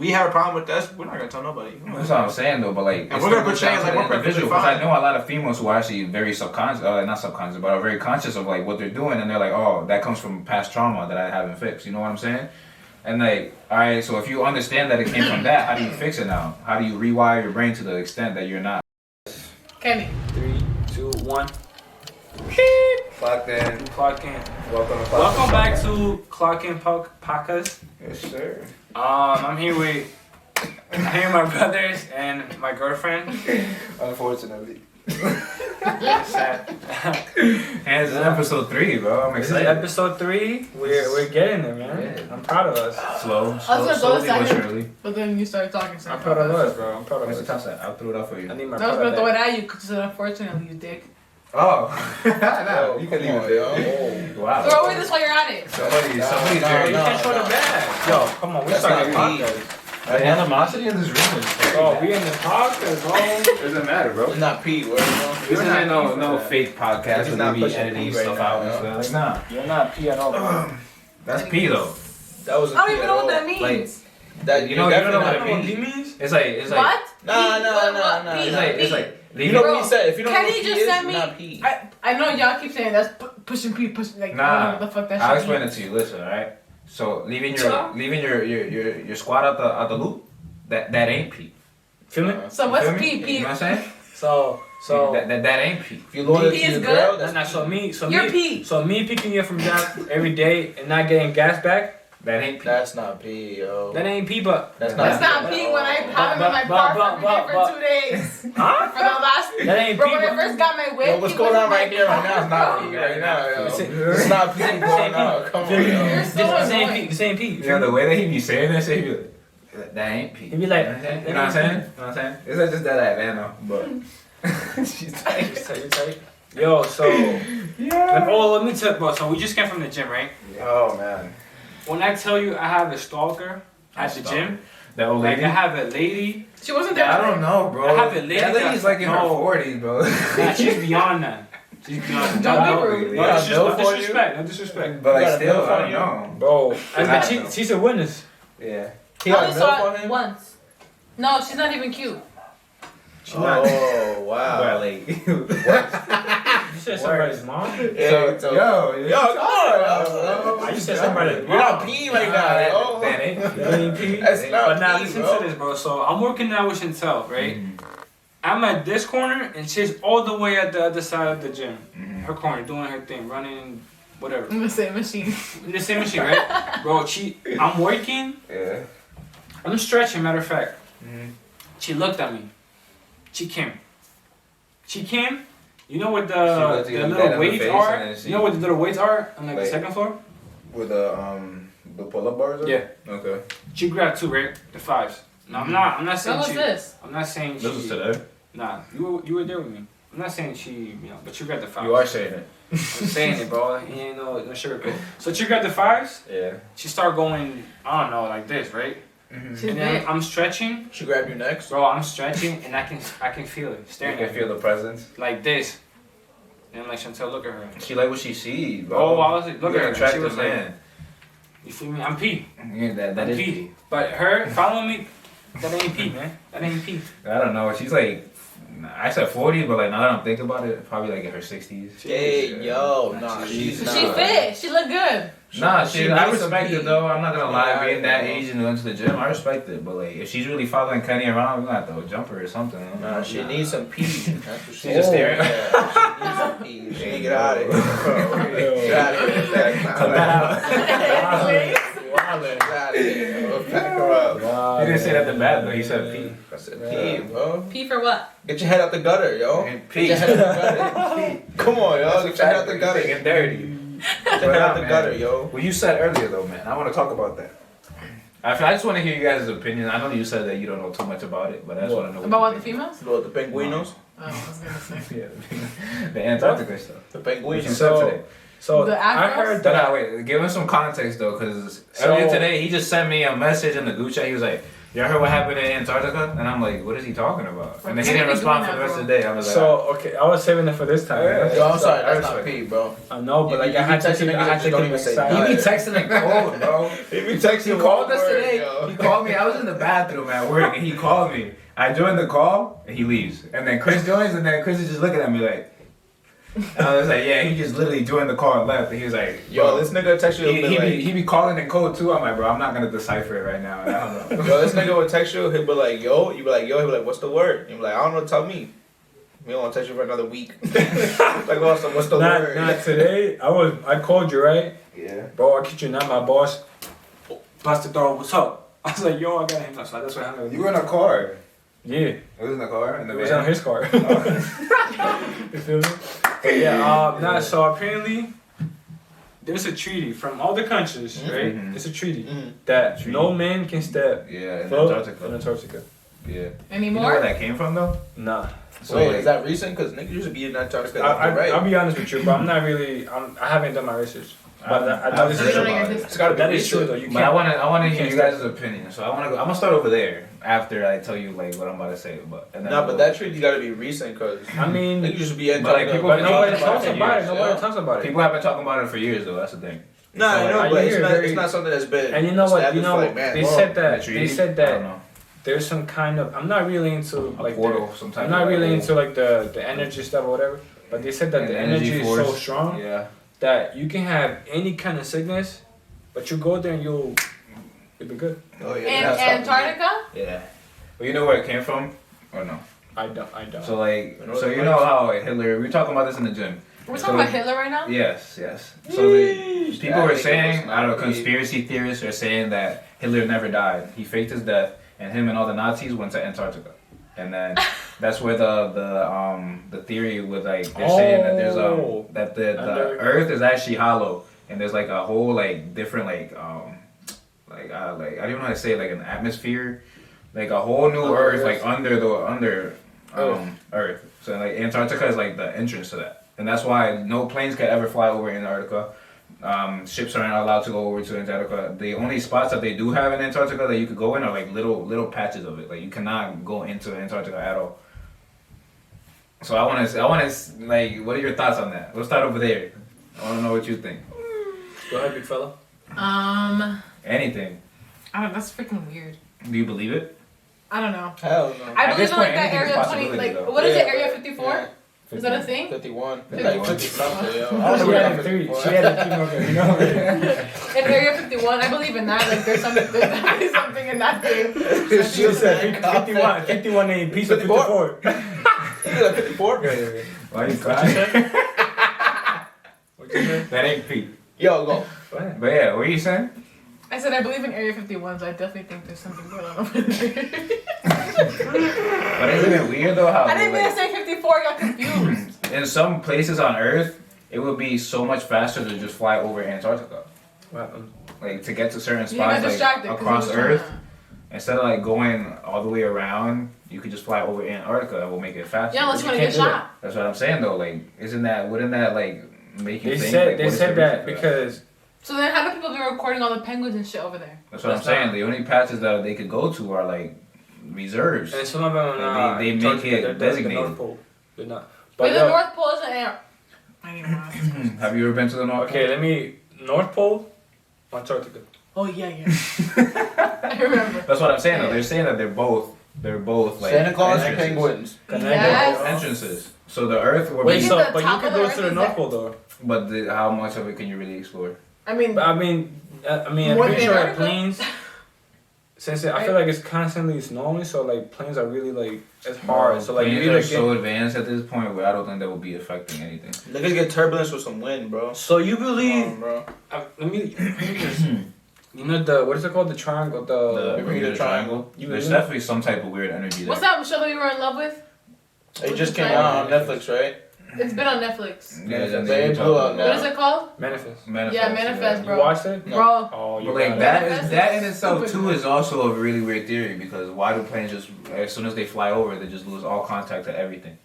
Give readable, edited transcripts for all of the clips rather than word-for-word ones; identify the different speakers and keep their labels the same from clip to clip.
Speaker 1: we have a problem with this, we're not gonna tell nobody.
Speaker 2: That's what I'm saying though, but like,
Speaker 1: and we're gonna portray like we're perfectly fine.
Speaker 2: I know a lot of females who are actually very subconscious, not subconscious, but are very conscious of like what they're doing, and they're like, oh, that comes from past trauma that I haven't fixed. You know what I'm saying? And like, all right, so if you understand that it came from that, how do you fix it now? How do you rewire your brain to the extent that you're not?
Speaker 3: Kenny.
Speaker 4: 3, 2, 1.
Speaker 2: Clock in.
Speaker 4: Clock in.
Speaker 2: Welcome
Speaker 4: back to Clock In Podcast.
Speaker 2: Yes, sir.
Speaker 4: I'm here with my brothers and my girlfriend.
Speaker 2: Unfortunately.
Speaker 4: Sad.
Speaker 2: And this is episode 3, bro. I'm
Speaker 4: This is
Speaker 2: excited.
Speaker 4: episode 3. We're getting there, man.
Speaker 2: Yeah.
Speaker 4: I'm proud of us.
Speaker 2: Slowly but surely.
Speaker 3: But then you started talking. So
Speaker 4: I'm proud of us, bro. I'm proud of
Speaker 2: What's the
Speaker 4: us.
Speaker 2: top set? I'll throw it up for you.
Speaker 4: I need my
Speaker 3: I was gonna
Speaker 4: product
Speaker 3: throw it
Speaker 4: back.
Speaker 3: at you because unfortunately you dick.
Speaker 2: Oh. No, you can leave it there. Wow.
Speaker 3: Throw away this while you're at it.
Speaker 2: Somebody's
Speaker 4: You
Speaker 2: very...
Speaker 4: can't throw the bag. Yo, come on, we started podcast.
Speaker 2: The animosity in this room is crazy.
Speaker 4: Bro, we in the podcast, bro.
Speaker 2: Doesn't matter, bro.
Speaker 5: It's not Pete, where
Speaker 2: This isn't no fake podcast
Speaker 5: He's
Speaker 2: where
Speaker 5: not
Speaker 2: we be
Speaker 5: pushing
Speaker 2: editing
Speaker 5: P right
Speaker 2: stuff
Speaker 5: now,
Speaker 2: out and
Speaker 5: yo.
Speaker 2: stuff. Like, nah.
Speaker 4: You're not P at all, bro.
Speaker 2: That's P though.
Speaker 5: That was
Speaker 3: I don't even know what that means.
Speaker 2: Like,
Speaker 5: That
Speaker 2: you don't know what it
Speaker 4: What
Speaker 2: means?
Speaker 4: he means?
Speaker 2: It's like
Speaker 3: What?
Speaker 5: Nah.
Speaker 2: it's like
Speaker 5: You know what he said? If you don't know
Speaker 3: Kenny
Speaker 5: what he
Speaker 3: just
Speaker 5: is,
Speaker 3: sent
Speaker 5: you're
Speaker 3: me.
Speaker 5: not Pete.
Speaker 3: I know y'all keep saying that's pushing P, like I don't know
Speaker 2: nah.
Speaker 3: what the fuck that
Speaker 2: I'll
Speaker 3: shit
Speaker 2: explain it
Speaker 3: means.
Speaker 2: to you. Listen, alright. So leaving
Speaker 3: Sure.
Speaker 2: your squad out the loop. That ain't P.
Speaker 4: Feel me?
Speaker 3: So what's
Speaker 2: Feel me?
Speaker 3: P?
Speaker 2: You
Speaker 3: P.
Speaker 2: know what I'm saying?
Speaker 4: So
Speaker 2: That ain't P.
Speaker 5: If you loyal
Speaker 3: P
Speaker 5: to
Speaker 3: is
Speaker 5: your
Speaker 3: good?
Speaker 5: girl,
Speaker 4: that's not
Speaker 3: You're P.
Speaker 4: So me picking you up from job every day and not getting gas back,
Speaker 2: That ain't P.
Speaker 5: That's not P, yo.
Speaker 4: that ain't P, but
Speaker 5: That's
Speaker 3: That's not P when I have him in my car every day for 2 days.
Speaker 4: huh?
Speaker 3: For the last.
Speaker 4: That ain't
Speaker 3: Bro,
Speaker 4: P,
Speaker 3: when I
Speaker 4: but
Speaker 3: first got my whip,
Speaker 5: Yo, what's
Speaker 3: he
Speaker 5: going
Speaker 3: was
Speaker 5: on
Speaker 3: in my
Speaker 5: right here right now? It's not
Speaker 3: car.
Speaker 5: P right now, yo.
Speaker 4: It's
Speaker 5: It's not P going on. Come on,
Speaker 4: Feel me?
Speaker 5: yo.
Speaker 3: You're so
Speaker 4: This ain't P.
Speaker 3: annoying.
Speaker 4: This ain't P.
Speaker 2: You know the way that he be saying that shit, he be like, that ain't P.
Speaker 4: He be like,
Speaker 2: you know what I'm saying? You know what I'm saying? It's not just that Atlanta, but she's tight.
Speaker 4: You tight. Yo, so let me tell, bro. So we just came from the gym, right?
Speaker 5: Oh, man.
Speaker 4: When I tell you I have a stalker at the gym,
Speaker 2: That old
Speaker 4: like
Speaker 2: lady.
Speaker 4: I have a lady.
Speaker 3: She wasn't there.
Speaker 2: I don't know, bro.
Speaker 4: I have a lady
Speaker 2: That lady's
Speaker 4: that-
Speaker 2: like in her
Speaker 4: no.
Speaker 2: 40s, bro.
Speaker 4: Nah, she's beyond that. She's beyond that.
Speaker 3: Don't be
Speaker 4: No,
Speaker 3: rude.
Speaker 4: no,
Speaker 5: Yeah,
Speaker 4: disres-
Speaker 5: no
Speaker 4: no
Speaker 5: for you.
Speaker 4: disrespect. No disrespect.
Speaker 2: But like
Speaker 5: You got a
Speaker 2: still,
Speaker 5: bill
Speaker 2: I
Speaker 5: for
Speaker 2: don't
Speaker 5: you?
Speaker 2: know.
Speaker 4: Bro,
Speaker 2: I know.
Speaker 4: she's a witness.
Speaker 2: Yeah.
Speaker 5: He
Speaker 3: I
Speaker 5: got a
Speaker 3: only
Speaker 5: bill
Speaker 3: saw
Speaker 5: for
Speaker 3: it
Speaker 5: him?
Speaker 3: once. No, she's not even cute.
Speaker 4: She's not.
Speaker 5: Oh, wow.
Speaker 2: Well, like,
Speaker 4: You said somebody's mom?
Speaker 2: yo,
Speaker 5: Yo,
Speaker 2: come on,
Speaker 4: I just said somebody's
Speaker 5: You're not
Speaker 4: mom.
Speaker 5: P right now, yo.
Speaker 2: That ain't
Speaker 4: That ain't P.
Speaker 5: That's not
Speaker 4: But now
Speaker 5: P,
Speaker 4: listen
Speaker 5: bro.
Speaker 4: to this, bro. So I'm working now with Chantal, right? I'm at this corner and she's all the way at the other side of the gym. Her corner, doing her thing, running, whatever.
Speaker 3: In the same machine.
Speaker 4: In the same machine, right? Bro, I'm working,
Speaker 2: Yeah.
Speaker 4: I'm stretching, matter of fact. She looked at me. She came. You know what
Speaker 2: She looked
Speaker 4: the
Speaker 2: you dead in
Speaker 4: little
Speaker 2: the
Speaker 4: weights
Speaker 2: face
Speaker 4: are?
Speaker 2: and then she-
Speaker 4: You know what the little weights are on like the
Speaker 2: Like-
Speaker 4: second floor?
Speaker 2: With the pull-up bars?
Speaker 4: Yeah.
Speaker 2: Okay.
Speaker 4: She grabbed 2, right? The 5s. No, I'm not
Speaker 3: When
Speaker 4: saying
Speaker 3: was
Speaker 4: she.
Speaker 3: this?
Speaker 4: I'm not saying she.
Speaker 2: This was today.
Speaker 4: Nah, you were there with me. I'm not saying she, but you grabbed the 5s.
Speaker 2: You are saying it.
Speaker 4: I'm saying it, bro. He ain't no sugarcoat. So she grabbed the 5s.
Speaker 2: Yeah.
Speaker 4: She started going, I don't know, like this, right?
Speaker 3: She's
Speaker 4: And then
Speaker 3: big.
Speaker 4: I'm stretching,
Speaker 5: She grabbed you next?
Speaker 4: bro. I'm stretching, and I can feel it
Speaker 2: You
Speaker 4: staring
Speaker 2: can
Speaker 4: at
Speaker 2: feel
Speaker 4: me
Speaker 2: the presence.
Speaker 4: like this. And I'm like, Chantal, look at her.
Speaker 2: She like what she sees, bro.
Speaker 4: Oh, I was like, look
Speaker 2: You're
Speaker 4: at
Speaker 2: an
Speaker 4: her. She
Speaker 2: attractive
Speaker 4: was like,
Speaker 2: man.
Speaker 4: you feel me? I'm P.
Speaker 2: Yeah, that
Speaker 4: I'm
Speaker 2: is.
Speaker 4: P. But her following me, that ain't P, man. That ain't P.
Speaker 2: I don't know. She's like, I said 40, but like now that I'm thinking about it, probably like in her 60s.
Speaker 5: Hey, yo. Nah, she's
Speaker 3: She
Speaker 5: not.
Speaker 3: fit. She looked good.
Speaker 2: Nah,
Speaker 5: She
Speaker 2: I
Speaker 5: needs some
Speaker 2: respect it
Speaker 5: P.
Speaker 2: though. I'm not gonna lie,
Speaker 5: Yeah,
Speaker 2: being that
Speaker 5: yeah.
Speaker 2: age and going to the gym, I respect it. But like, if she's really following Kenny around, we're gonna have to jump her or something.
Speaker 5: Nah, she needs some P. That's what
Speaker 2: She's just staring.
Speaker 5: Yeah, she needs some P. She need to get out of here. Get out of here.
Speaker 2: Cut that out.
Speaker 5: Get out of here. Pack her up.
Speaker 2: He didn't say that the bad though. He said P.
Speaker 5: I said P, bro.
Speaker 3: P for what?
Speaker 5: Get your head out the gutter, yo.
Speaker 2: P.
Speaker 5: Get your head out the gutter. Come on, yo. Get your head out the gutter.
Speaker 2: Getting dirty.
Speaker 5: Get your head out the gutter, yo.
Speaker 2: What you said earlier though, man. I want to talk about that. I just want to hear you guys' opinion. I know you said that you don't know too much about it, but I just want to know.
Speaker 3: About what, the
Speaker 2: you think.
Speaker 3: females?
Speaker 5: Lo the penguinos.
Speaker 3: Oh, I was gonna say.
Speaker 2: Yeah, the Antarctica stuff.
Speaker 5: The
Speaker 2: What you
Speaker 5: penguinos.
Speaker 2: said today.
Speaker 4: So
Speaker 3: The
Speaker 4: I
Speaker 3: Afros?
Speaker 4: heard
Speaker 2: But
Speaker 4: that.
Speaker 2: wait, give him some context though, because
Speaker 4: So-
Speaker 2: earlier today he just sent me a message in the group chat. He was like, Y'all heard what happened in Antarctica? And I'm like, what is he talking about? And then he
Speaker 3: What
Speaker 2: didn't
Speaker 3: are you
Speaker 2: respond
Speaker 3: doing
Speaker 2: for the
Speaker 3: now,
Speaker 2: rest of
Speaker 3: bro?
Speaker 2: the day. I was like,
Speaker 4: So okay, I was saving it for this time.
Speaker 2: Yeah.
Speaker 5: Yo, I'm sorry,
Speaker 2: I
Speaker 5: that's not
Speaker 2: respect
Speaker 5: P, bro.
Speaker 4: I know, but like
Speaker 5: You
Speaker 4: I had to
Speaker 5: texting
Speaker 4: keep, I
Speaker 5: niggas
Speaker 4: had
Speaker 5: that
Speaker 4: to
Speaker 5: don't
Speaker 4: keep
Speaker 5: even
Speaker 4: it
Speaker 5: say
Speaker 4: silent.
Speaker 2: he be texting like cold, bro.
Speaker 5: He be texting
Speaker 2: He called us
Speaker 5: one word,
Speaker 2: today.
Speaker 5: yo.
Speaker 2: He called me. I was in the bathroom at work, and he called me. I joined the call, and he leaves. And then Chris joins, and then Chris is just looking at me like. And I was like, yeah, he just literally joined the call and left. And he was like,
Speaker 5: Yo, this nigga text you.
Speaker 2: he be calling in code too. I'm like, bro, I'm not gonna decipher it right now. I don't know.
Speaker 5: Yo, this nigga would text you. He'd be like, yo. You be like, yo. He'd be like, what's the word? You be like, I don't know. Tell me. We don't want to text you for another week. Like, what's the word?
Speaker 4: Not today. I called you, right?
Speaker 2: Yeah.
Speaker 4: Bro, I kid you not, my boss busted the door. What's up? I was like, yo, I gotta hang up. So that's what I hung up.
Speaker 2: You were in a car.
Speaker 4: Yeah.
Speaker 2: It was in the car in the
Speaker 4: It was
Speaker 2: van.
Speaker 4: on his car. You feel me? But yeah, so apparently there's a treaty from all the countries, right?
Speaker 2: Mhm.
Speaker 4: It's a treaty
Speaker 5: Mhm.
Speaker 4: that
Speaker 2: Treaty.
Speaker 4: no man can step
Speaker 2: Yeah, in
Speaker 4: foot
Speaker 2: Antarctica.
Speaker 4: in Antarctica.
Speaker 2: Yeah. You know where
Speaker 3: Anymore?
Speaker 2: that came from though?
Speaker 4: Nah.
Speaker 2: So
Speaker 5: Wait,
Speaker 2: like,
Speaker 5: is that recent? Because niggas used to be in Antarctica. Right?
Speaker 4: I'll be honest with you, but I'm not really. I haven't done my research. But I know this
Speaker 2: I've
Speaker 4: is
Speaker 2: heard
Speaker 4: true.
Speaker 2: about it.
Speaker 5: It's gotta be
Speaker 4: That is
Speaker 5: recent.
Speaker 4: true though. You
Speaker 2: But I
Speaker 4: can't.
Speaker 2: wanna
Speaker 4: you
Speaker 2: hear
Speaker 4: can't
Speaker 2: you guys' opinion. So I'm gonna start over there after I tell you like what I'm about to say. But and then
Speaker 5: Nah, but that treaty gotta be recent because
Speaker 4: I mean,
Speaker 5: niggas used to be in
Speaker 2: But, like,
Speaker 5: Antarctica.
Speaker 2: people
Speaker 4: but
Speaker 2: been
Speaker 4: nobody
Speaker 2: talking about
Speaker 4: talks
Speaker 2: it for
Speaker 4: about it.
Speaker 2: years,
Speaker 4: Nobody
Speaker 5: yeah.
Speaker 4: talks about it.
Speaker 2: people have been talking about it for years though. That's the thing.
Speaker 5: Nah, I
Speaker 2: So,
Speaker 5: know,
Speaker 4: like,
Speaker 5: but
Speaker 4: I
Speaker 5: it's
Speaker 4: hear
Speaker 5: not.
Speaker 4: very-
Speaker 5: It's not something that's been.
Speaker 4: And you know what? You
Speaker 5: established
Speaker 4: know
Speaker 5: for, like, man.
Speaker 4: they
Speaker 5: Whoa.
Speaker 4: said that.
Speaker 2: The treaty?
Speaker 4: They said
Speaker 2: I
Speaker 4: that
Speaker 2: don't know.
Speaker 4: there's some kind of. I'm not really into
Speaker 2: A
Speaker 4: like
Speaker 2: portal, some type
Speaker 4: I'm not
Speaker 2: of,
Speaker 4: really
Speaker 2: like,
Speaker 4: into like the energy stuff or whatever. But they said that
Speaker 2: an
Speaker 4: the energy is so
Speaker 2: force.
Speaker 4: strong
Speaker 2: Yeah.
Speaker 4: that you can have any kind of sickness, but you go there and you'll be good.
Speaker 5: Oh yeah.
Speaker 3: In
Speaker 5: that's something.
Speaker 3: Antarctica?
Speaker 2: Yeah. Well, you know where it came from, or no?
Speaker 4: I don't.
Speaker 2: So like,
Speaker 5: You know
Speaker 2: so
Speaker 5: the
Speaker 2: you know
Speaker 5: place?
Speaker 2: how Hitler? We were talking about this in the gym.
Speaker 3: We're talking about Hitler right now?
Speaker 2: Yes, yes. So the, people were
Speaker 5: That nigga
Speaker 2: saying,
Speaker 5: was
Speaker 2: I don't know,
Speaker 5: not
Speaker 2: conspiracy theorists are saying that Hitler never died. He faked his death, and him and all the Nazis went to Antarctica, and then that's where the theory was like they're saying that there's that the Earth is actually hollow, and there's like a whole like different like I don't even know how to say it, like an atmosphere, like a whole new Earth like under Earth. So like Antarctica is like the entrance to that, and that's why no planes can ever fly over Antarctica. Ships are not allowed to go over to Antarctica. The only spots that they do have in Antarctica that you could go in are like little patches of it. Like you cannot go into Antarctica at all. So I want to like, what are your thoughts on that? Let's start over there. I want to know what you think.
Speaker 4: Go ahead, big fella.
Speaker 2: Anything.
Speaker 3: I don't know, that's freaking weird.
Speaker 2: Do you believe it?
Speaker 3: I don't know.
Speaker 5: Hell no.
Speaker 3: I
Speaker 2: At this
Speaker 3: believe in
Speaker 2: point,
Speaker 3: like that
Speaker 2: anything is
Speaker 3: Area 20,
Speaker 2: possibility,
Speaker 3: like,
Speaker 2: though.
Speaker 3: what is it,
Speaker 5: Yeah.
Speaker 3: Area 54?
Speaker 5: Yeah.
Speaker 3: Is that a thing?
Speaker 5: 51.
Speaker 2: 51.
Speaker 5: Like 50 something, yo. I
Speaker 4: She
Speaker 5: don't know
Speaker 4: had
Speaker 5: what
Speaker 4: a three.
Speaker 5: that
Speaker 4: She had a three. You know.
Speaker 3: In Area 51, I believe in that. Like, there's something in that thing.
Speaker 4: She said 51. 51 ain't piece of 54.
Speaker 5: 54?
Speaker 2: Why you crying?
Speaker 4: What you say?
Speaker 2: That ain't Pete.
Speaker 5: Yo, go.
Speaker 4: Go ahead.
Speaker 2: But yeah, what are you saying?
Speaker 3: I said I believe in Area 51, so I definitely think there's something going on over there.
Speaker 2: But isn't it weird though how
Speaker 3: I didn't mean
Speaker 2: like,
Speaker 3: to say 54, I got confused.
Speaker 2: in some places on Earth it would be so much faster to just fly over Antarctica, like to get to certain
Speaker 3: You got
Speaker 2: spots like
Speaker 3: distracted 'cause
Speaker 2: across
Speaker 3: you was
Speaker 2: Earth.
Speaker 3: trying
Speaker 2: Instead of like going all the way around, you could just fly over Antarctica and we'll make it faster.
Speaker 3: Yeah, unless you want to
Speaker 2: can't
Speaker 3: get
Speaker 2: do
Speaker 3: shot.
Speaker 2: that. That's what I'm saying though. Like, wouldn't that like make you
Speaker 4: They
Speaker 2: think?
Speaker 4: said
Speaker 2: like,
Speaker 4: they
Speaker 2: what is
Speaker 4: said
Speaker 2: the
Speaker 4: that
Speaker 2: reason for
Speaker 4: because
Speaker 3: So then how do people be recording all the penguins and shit over there?
Speaker 2: That's what I'm saying. The only patches that they could go to are like reserves.
Speaker 4: and some of them
Speaker 2: They make
Speaker 4: Antarctica,
Speaker 2: it
Speaker 4: they're
Speaker 2: designated.
Speaker 4: The North Pole. They're not.
Speaker 3: But
Speaker 4: But
Speaker 3: the
Speaker 4: yo,
Speaker 3: North Pole is an I didn't want to ask this question.
Speaker 2: Have you ever been to the North
Speaker 4: okay, let me North Pole, Antarctica.
Speaker 3: Oh, yeah. I remember.
Speaker 2: That's what I'm saying though. They're saying that they're both like
Speaker 5: Santa Claus and
Speaker 2: entrances.
Speaker 5: penguins.
Speaker 3: Yes.
Speaker 2: Entrances. So the Earth will
Speaker 4: Wait,
Speaker 2: be,
Speaker 3: Maybe
Speaker 4: so
Speaker 3: the
Speaker 4: but you
Speaker 3: top
Speaker 4: can
Speaker 3: of the
Speaker 4: go
Speaker 3: Earth
Speaker 4: to the
Speaker 3: is
Speaker 4: North
Speaker 3: there.
Speaker 4: Pole though.
Speaker 2: but how much of it can you really explore?
Speaker 3: I mean,
Speaker 4: But I mean, I'm
Speaker 3: More
Speaker 4: pretty
Speaker 3: than
Speaker 4: sure
Speaker 3: Antarctica?
Speaker 4: planes. Since I feel like it's constantly snowing, so like planes are really like it's hard. So like you
Speaker 2: planes
Speaker 4: either
Speaker 2: are
Speaker 4: get,
Speaker 2: so advanced at this point where I don't think that will be affecting anything.
Speaker 5: Niggas get turbulence with some wind, bro.
Speaker 4: So you believe?
Speaker 5: Bro.
Speaker 4: Let me. You know the what is it called? The triangle.
Speaker 2: The
Speaker 5: Bermuda
Speaker 2: Bermuda Triangle.
Speaker 4: You
Speaker 2: There's
Speaker 4: really-
Speaker 2: definitely some type of weird energy there.
Speaker 3: what's that show that we were in love with?
Speaker 5: It just came out on Netflix, right?
Speaker 3: It's been on Netflix.
Speaker 2: Yeah, then
Speaker 5: They
Speaker 2: you
Speaker 5: blew
Speaker 2: talk
Speaker 5: up
Speaker 2: about-
Speaker 5: now.
Speaker 3: What is it called?
Speaker 4: Manifest.
Speaker 2: Manifest.
Speaker 3: Yeah, Manifest,
Speaker 4: You
Speaker 3: bro.
Speaker 4: watched it?
Speaker 5: No.
Speaker 3: Bro,
Speaker 4: Oh, you
Speaker 2: But
Speaker 4: got
Speaker 2: like
Speaker 4: it.
Speaker 2: that in itself
Speaker 3: Stupid,
Speaker 2: too
Speaker 3: man.
Speaker 2: is also a really weird theory because why do planes just as soon as they fly over they just lose all contact to everything?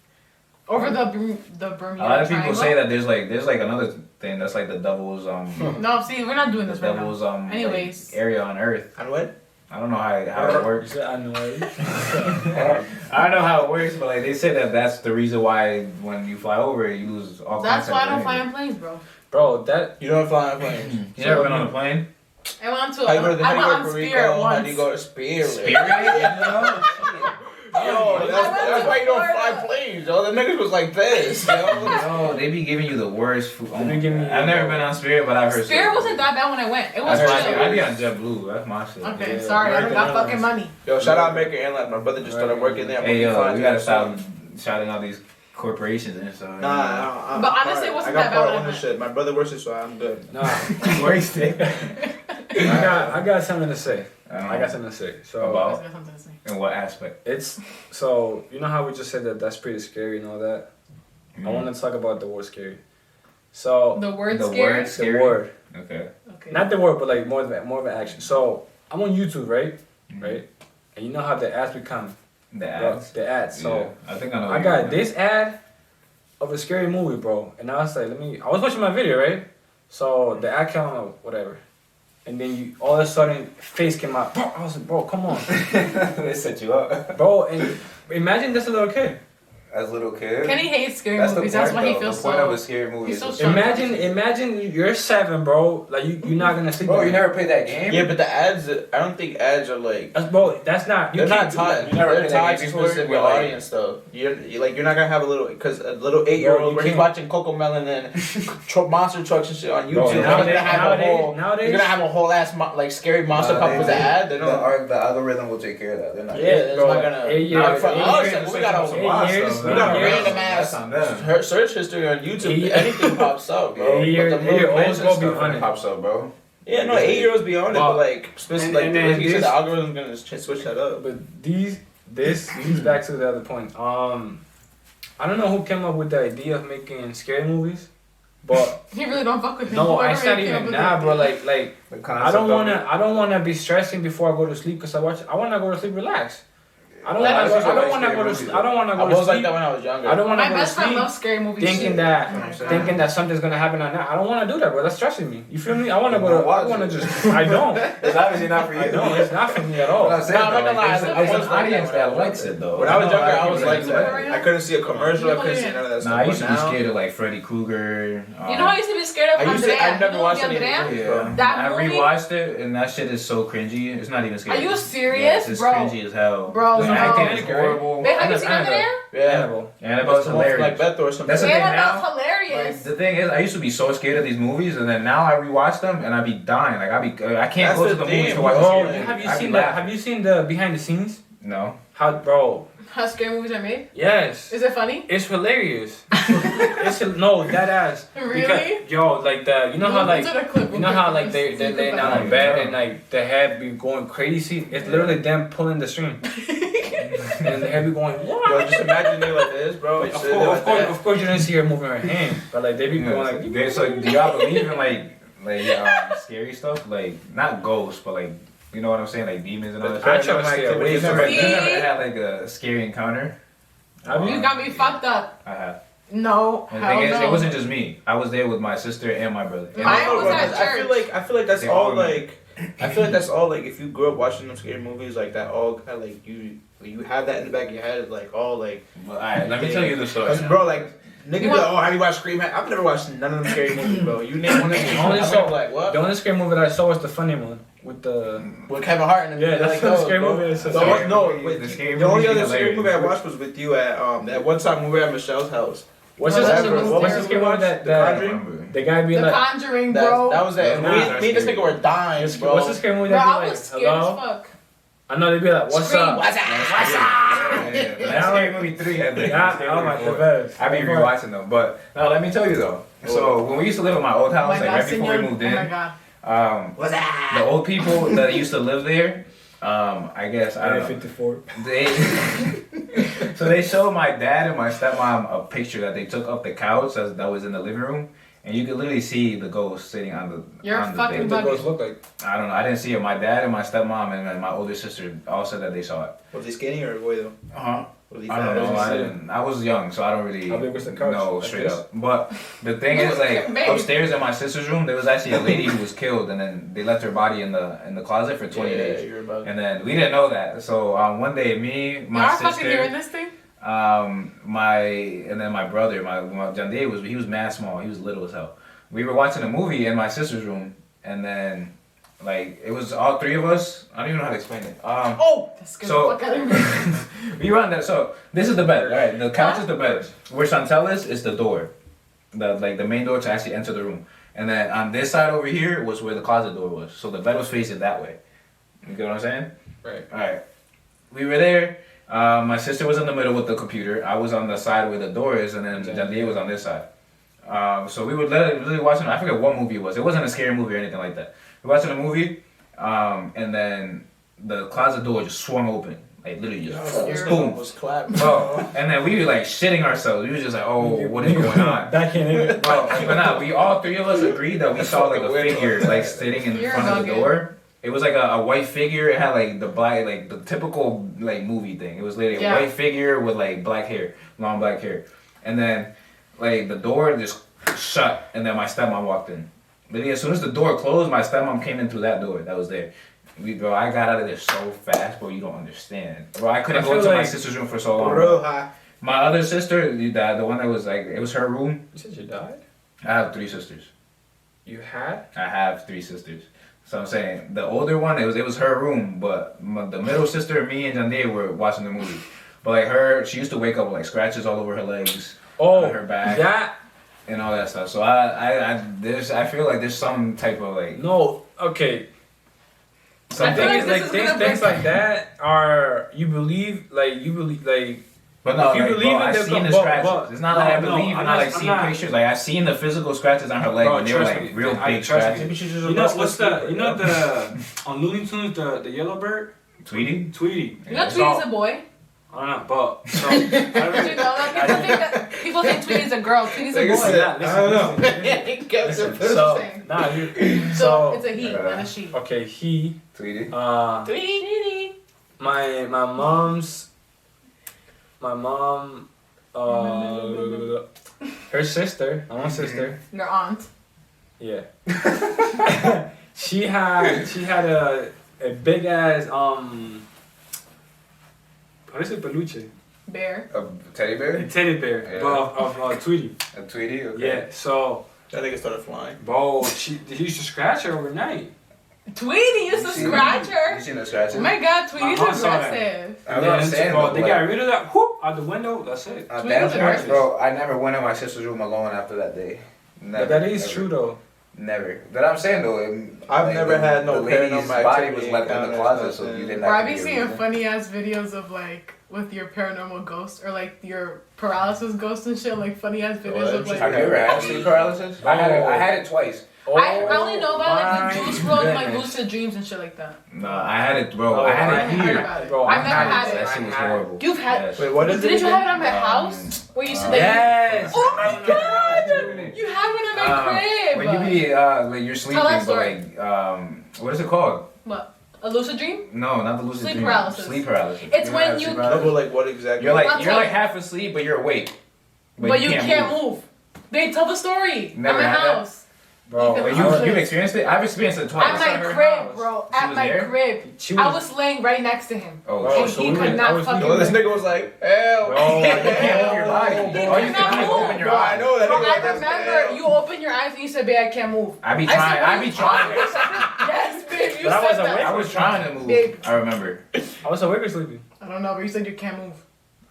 Speaker 3: over the Bermuda
Speaker 2: A lot of people
Speaker 3: Triangle.
Speaker 2: say that there's like another thing that's like the devil's
Speaker 3: No, see, we're not doing
Speaker 2: the
Speaker 3: this right now.
Speaker 2: devil's
Speaker 3: Anyways.
Speaker 2: like, area on Earth.
Speaker 5: On what?
Speaker 2: I don't know how it works.
Speaker 4: I know.
Speaker 2: I don't know how it works, but like they say that's the reason why when you fly over it, you lose all.
Speaker 3: That's why I don't
Speaker 2: contact
Speaker 3: fly
Speaker 2: with
Speaker 3: on planes, bro.
Speaker 4: Bro, that
Speaker 5: You don't fly on planes.
Speaker 2: anything. You never been on a plane?
Speaker 3: I went to
Speaker 5: How you go to
Speaker 3: I went on
Speaker 5: Puerto
Speaker 3: Spirit
Speaker 5: Rico? How
Speaker 3: once.
Speaker 5: do you go to Spirit?
Speaker 2: Spirit?
Speaker 5: Yo, that's why you don't fly planes, yo. The niggas was like this, yo.
Speaker 2: No, they be giving you the worst food. Oh,
Speaker 4: They be giving you
Speaker 2: I've never been on Spirit, but I've heard.
Speaker 3: Spirit
Speaker 2: so.
Speaker 3: wasn't that bad when I went. It was
Speaker 2: That's
Speaker 3: chill.
Speaker 2: my shit. I be on JetBlue. That's my shit.
Speaker 3: Okay,
Speaker 4: Yeah,
Speaker 3: sorry, I don't got
Speaker 4: American
Speaker 3: fucking money.
Speaker 5: Yo, shout out American Airlines. My brother just started working there.
Speaker 2: Hey yo, we gotta stop shouting out these corporations and stuff.
Speaker 5: Nah,
Speaker 3: But honestly, it wasn't
Speaker 5: I
Speaker 3: that
Speaker 5: got
Speaker 3: bad
Speaker 5: part
Speaker 3: when I
Speaker 5: ownership. My brother works it, so I'm good.
Speaker 4: nah.
Speaker 2: wasted.
Speaker 4: I got something to say. I got something to say. So
Speaker 2: About?
Speaker 3: I got something to say.
Speaker 2: In what aspect?
Speaker 4: it's so you know how we just said that's pretty scary and all that. I want to talk about the word scary. So
Speaker 3: The word
Speaker 2: The
Speaker 3: scary?
Speaker 2: word
Speaker 4: the
Speaker 2: scary?
Speaker 4: word,
Speaker 2: Okay.
Speaker 3: Okay.
Speaker 4: not the word, but like more of an action. So I'm on YouTube, right? Right. And you know how the ads become
Speaker 2: The ads.
Speaker 4: the ads. So
Speaker 2: Yeah, I think I know.
Speaker 4: I
Speaker 2: what
Speaker 4: got
Speaker 2: you're
Speaker 4: this ad of a scary movie, bro. And I was like, I was watching my video, right? So the ad came out, whatever. And then all of a sudden, face came out. Bro, I was like, bro, come on.
Speaker 2: They set you up.
Speaker 4: Bro, and imagine this a little kid.
Speaker 2: As a little kid.
Speaker 3: Kenny hates scary
Speaker 2: That's
Speaker 3: movies.
Speaker 2: the
Speaker 3: That's
Speaker 2: point,
Speaker 3: why he
Speaker 2: though.
Speaker 3: feels
Speaker 2: The point of a
Speaker 3: so.
Speaker 2: scary movie
Speaker 3: he's
Speaker 2: is
Speaker 3: so
Speaker 2: to-
Speaker 3: strong.
Speaker 4: Imagine you're 7, bro. Like you're not gonna sleep.
Speaker 2: Bro,
Speaker 4: at
Speaker 2: you
Speaker 4: night.
Speaker 2: never played that game?
Speaker 5: Yeah, but the ads, I don't think ads are like.
Speaker 4: Bro, that's not. You
Speaker 5: They're
Speaker 4: can't
Speaker 5: not
Speaker 4: do that.
Speaker 5: tied.
Speaker 2: You never
Speaker 5: They're
Speaker 2: played that
Speaker 5: tied
Speaker 2: game
Speaker 5: to
Speaker 2: before?
Speaker 5: specific
Speaker 2: Where, like-
Speaker 5: audience though. You're not gonna have a little because a little 8-year-old
Speaker 4: you
Speaker 5: where he's
Speaker 4: can't.
Speaker 5: watching Coco Melon and monster trucks and shit on YouTube.
Speaker 4: Bro,
Speaker 5: You're
Speaker 4: nowadays-
Speaker 5: gonna have a whole.
Speaker 4: nowadays-
Speaker 5: You're gonna have a whole ass like scary monster pop with the ad. They're not.
Speaker 2: The algorithm will take care of that. They're not.
Speaker 5: Yeah, it's
Speaker 4: bro,
Speaker 5: not gonna.
Speaker 4: 8
Speaker 5: Now,
Speaker 4: years,
Speaker 5: for
Speaker 4: 8
Speaker 5: us,
Speaker 4: years,
Speaker 5: we got a
Speaker 4: 8 years,
Speaker 5: we got a
Speaker 4: 8 years.
Speaker 5: random
Speaker 2: That's
Speaker 5: ass
Speaker 2: on them.
Speaker 5: search history on YouTube.
Speaker 4: 8 years.
Speaker 5: Anything pops up, bro.
Speaker 4: 8 years,
Speaker 5: But the little
Speaker 4: 8 years
Speaker 5: clips and
Speaker 4: old go
Speaker 5: stuff-
Speaker 4: be on it.
Speaker 2: Pops up, bro.
Speaker 5: Yeah, no, 8-year-olds be on it,
Speaker 4: Well,
Speaker 5: but like,
Speaker 4: and
Speaker 5: like
Speaker 4: then
Speaker 5: you said,
Speaker 4: this-
Speaker 5: the algorithm's gonna switch that up.
Speaker 4: But this leads back to the other point. I don't know who came up with the idea of making scary movies, but
Speaker 3: He really don't fuck with him.
Speaker 4: no, I
Speaker 3: Whoever
Speaker 4: said
Speaker 3: came up
Speaker 4: even
Speaker 3: with
Speaker 4: now,
Speaker 3: it.
Speaker 4: bro. Like
Speaker 2: The
Speaker 4: I
Speaker 2: concept
Speaker 4: don't
Speaker 2: of it.
Speaker 4: wanna be stressing before I go to sleep because I wanna go to sleep relax. I don't
Speaker 2: Yeah,
Speaker 4: wanna
Speaker 2: that's
Speaker 4: I don't
Speaker 2: like
Speaker 4: wanna
Speaker 2: scary
Speaker 4: go to
Speaker 2: movies,
Speaker 4: sleep. I don't wanna
Speaker 5: I
Speaker 4: go to
Speaker 5: was like
Speaker 4: sleep.
Speaker 5: that when I was younger.
Speaker 4: I don't wanna
Speaker 3: My
Speaker 4: go to
Speaker 3: best friend
Speaker 4: sleep
Speaker 3: loves scary movies.
Speaker 4: thinking
Speaker 3: too.
Speaker 4: that
Speaker 3: Oh my God.
Speaker 4: thinking that something's gonna happen on that. I don't wanna do that, bro. That's stressing me. You feel me? I wanna go
Speaker 2: Don't
Speaker 4: to. I
Speaker 2: watch
Speaker 4: wanna
Speaker 2: it.
Speaker 4: just. I don't.
Speaker 2: It's obviously not for you.
Speaker 4: I don't. It's not for me at all.
Speaker 2: What I'm saying,
Speaker 5: No, I'm not
Speaker 2: though,
Speaker 5: gonna lie,
Speaker 2: like,
Speaker 5: I
Speaker 2: there's
Speaker 5: was
Speaker 2: an
Speaker 5: like
Speaker 2: audience
Speaker 5: that when I
Speaker 2: that
Speaker 5: was
Speaker 2: likes
Speaker 5: younger.
Speaker 2: it though.
Speaker 5: When I was
Speaker 2: know
Speaker 5: younger,
Speaker 2: a lot
Speaker 5: I
Speaker 2: of
Speaker 5: was
Speaker 2: people
Speaker 5: like
Speaker 2: do
Speaker 5: that. I couldn't see a commercial. I couldn't see none of that stuff.
Speaker 2: Nah, I used to be
Speaker 5: But now-
Speaker 2: scared of like Freddy Krueger.
Speaker 3: You know how I used to be scared of
Speaker 5: I used to.
Speaker 3: Andrea?
Speaker 5: I've never
Speaker 3: You know
Speaker 5: watched
Speaker 3: the
Speaker 5: any
Speaker 3: Andrea?
Speaker 5: movies,
Speaker 2: Yeah,
Speaker 5: bro.
Speaker 3: That
Speaker 2: I
Speaker 3: movie?
Speaker 2: rewatched it, and that shit is so cringy. It's not even scary.
Speaker 3: Are you serious,
Speaker 2: Yeah, it's just
Speaker 3: bro?
Speaker 2: cringy as hell.
Speaker 3: Bro,
Speaker 2: the
Speaker 3: no.
Speaker 2: acting is horrible.
Speaker 3: Wait, have you seen
Speaker 4: Annabelle.
Speaker 3: Andrea?
Speaker 5: Yeah.
Speaker 4: Annabelle.
Speaker 2: Annabelle's
Speaker 5: That's the one from,
Speaker 2: hilarious.
Speaker 5: like Beth or something.
Speaker 2: That's the thing
Speaker 3: Annabelle's
Speaker 2: now.
Speaker 3: hilarious.
Speaker 2: The thing is, I used to be so scared of these movies, and then now I rewatch them, and I be dying. Like I can't
Speaker 5: That's
Speaker 2: go to
Speaker 5: the
Speaker 2: the movies
Speaker 5: thing,
Speaker 2: to watch a
Speaker 5: bro.
Speaker 2: scary
Speaker 4: Oh,
Speaker 2: movie.
Speaker 4: have you
Speaker 2: I be
Speaker 4: seen the
Speaker 2: laughing.
Speaker 4: Have you seen the behind the scenes?
Speaker 2: No.
Speaker 4: How, bro?
Speaker 3: How scary movies are made?
Speaker 4: Yes.
Speaker 3: Is it funny?
Speaker 4: It's hilarious. No, that ass.
Speaker 3: Really?
Speaker 4: Because, yo, like the you know how like
Speaker 3: Insert a clip.
Speaker 4: you know how like they're laying down on bed and like the head be going crazy. It's literally them pulling the string, and the head be going what?
Speaker 5: Yo, just imagine me like this, bro.
Speaker 4: Of
Speaker 5: Sitting there like that.
Speaker 4: course, you didn't see her moving her hand, but like they be
Speaker 2: Yeah,
Speaker 4: going like.
Speaker 2: so do y'all believe in like scary stuff? Like not ghosts, but like you know what I'm saying, like demons and all that.
Speaker 4: I
Speaker 2: shit?
Speaker 4: try to stay away
Speaker 2: You
Speaker 4: from
Speaker 2: never,
Speaker 4: it.
Speaker 2: you never had like a scary encounter?
Speaker 3: You got me fucked up.
Speaker 2: I have.
Speaker 3: No,
Speaker 2: And the
Speaker 3: hell
Speaker 2: thing is,
Speaker 3: no.
Speaker 2: it wasn't just me. I was there with my sister and my brother. And
Speaker 3: Mine
Speaker 5: I don't
Speaker 3: was
Speaker 5: know, bro,
Speaker 3: at
Speaker 5: 'cause I feel like that's
Speaker 2: They
Speaker 5: all
Speaker 2: all-
Speaker 5: like. I feel like that's all like if you grew up watching them scary movies like that all kind of like you have that in the back of your head like all like.
Speaker 2: Well, alright, let me tell you the story.
Speaker 5: Cause bro, like niggas be
Speaker 3: want-
Speaker 5: like, oh, have you watched Scream? I've never watched none of them scary movies, bro. You name one of them.
Speaker 4: Only
Speaker 5: I'm
Speaker 4: saw-
Speaker 5: like what?
Speaker 4: The only scary movie that I saw was the funny one with the.
Speaker 5: With Kevin Hart and
Speaker 4: Yeah, that's
Speaker 5: like,
Speaker 4: the
Speaker 5: those,
Speaker 4: scary
Speaker 5: bro.
Speaker 4: movie. It's a
Speaker 5: The
Speaker 4: scary
Speaker 5: one- no,
Speaker 2: movie,
Speaker 5: wait,
Speaker 2: the scary
Speaker 5: the only
Speaker 2: movie
Speaker 5: other
Speaker 2: is
Speaker 5: scary
Speaker 2: hilarious.
Speaker 5: movie I watched was with you at that one time we were at Michelle's house.
Speaker 4: What's
Speaker 3: No,
Speaker 4: this?
Speaker 3: that's
Speaker 5: Whatever.
Speaker 3: a
Speaker 5: What was
Speaker 3: scary
Speaker 5: this
Speaker 4: scary
Speaker 5: we
Speaker 4: movie
Speaker 5: watched?
Speaker 4: that
Speaker 5: The Conjuring?
Speaker 2: Remember.
Speaker 4: the guy be
Speaker 3: The
Speaker 4: like.
Speaker 3: Conjuring,
Speaker 5: That
Speaker 3: bro.
Speaker 5: was it.
Speaker 2: Yeah,
Speaker 5: And
Speaker 2: nah,
Speaker 5: me
Speaker 2: that's
Speaker 5: and this
Speaker 2: scary.
Speaker 5: nigga were dying, bro.
Speaker 4: What's the scary movie
Speaker 3: Bro,
Speaker 4: that
Speaker 3: I
Speaker 4: be
Speaker 3: was
Speaker 4: like?
Speaker 3: scared as
Speaker 4: Hello?
Speaker 3: fuck.
Speaker 4: I know they be like, what's
Speaker 3: Scream.
Speaker 4: up?
Speaker 3: What's up? What's up?
Speaker 2: Yeah, that's scary movie 3. I think.
Speaker 4: Oh my god.
Speaker 2: I be rewatching them, but no, let me tell you though. So when we used to live in my old
Speaker 3: Oh
Speaker 2: house,
Speaker 3: my
Speaker 2: like
Speaker 3: god,
Speaker 2: right before we
Speaker 3: senor.
Speaker 2: moved
Speaker 3: Oh my
Speaker 2: in,
Speaker 3: god.
Speaker 5: What's that?
Speaker 2: the old people that used to live there, I guess I don't know.
Speaker 4: 54.
Speaker 2: They so they showed my dad and my stepmom a picture that they took of the couch that was in the living room, and you could literally see the ghost sitting on the
Speaker 3: You're
Speaker 2: on the
Speaker 3: fucking
Speaker 2: bed.
Speaker 4: What the ghost look like?
Speaker 2: I don't know. I didn't see it. My dad and my stepmom and my older sister all said that they saw it.
Speaker 5: Was he skinny or a boy though?
Speaker 2: Was he I don't know. I was young, so I don't really know straight up. But the thing is, like upstairs in my sister's room, there was actually a lady who was killed, and then they left her body in the closet for 20 days. And then we didn't know that. So one day, me, my sister,
Speaker 3: fucking hearing this thing?
Speaker 2: my brother, my Jandé he was mad small. He was little as hell. We were watching a movie in my sister's room, and then like it was all three of us. I don't even know how to explain it. So we were on that. So this is the bed, right? The couch is the bed. Where Chantal is the door, the main door to actually enter the room. And then on this side over here was where the closet door was. So the bed was facing that way. You get what I'm saying?
Speaker 4: Right.
Speaker 2: All right. We were there. My sister was in the middle with the computer. I was on the side where the door is, and then Jandé was on this side. So we were literally watching, I forget what movie it was. It wasn't a scary movie or anything like that. We were watching a movie, and then the closet door just swung open. Like literally just boom.
Speaker 5: Was clapped.
Speaker 2: Bro. And then we were like shitting ourselves. We were just like, oh, what is going on?
Speaker 4: That can't even.
Speaker 2: Bro, but nah, we all three of us agreed that we saw like a figure like sitting in front of the door. It was like a white figure. It had like the black, like the typical like movie thing. It was literally a white figure with like black hair, long black hair. And then like the door just shut, and then my stepmom walked in. Literally, as soon as the door closed, my stepmom came in through that door that was there. Bro, I got out of there so fast, bro. You don't understand, bro. I couldn't go into my sister's room for so long. My other sister, the one that was like, it was her room.
Speaker 4: You said you died?
Speaker 2: I have 3 sisters.
Speaker 4: You had?
Speaker 2: I have 3 sisters. So I'm saying the older one, it was her room, but the middle sister, me and Jandé were watching the movie. But like she used to wake up with like scratches all over her legs, on her back, and all that stuff. So I feel like there's some type of like
Speaker 4: okay.
Speaker 3: Something
Speaker 4: things like that are you believe.
Speaker 2: But no, I've seen the scratches. It's not like I believe, and I like seeing pictures. Like I've seen the physical scratches on her leg, and they were like real big scratches.
Speaker 4: You know what's the on Looney Tunes the yellow bird?
Speaker 2: Tweety.
Speaker 3: You know Tweety's a boy.
Speaker 4: I don't know, but so
Speaker 3: Did you know that? People think Tweety's a girl. Tweety's a boy.
Speaker 4: I don't know.
Speaker 3: So it's a he, not a she.
Speaker 4: Okay, he.
Speaker 2: Tweety.
Speaker 3: Tweety.
Speaker 4: My mom, her sister, my mom's sister.
Speaker 3: Your aunt.
Speaker 4: Yeah. she had a big ass what is it, peluche?
Speaker 3: Bear.
Speaker 2: A teddy bear?
Speaker 4: A teddy bear, of Tweety.
Speaker 2: A Tweety? Okay.
Speaker 4: Yeah, so
Speaker 5: I think it started flying.
Speaker 4: Bro, she used to scratch her overnight.
Speaker 3: Tweety used to scratch her.
Speaker 2: You seen the scratches?
Speaker 3: Oh my god, Tweety's aggressive.
Speaker 4: They got rid of that, whoop, out the window, that's it.
Speaker 2: Bro, I never went in my sister's room alone after that day. Never,
Speaker 4: but that is true though.
Speaker 2: Never. But I'm saying though,
Speaker 5: I've never had no
Speaker 2: the lady's
Speaker 5: paranormal
Speaker 2: body was
Speaker 5: activity
Speaker 2: left in the closet, so you didn't have to.
Speaker 3: Or I be seeing funny ass videos of like with your paranormal ghost or like your paralysis ghost and shit, like funny ass videos of like.
Speaker 2: Have you ever had sleep paralysis? I had it twice.
Speaker 3: I only know about like the juice world and like lucid dreams and shit like that.
Speaker 2: No, I had it, bro. I had it here.
Speaker 3: I've never had it.
Speaker 2: That shit was horrible.
Speaker 3: You've had.
Speaker 5: Wait, what is it?
Speaker 3: Didn't you have it at my house? Where you said that?
Speaker 4: Yes.
Speaker 3: Oh my god! You had one at my crib.
Speaker 2: When you be like you're sleeping, but like what is it called?
Speaker 3: What? A lucid dream?
Speaker 2: No, not the lucid
Speaker 3: sleep
Speaker 2: dream.
Speaker 3: Paralysis.
Speaker 2: Sleep paralysis.
Speaker 3: It's when you.
Speaker 5: No, but like what exactly?
Speaker 2: You're like half asleep, but you're awake.
Speaker 3: But you can't move. They tell the story
Speaker 2: Never
Speaker 3: at my
Speaker 2: had
Speaker 3: house.
Speaker 2: Bro, you've experienced it? I've experienced it twice.
Speaker 3: At my crib, bro. At my crib. I was laying right next to him.
Speaker 2: Oh,
Speaker 3: and he could not fucking move.
Speaker 5: This nigga was like, hell.
Speaker 2: Bro, you can't move your body. All you can do is open your eyes.
Speaker 5: I know that.
Speaker 3: Bro, I remember you opened your eyes and you said, babe, I can't move.
Speaker 2: I be trying.
Speaker 3: Yes, babe, you said that.
Speaker 2: I was trying to move.
Speaker 3: Babe.
Speaker 2: I remember.
Speaker 4: I was awake or sleeping?
Speaker 3: I don't know, but you said you can't move.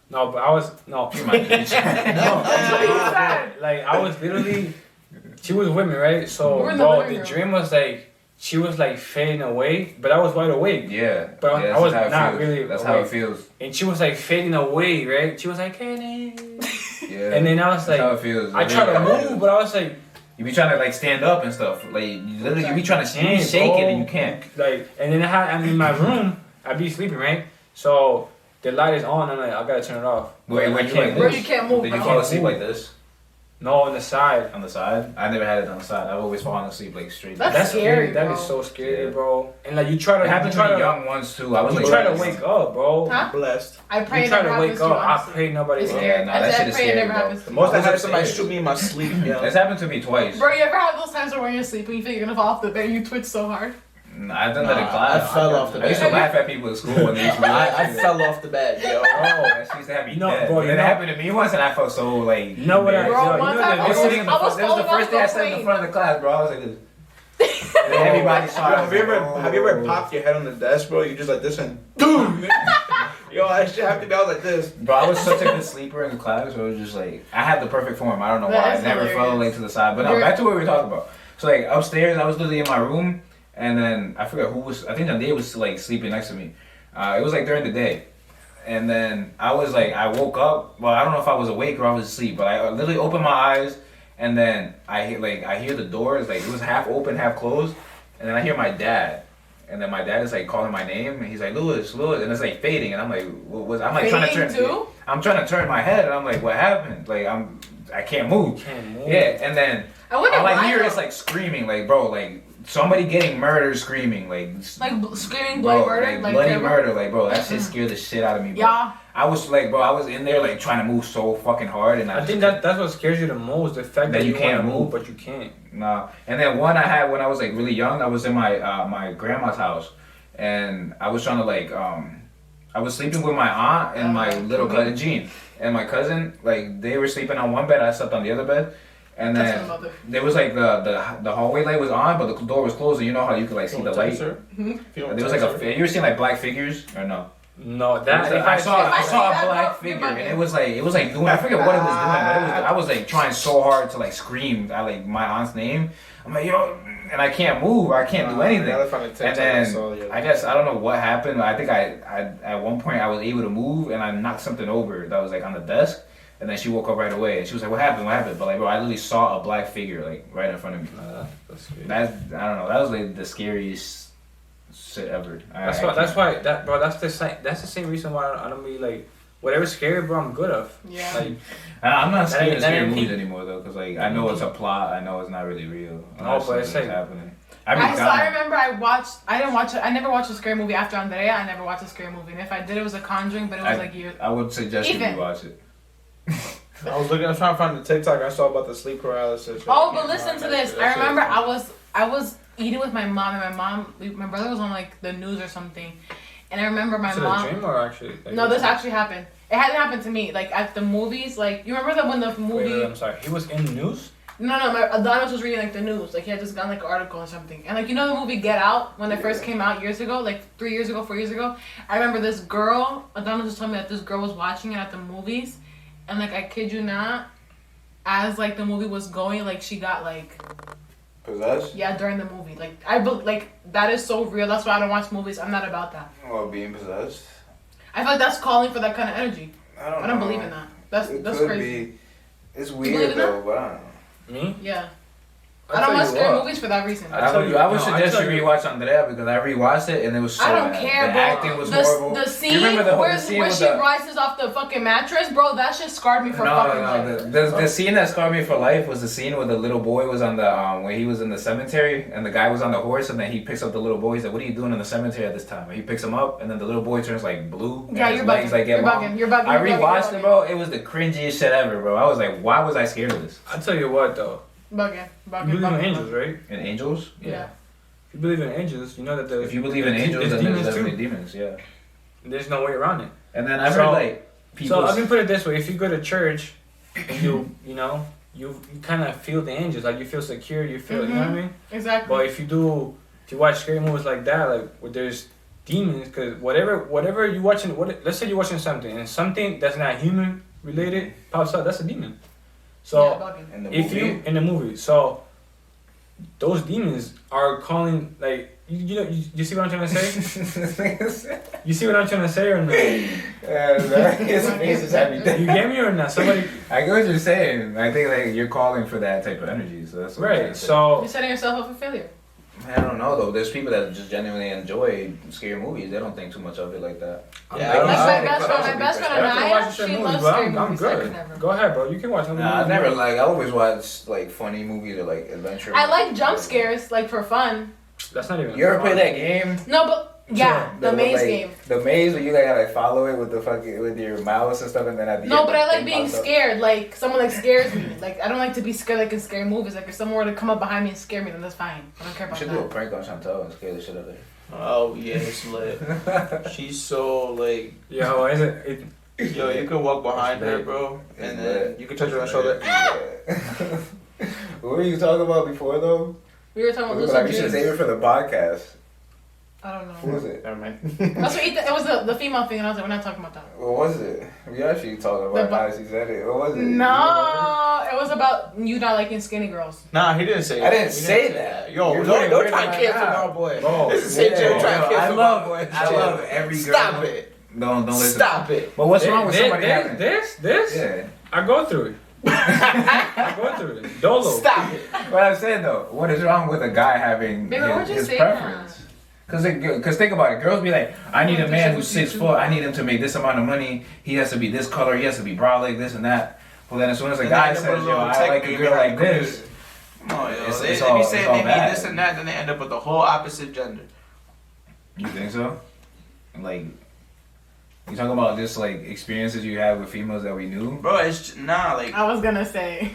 Speaker 4: No, but I was no.
Speaker 2: You might be.
Speaker 3: That's what you said.
Speaker 4: Like I was literally, she was with me, right? So
Speaker 3: We're in
Speaker 4: bro,
Speaker 3: the
Speaker 4: the dream was like she was like fading away, but I was wide awake.
Speaker 2: Yeah,
Speaker 4: but I was not really.
Speaker 2: That's
Speaker 4: awake.
Speaker 2: how it feels.
Speaker 4: And she was like fading away, right? She was like, Kenny.
Speaker 2: Yeah.
Speaker 4: And then I was like,
Speaker 2: that's how it feels.
Speaker 4: I tried to move, but I was like.
Speaker 2: You be trying to like stand up and stuff. Like you be trying to shake it and you can't.
Speaker 4: Like and then I'm in my room. I be sleeping, right? So the light is on. I'm like, I gotta turn it off.
Speaker 2: Wait,
Speaker 3: Bro, you can't move.
Speaker 2: Did you fall asleep like this?
Speaker 4: No, on the side.
Speaker 2: On the side? I never had it on the side. I've always fallen asleep like straight.
Speaker 3: That's scary,
Speaker 4: That
Speaker 3: bro.
Speaker 4: is so scary,
Speaker 2: Yeah.
Speaker 4: bro. And like you try to,
Speaker 2: It happened
Speaker 4: you try
Speaker 2: to me
Speaker 4: to,
Speaker 2: young ones too. I was
Speaker 4: you
Speaker 2: like,
Speaker 4: try to wake up, bro.
Speaker 3: Huh?
Speaker 5: Blessed.
Speaker 3: I pray
Speaker 4: You
Speaker 3: it
Speaker 4: try
Speaker 3: never
Speaker 4: to
Speaker 3: happens
Speaker 4: wake
Speaker 3: to you,
Speaker 4: up. I
Speaker 3: honestly.
Speaker 4: pray nobody.
Speaker 3: It's
Speaker 2: Yeah,
Speaker 3: scary.
Speaker 2: nah,
Speaker 3: I
Speaker 2: that
Speaker 3: said
Speaker 2: shit
Speaker 3: I
Speaker 2: is
Speaker 3: pray it
Speaker 2: scary,
Speaker 3: never
Speaker 2: bro.
Speaker 3: happens to
Speaker 5: The
Speaker 3: you.
Speaker 5: most I
Speaker 2: was
Speaker 5: had somebody
Speaker 2: upstairs.
Speaker 5: shoot me in my sleep, yo.
Speaker 2: It's happened to me twice.
Speaker 3: Bro, you ever have those times where you're sleeping, you think you're gonna fall off the bed, and you twitch so hard?
Speaker 2: I've done that in
Speaker 5: Nah,
Speaker 2: class.
Speaker 5: I fell off the
Speaker 2: I used to
Speaker 5: bed.
Speaker 2: laugh at people at school when they used to do that
Speaker 5: I
Speaker 2: shit.
Speaker 5: fell off the bed, yo.
Speaker 2: Oh, that shit used to have me
Speaker 4: No,
Speaker 2: dead.
Speaker 4: bro,
Speaker 2: But
Speaker 4: you
Speaker 2: then it
Speaker 4: know-
Speaker 2: happened to me once, and I felt so like.
Speaker 4: You know what I-
Speaker 2: embarrassed.
Speaker 3: Bro,
Speaker 4: yo,
Speaker 3: one
Speaker 4: you know
Speaker 3: time
Speaker 2: I was sitting in the
Speaker 3: I was
Speaker 2: front. That was the
Speaker 3: falling
Speaker 2: first
Speaker 3: off
Speaker 2: day I
Speaker 3: the
Speaker 2: sat in the
Speaker 3: plane.
Speaker 2: front of the class, bro. I was like this. And everybody saw it.
Speaker 5: Have you ever popped your head on the desk, bro? You just like this and boom. Yo, I should have to be. I was like this.
Speaker 2: Bro, I was such a good sleeper in class, so it was just like I had the perfect form. I don't know
Speaker 3: That
Speaker 2: why. I
Speaker 3: is
Speaker 2: never fell
Speaker 3: hilarious.
Speaker 2: like to the side. But no,
Speaker 3: You're-
Speaker 2: back to what we were talking about. So like upstairs, I was literally in my room, and then I forgot who was. I think Nandea was like sleeping next to me. It was like during the day, and then I was like, I woke up. Well, I don't know if I was awake or I was asleep, but I literally opened my eyes, and then I hear the doors like it was half open, half closed, and then I hear my dad. And then my dad is like calling my name, and he's like, Louis, and it's like fading, and I'm like, what was? I'm like trying to turn.
Speaker 3: Fading too?
Speaker 2: I'm trying to turn my head, and I'm like, what happened? Like I can't move.
Speaker 4: Can't move.
Speaker 2: Yeah, and then
Speaker 3: I wonder
Speaker 2: all I
Speaker 3: why,
Speaker 2: hear
Speaker 3: though.
Speaker 2: is like screaming, like bro, like somebody getting murdered, screaming, like
Speaker 3: Screaming
Speaker 2: bro,
Speaker 3: bloody murder,
Speaker 2: like bloody
Speaker 3: they were-
Speaker 2: murder, like bro, that shit scared the shit out of me, bro.
Speaker 3: Yeah.
Speaker 2: I was like, bro, I was in there like trying to move so fucking hard, and
Speaker 4: I think that's what scares you the most. The fact
Speaker 2: That
Speaker 4: that
Speaker 2: you
Speaker 4: you
Speaker 2: can't
Speaker 4: want to
Speaker 2: move.
Speaker 4: but you can't.
Speaker 2: Nah. And then one I had when I was like really young, I was in my my grandma's house, and I was trying to like I was sleeping with my aunt and my little cousin Jean, and my cousin, like they were sleeping on one bed, I slept on the other bed, and
Speaker 3: That's
Speaker 2: then
Speaker 3: my mother.
Speaker 2: there was like the hallway light was on, but the door was closed, and you know how you could like see the light. There was like you ever seen like black figures or no?
Speaker 4: No,
Speaker 2: It was
Speaker 4: that
Speaker 2: like- I saw
Speaker 3: if I
Speaker 2: I
Speaker 3: see
Speaker 2: saw
Speaker 3: that,
Speaker 2: a black
Speaker 3: bro, you're
Speaker 2: figure, and
Speaker 3: bugging.
Speaker 2: it was like doing, I forget what it was doing, but I was like trying so hard to like scream at like my aunt's name. I'm like, yo, and I can't move, I can't do anything. And then I guess I don't know what happened. I think I at one point I was able to move, and I knocked something over that was like on the desk. And then she woke up right away, and she was like, "What happened? What happened?" But like, bro, I literally saw a black figure like right in front of me.
Speaker 4: that's scary.
Speaker 2: That's I don't know. That was like the scariest shit ever.
Speaker 4: That's
Speaker 2: I
Speaker 4: why. That's
Speaker 2: can't-
Speaker 4: why. That bro. That's the same reason why I don't be like whatever's scary, bro. I'm good of.
Speaker 3: Yeah.
Speaker 4: Like
Speaker 2: I'm not
Speaker 4: That
Speaker 2: scared
Speaker 4: ain't-
Speaker 2: of
Speaker 4: that
Speaker 2: scary
Speaker 4: ain't
Speaker 2: movies
Speaker 4: peak.
Speaker 2: anymore though, because like I know it's a plot. I know it's not really real.
Speaker 4: No, but it's like-
Speaker 2: happening.
Speaker 3: I
Speaker 2: I
Speaker 3: remember I didn't watch it. I never watched a scary movie after Andrea. I never watched a scary movie, and if I did, it was a Conjuring, but it was like years.
Speaker 2: I would suggest you
Speaker 3: Even.
Speaker 2: watch it.
Speaker 5: I was trying to find the TikTok I saw about the sleep paralysis.
Speaker 3: Oh, but listen to this. I remember I was eating with my mom, and my brother was on like the news or something, and I remember my
Speaker 4: is it a
Speaker 3: mom.
Speaker 4: dream or actually? Like,
Speaker 3: No, this actually happened. It hadn't happened to me. Like at the movies, like you remember that when the movie.
Speaker 4: Wait, I'm sorry. He was in the news.
Speaker 3: No, my Adonis was reading like the news. Like he had just gotten like an article or something. And like you know the movie Get Out when it first came out years ago, like 3 years ago, 4 years ago. I remember this girl. Adonis just told me that this girl was watching it at the movies, and like I kid you not, as like the movie was going, like she got like
Speaker 2: Possessed?
Speaker 3: yeah during the movie. Like like that is so real. That's why I don't watch movies. I'm not about that.
Speaker 2: Well, being possessed.
Speaker 3: I feel like that's calling for that kind of energy. I don't believe in that. That's crazy.
Speaker 2: It's
Speaker 3: believe in
Speaker 2: weird
Speaker 3: that?
Speaker 2: though, but I don't know.
Speaker 4: Me?
Speaker 3: Yeah.
Speaker 4: I'll
Speaker 3: I don't
Speaker 4: tell
Speaker 3: watch
Speaker 4: you
Speaker 3: scary
Speaker 4: what.
Speaker 3: movies for that reason.
Speaker 4: I tell you-
Speaker 2: I would
Speaker 4: no, I
Speaker 2: suggest
Speaker 4: tell
Speaker 2: you
Speaker 4: you-
Speaker 2: rewatch Andrea because I rewatched it and it was so
Speaker 3: I don't
Speaker 2: bad.
Speaker 3: care,
Speaker 2: The
Speaker 3: bro.
Speaker 2: acting was horrible.
Speaker 3: The
Speaker 2: You
Speaker 3: scene
Speaker 2: remember the
Speaker 3: where
Speaker 2: scene
Speaker 3: where
Speaker 2: with
Speaker 3: she
Speaker 2: the-
Speaker 3: rises off the fucking mattress, bro. That shit scarred me for fucking life.
Speaker 2: The scene that scarred me for life was the scene where the little boy was on the where he was in the cemetery and the guy was on the horse and then he picks up the little boy. He's like, "What are you doing in the cemetery at this time?" And he picks him up and then the little boy turns like blue. and
Speaker 3: Yeah,
Speaker 2: his
Speaker 3: you're
Speaker 2: legs,
Speaker 3: bugging.
Speaker 2: like, get
Speaker 3: You're
Speaker 2: long.
Speaker 3: bugging. You're bugging.
Speaker 2: I
Speaker 3: you're
Speaker 2: rewatched
Speaker 3: bugging,
Speaker 2: it, bro. It was the cringiest shit ever, bro. I was like, why was I scared of this?
Speaker 4: I'll tell you what though.
Speaker 3: Bugging.
Speaker 4: You believe in angels, right?
Speaker 2: And angels?
Speaker 3: Yeah.
Speaker 4: If you believe in angels, you know that
Speaker 2: If you believe in angels,
Speaker 4: there's
Speaker 2: then there's
Speaker 4: demons
Speaker 2: definitely
Speaker 4: too.
Speaker 2: demons. Yeah.
Speaker 4: There's no way around it.
Speaker 2: And then I've
Speaker 4: So-
Speaker 2: heard like people.
Speaker 4: So let me put it this way: if you go to church, and you kind of feel the angels, like you feel secure, you feel, you know what I mean.
Speaker 3: Exactly.
Speaker 4: But if you watch scary movies like that, like where there's demons, because whatever you watching, let's say you're watching something and something that's not human related pops up, that's a demon. So
Speaker 3: yeah, bugging.
Speaker 2: in the
Speaker 4: if
Speaker 2: movie.
Speaker 4: you in the movie, so those demons are calling like you see what I'm trying to say? You see what I'm trying to say or not?
Speaker 2: His face is happy.
Speaker 4: You get me or not? Somebody
Speaker 2: I get what you're saying. I think like you're calling for that type of energy, so that's what I'm trying
Speaker 4: right.
Speaker 2: to say.
Speaker 4: So
Speaker 3: You're setting yourself up for failure.
Speaker 2: I don't know though. There's people that just genuinely enjoy scary movies. They don't think too much of it like that.
Speaker 5: Yeah,
Speaker 3: Like my
Speaker 5: I
Speaker 3: best friend
Speaker 4: I can watch
Speaker 3: Anaya,
Speaker 4: some
Speaker 3: she
Speaker 4: movies,
Speaker 3: loves
Speaker 4: but
Speaker 3: scary
Speaker 4: I'm
Speaker 3: movies. I could
Speaker 4: good.
Speaker 3: never.
Speaker 4: Go ahead, bro. You can watch other
Speaker 2: Nah, I've
Speaker 4: movies.
Speaker 2: never I always watch like funny movies or like adventure.
Speaker 3: I like
Speaker 2: movies.
Speaker 3: jump scares, like for fun.
Speaker 4: That's not even.
Speaker 2: You ever play
Speaker 4: fun.
Speaker 2: that game?
Speaker 3: No, but yeah, the maze
Speaker 2: like,
Speaker 3: game.
Speaker 2: The maze where you gotta like follow it with the fucking with your mouse and stuff, and then at the
Speaker 3: No,
Speaker 2: end,
Speaker 3: but
Speaker 2: the
Speaker 3: I like
Speaker 2: thing
Speaker 3: being
Speaker 2: pops up.
Speaker 3: scared. Like someone like scares me. Like I don't like to be scared like in scary movies. Like if someone were to come up behind me and scare me, then that's fine. I don't care
Speaker 2: You
Speaker 3: about
Speaker 2: should do a
Speaker 3: that.
Speaker 2: prank on Chantal and scare the shit out of her.
Speaker 5: Oh yeah, it's lit. She's so like,
Speaker 4: Yo, is it?
Speaker 5: yo, you can walk behind
Speaker 2: It's
Speaker 5: her,
Speaker 2: lit.
Speaker 5: bro, and
Speaker 2: It's
Speaker 5: then
Speaker 2: lit.
Speaker 5: you can touch her on the shoulder.
Speaker 2: Yeah. What were you talking about before though?
Speaker 3: We were talking about
Speaker 2: We were
Speaker 3: lucid
Speaker 2: like, we should
Speaker 3: dreams.
Speaker 2: save it for the podcast.
Speaker 3: I don't
Speaker 2: Who
Speaker 3: know.
Speaker 2: was it?
Speaker 5: Never mind.
Speaker 3: That's what it was the female thing, and I was like, we're not talking about that.
Speaker 2: What was it? We actually talked about
Speaker 3: The
Speaker 2: how she said it. What was it?
Speaker 3: No, it was about you not liking skinny girls.
Speaker 5: Nah, he didn't say
Speaker 2: I
Speaker 5: that.
Speaker 2: didn't
Speaker 5: He
Speaker 2: say that.
Speaker 5: Yo,
Speaker 2: You're
Speaker 5: don't
Speaker 2: putting
Speaker 5: try
Speaker 2: words
Speaker 5: to
Speaker 2: in my
Speaker 5: cancel
Speaker 2: mouth.
Speaker 5: my boy.
Speaker 4: Bro,
Speaker 5: This is St.
Speaker 4: yeah,
Speaker 5: Joe trying to
Speaker 2: I
Speaker 5: cancel
Speaker 2: love,
Speaker 5: my boy.
Speaker 2: I love every girl.
Speaker 5: Stop it.
Speaker 2: Don't listen.
Speaker 5: Stop it.
Speaker 2: But what's wrong with somebody having
Speaker 4: this?
Speaker 2: Yeah.
Speaker 4: I go through it. I go through it. Dolo.
Speaker 5: Stop it.
Speaker 2: What I'm saying though, what is wrong with a guy having
Speaker 3: Baby, what'd you
Speaker 2: his
Speaker 3: say
Speaker 2: preference? Cause think about it, girls be like, I need a man who's 6 foot, I need him to make this amount of money, he has to be this color, he has to be broad like this and that. Well then as soon as a
Speaker 5: And
Speaker 2: guy
Speaker 5: then
Speaker 2: says,
Speaker 5: they
Speaker 2: yo,
Speaker 5: put a
Speaker 2: I
Speaker 5: little
Speaker 2: like a
Speaker 5: tech
Speaker 2: girl
Speaker 5: baby
Speaker 2: like
Speaker 5: on
Speaker 2: this,
Speaker 5: No, yo,
Speaker 2: It's-
Speaker 5: they,
Speaker 2: it's
Speaker 5: they
Speaker 2: all-
Speaker 5: be
Speaker 2: it's
Speaker 5: saying
Speaker 2: all
Speaker 5: they
Speaker 2: bad.
Speaker 5: need this and that, then they end up with the whole opposite gender.
Speaker 2: you think so? Like, you talking about just like experiences you had with females that we knew?
Speaker 5: Bro, it's just, nah, like,
Speaker 3: I was gonna say.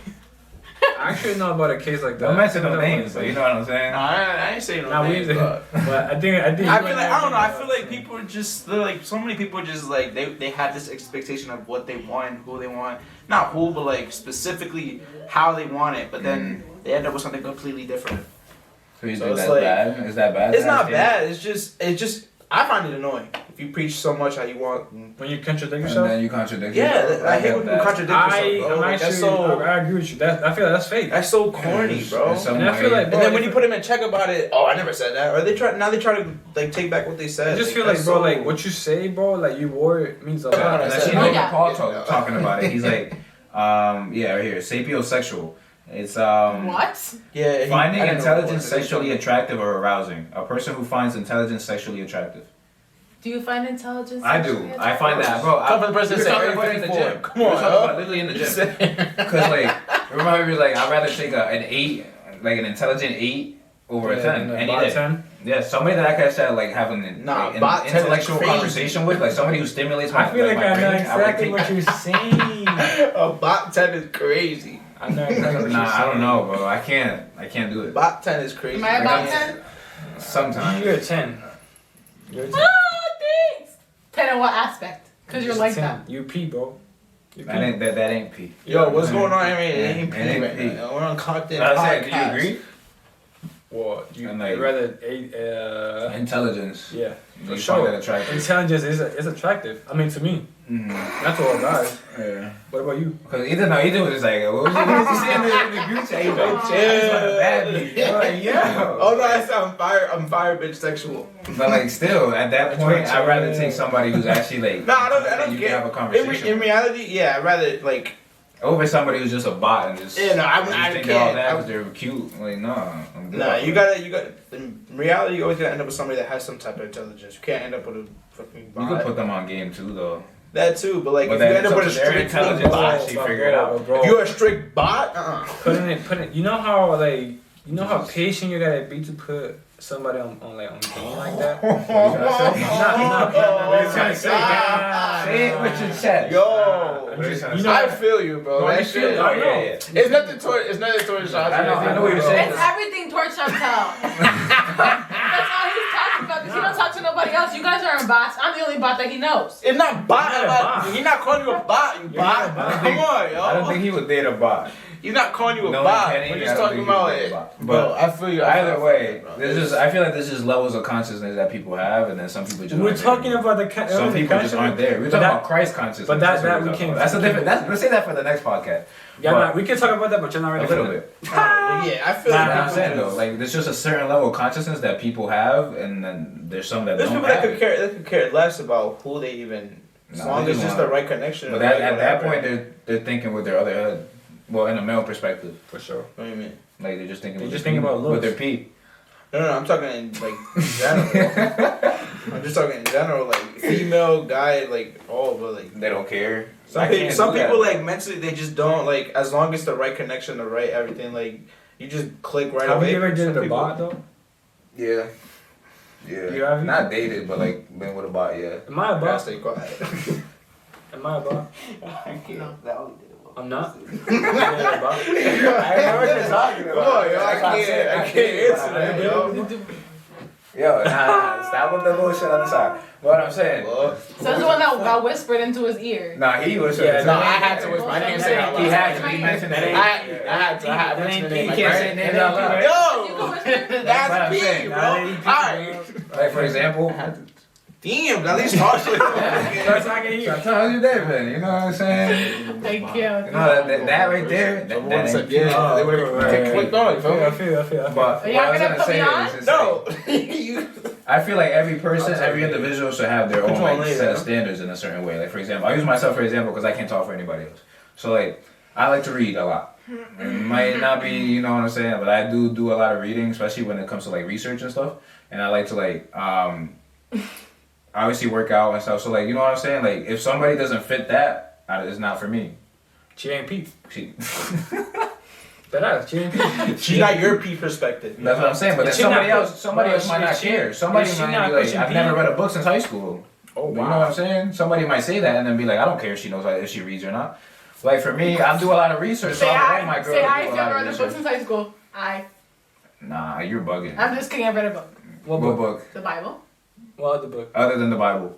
Speaker 4: I actually know about a case like that.
Speaker 2: Don't mention no names, but you know what I'm saying?
Speaker 5: nah, I ain't saying no
Speaker 4: Nah, we
Speaker 5: names, but
Speaker 4: but I think
Speaker 5: I feel
Speaker 4: you
Speaker 5: like,
Speaker 4: and
Speaker 5: I don't know, I
Speaker 4: think
Speaker 5: feel
Speaker 4: about
Speaker 5: like people are just, they're like, so many people just like, they have this expectation of what they want, who they want. Not who, but like specifically how they want it, but then they end up with something completely different.
Speaker 2: So you
Speaker 5: So
Speaker 2: think
Speaker 5: it's
Speaker 2: that's
Speaker 5: like-
Speaker 2: bad? Is that bad?
Speaker 5: It's not bad, it's just, I find it annoying. If you preach so much how you want.
Speaker 4: when you contradict
Speaker 2: And
Speaker 4: yourself.
Speaker 2: then you contradict
Speaker 5: Yeah,
Speaker 2: yourself.
Speaker 5: I hate
Speaker 2: get
Speaker 5: when people
Speaker 2: that.
Speaker 5: contradict yourself, bro.
Speaker 4: I'm
Speaker 5: Like,
Speaker 4: actually,
Speaker 5: that's so,
Speaker 4: I agree with you. I feel like that's fake.
Speaker 5: that's so corny, bro.
Speaker 2: In some
Speaker 4: And I feel
Speaker 2: way.
Speaker 4: like,
Speaker 5: And
Speaker 4: bro,
Speaker 5: then when
Speaker 4: if-
Speaker 5: you put him in check about it, oh, I never said that. Or they try to like take back what they said.
Speaker 4: I just feel
Speaker 5: that's
Speaker 4: like, bro,
Speaker 5: so-
Speaker 4: like what you say, bro, like you wore it means a
Speaker 5: Yeah,
Speaker 4: lot.
Speaker 2: And
Speaker 5: that's
Speaker 2: that's
Speaker 5: it.
Speaker 2: Logan
Speaker 3: Yeah.
Speaker 2: Paul
Speaker 5: Yeah.
Speaker 2: talking about it. He's like, yeah, right here, sapiosexual. It's
Speaker 3: What?
Speaker 5: Yeah,
Speaker 2: finding
Speaker 5: I didn't know what it
Speaker 2: intelligence
Speaker 5: was.
Speaker 2: sexually attractive or arousing. A person who finds intelligence sexually attractive.
Speaker 3: Do you find intelligence?
Speaker 2: I do.
Speaker 3: sexually
Speaker 2: I find that,
Speaker 3: attractive?
Speaker 2: bro.
Speaker 5: Come from the person
Speaker 2: we were
Speaker 5: that said
Speaker 2: talking about it in the
Speaker 5: 54.
Speaker 2: gym.
Speaker 5: Come
Speaker 2: We were
Speaker 5: on,
Speaker 2: talking
Speaker 5: huh?
Speaker 2: about literally in the gym. Because like, remember he was like, I'd rather take an 8, like an intelligent 8 over a 10 any day.
Speaker 4: 10.
Speaker 2: Yeah, somebody that I can start like having an,
Speaker 5: Nah,
Speaker 2: like,
Speaker 5: bot
Speaker 2: an
Speaker 5: 10 is
Speaker 2: intellectual
Speaker 5: crazy.
Speaker 2: conversation with, like somebody who stimulates my
Speaker 4: I feel like
Speaker 2: my
Speaker 4: I know
Speaker 2: brain,
Speaker 4: exactly
Speaker 2: I would
Speaker 4: what
Speaker 2: take
Speaker 4: you're saying.
Speaker 5: A bot 10 is crazy.
Speaker 4: I know exactly what
Speaker 2: Nah,
Speaker 4: you're
Speaker 2: I don't
Speaker 4: saying.
Speaker 2: know, bro. I can't do it.
Speaker 5: Bot 10 is crazy.
Speaker 3: Am I about
Speaker 2: Like,
Speaker 3: 10?
Speaker 2: Sometimes.
Speaker 4: You're a 10. You're a 10.
Speaker 3: Oh, thanks. 10 in what aspect? Because you're like
Speaker 4: 10.
Speaker 3: that.
Speaker 4: You P, bro. You P.
Speaker 2: That ain't P.
Speaker 5: Yo, what's going on? I mean,
Speaker 2: Yeah,
Speaker 5: it ain't
Speaker 2: it
Speaker 5: P
Speaker 2: ain't
Speaker 5: right
Speaker 2: P.
Speaker 5: now. We're on Cocktail
Speaker 2: I said, do you
Speaker 5: Podcast.
Speaker 2: agree?
Speaker 4: Well, you
Speaker 2: And, like,
Speaker 4: rather
Speaker 2: Intelligence.
Speaker 4: yeah.
Speaker 2: You
Speaker 4: sure.
Speaker 2: find that attractive.
Speaker 4: Intelligence is attractive. I mean, to me,
Speaker 2: Mm-hmm.
Speaker 4: not to all guys.
Speaker 2: Yeah.
Speaker 4: What about you?
Speaker 2: Because either was just like, what was he saying in the group chat? He's like, I just want a bad beat. I'm like, yo.
Speaker 5: Oh no, I said I'm fire bitch sexual.
Speaker 2: But like still, at that point, I'd rather take somebody who's actually like,
Speaker 5: No, I don't
Speaker 2: you
Speaker 5: get.
Speaker 2: can have a
Speaker 5: In
Speaker 2: conversation
Speaker 5: reality, yeah, I'd rather like.
Speaker 2: over somebody who's just a bot and just,
Speaker 5: Yeah, no, I
Speaker 2: just think
Speaker 5: can't.
Speaker 2: they're all that because they're cute. Like, nah, I'm good.
Speaker 5: Nah, you got. In reality, you always gotta end up with somebody that has some type of intelligence. You can't end up with a fucking bot.
Speaker 2: You could put them on game too, though.
Speaker 5: That too, but like
Speaker 2: But
Speaker 5: if you
Speaker 2: then
Speaker 5: end up
Speaker 2: it's
Speaker 5: with a
Speaker 2: up to their
Speaker 5: strict
Speaker 2: intelligence to
Speaker 5: bot,
Speaker 2: actually figure it out.
Speaker 4: Bro.
Speaker 5: if you're a strict bot,
Speaker 4: Put it. You know how like you know how patient you gotta be to put somebody on game like that.
Speaker 2: What are you trying to say?
Speaker 5: Ah.
Speaker 2: Say it with your chest.
Speaker 5: Yo,
Speaker 2: What are you trying to
Speaker 4: You
Speaker 2: say?
Speaker 4: know-
Speaker 5: I feel you, bro.
Speaker 4: No,
Speaker 5: That
Speaker 4: you
Speaker 5: shit.
Speaker 4: feel- I know.
Speaker 5: It's nothing towards Chantal.
Speaker 2: I know what you're saying.
Speaker 3: It's everything towards Chantal. That's all he's talking about because he don't talk to nobody else. You guys aren't bots. I'm the only bot that he knows.
Speaker 5: It's not bot.
Speaker 4: You're not a bot.
Speaker 5: He's not calling you a bot, you
Speaker 4: You're not
Speaker 5: bot.
Speaker 4: a bot.
Speaker 5: Come on, yo.
Speaker 2: I don't think he would date a bot.
Speaker 5: He's not calling you a
Speaker 2: No,
Speaker 5: bot.
Speaker 2: Kenny,
Speaker 5: We're
Speaker 2: I
Speaker 5: just
Speaker 2: don't
Speaker 5: talking
Speaker 2: think he would
Speaker 5: about
Speaker 2: date a
Speaker 5: it.
Speaker 2: bot.
Speaker 5: Bro,
Speaker 2: But
Speaker 5: I feel you.
Speaker 2: either way,
Speaker 5: bro.
Speaker 2: there's just I feel like there's just levels of consciousness that people have, and then some people just.
Speaker 4: We're
Speaker 2: aren't
Speaker 4: talking
Speaker 2: there.
Speaker 4: about the
Speaker 2: Some people just aren't there. We're talking about Christ consciousness.
Speaker 4: but
Speaker 2: That's
Speaker 4: that
Speaker 2: what we're
Speaker 4: we
Speaker 2: talking
Speaker 4: can't-
Speaker 2: about. That's a different. Let's say that for the next podcast.
Speaker 4: Yeah,
Speaker 2: But-
Speaker 4: nah, we can talk about that, but you're not
Speaker 2: A
Speaker 4: ready
Speaker 2: little
Speaker 4: for
Speaker 2: bit.
Speaker 5: Yeah, I feel
Speaker 2: Nah,
Speaker 5: like
Speaker 2: I'm
Speaker 5: people
Speaker 2: saying
Speaker 5: just-
Speaker 2: though, like there's just a certain level of consciousness that people have, and then there's some that
Speaker 5: There's
Speaker 2: don't
Speaker 5: people that
Speaker 2: have.
Speaker 5: could care less about who they even. As
Speaker 2: Nah,
Speaker 5: long
Speaker 2: they
Speaker 5: as it's
Speaker 2: just
Speaker 5: just the
Speaker 2: want-
Speaker 5: right connection.
Speaker 2: But
Speaker 5: or right
Speaker 2: at that
Speaker 5: whatever.
Speaker 2: point, they're thinking with their other head. Well, in a male perspective,
Speaker 4: For sure.
Speaker 5: What do you mean?
Speaker 2: like they're just thinking.
Speaker 4: They're
Speaker 2: with
Speaker 4: just
Speaker 2: their
Speaker 4: thinking
Speaker 2: pee-
Speaker 4: about looks.
Speaker 2: with their pee.
Speaker 5: No, I'm talking in like general. I'm just talking in general, like female, guy, like all, but like
Speaker 2: They don't care.
Speaker 5: some people like mentally they just don't like as long as the right connection, the right everything, like you just click right
Speaker 4: Have
Speaker 5: away.
Speaker 4: you ever
Speaker 5: Some
Speaker 4: dated a
Speaker 5: people-
Speaker 4: bot though?
Speaker 2: Yeah. Yeah.
Speaker 4: You haven't?
Speaker 2: Not dated, but like been with a bot, yeah.
Speaker 4: Am I a
Speaker 5: Gotta
Speaker 4: bot?
Speaker 5: stay quiet.
Speaker 4: Am I a bot?
Speaker 3: No.
Speaker 4: I'm not. Am I a bot?
Speaker 2: I know what you're talking
Speaker 5: Come on, yo, I can't answer that, yo.
Speaker 2: Yo, nah, stop with the bullshit on the side. What I'm saying.
Speaker 5: Well,
Speaker 3: So that's the one that got whispered into his ear.
Speaker 2: Nah, he was.
Speaker 4: Yeah,
Speaker 5: no, I had to whisper. I can't say it out loud.
Speaker 2: He had to. He mentioned that.
Speaker 5: I mentioned the name.
Speaker 2: He can't say names out loud.
Speaker 3: You
Speaker 5: Yo,
Speaker 3: can whisper.
Speaker 5: that's
Speaker 2: what I'm
Speaker 5: me,
Speaker 2: saying.
Speaker 5: bro. Alright.
Speaker 2: Like for example.
Speaker 5: Damn, at least talk to
Speaker 4: That's how I can hear.
Speaker 2: Sometimes you there, man. You know what I'm saying?
Speaker 3: Thank you.
Speaker 2: You know that right there. That ain't.
Speaker 5: Yeah, they would have clicked on it.
Speaker 4: I feel.
Speaker 2: But
Speaker 3: Are y'all
Speaker 2: what I was
Speaker 3: gonna put me
Speaker 2: say
Speaker 3: on?
Speaker 2: is, it's
Speaker 5: No.
Speaker 2: like, I feel like every person, every individual should have their
Speaker 5: Put
Speaker 2: own
Speaker 5: you on
Speaker 2: like,
Speaker 5: later,
Speaker 2: set of
Speaker 5: huh?
Speaker 2: standards in a certain way. Like for example, I use myself for example because I can't talk for anybody else. So like, I like to read a lot. It might not be, you know what I'm saying, but I do a lot of reading, especially when it comes to like research and stuff. And I like to like obviously work out and stuff. So like, you know what I'm saying? Like if somebody doesn't fit that, it's not for me.
Speaker 4: She ain't Pete.
Speaker 2: She,
Speaker 4: That she ain't Pete.
Speaker 5: She's not your P perspective.
Speaker 2: that's what I'm saying. But then
Speaker 4: She
Speaker 2: somebody
Speaker 4: not-
Speaker 2: else might not
Speaker 4: she-
Speaker 2: care. Somebody
Speaker 4: is she
Speaker 2: might
Speaker 4: not
Speaker 2: be like,
Speaker 4: pushing
Speaker 2: I've never
Speaker 4: P?
Speaker 2: read a book since high school.
Speaker 4: Oh
Speaker 2: You know what I'm saying? Somebody might say that and then be like, I don't care if she knows if she reads or not. Like for me, I do a lot of research, so
Speaker 3: Say
Speaker 2: I'm like,
Speaker 3: hi.
Speaker 2: my girl
Speaker 3: Say
Speaker 2: to
Speaker 3: hi
Speaker 2: do
Speaker 3: if
Speaker 2: a
Speaker 3: you
Speaker 2: lot
Speaker 3: ever
Speaker 2: of
Speaker 3: read a book
Speaker 2: research.
Speaker 3: since high school. I.
Speaker 2: Nah, you're bugging.
Speaker 3: I'm just kidding. I read a book.
Speaker 2: What book?
Speaker 3: The Bible.
Speaker 4: What other book?
Speaker 2: Other than the Bible.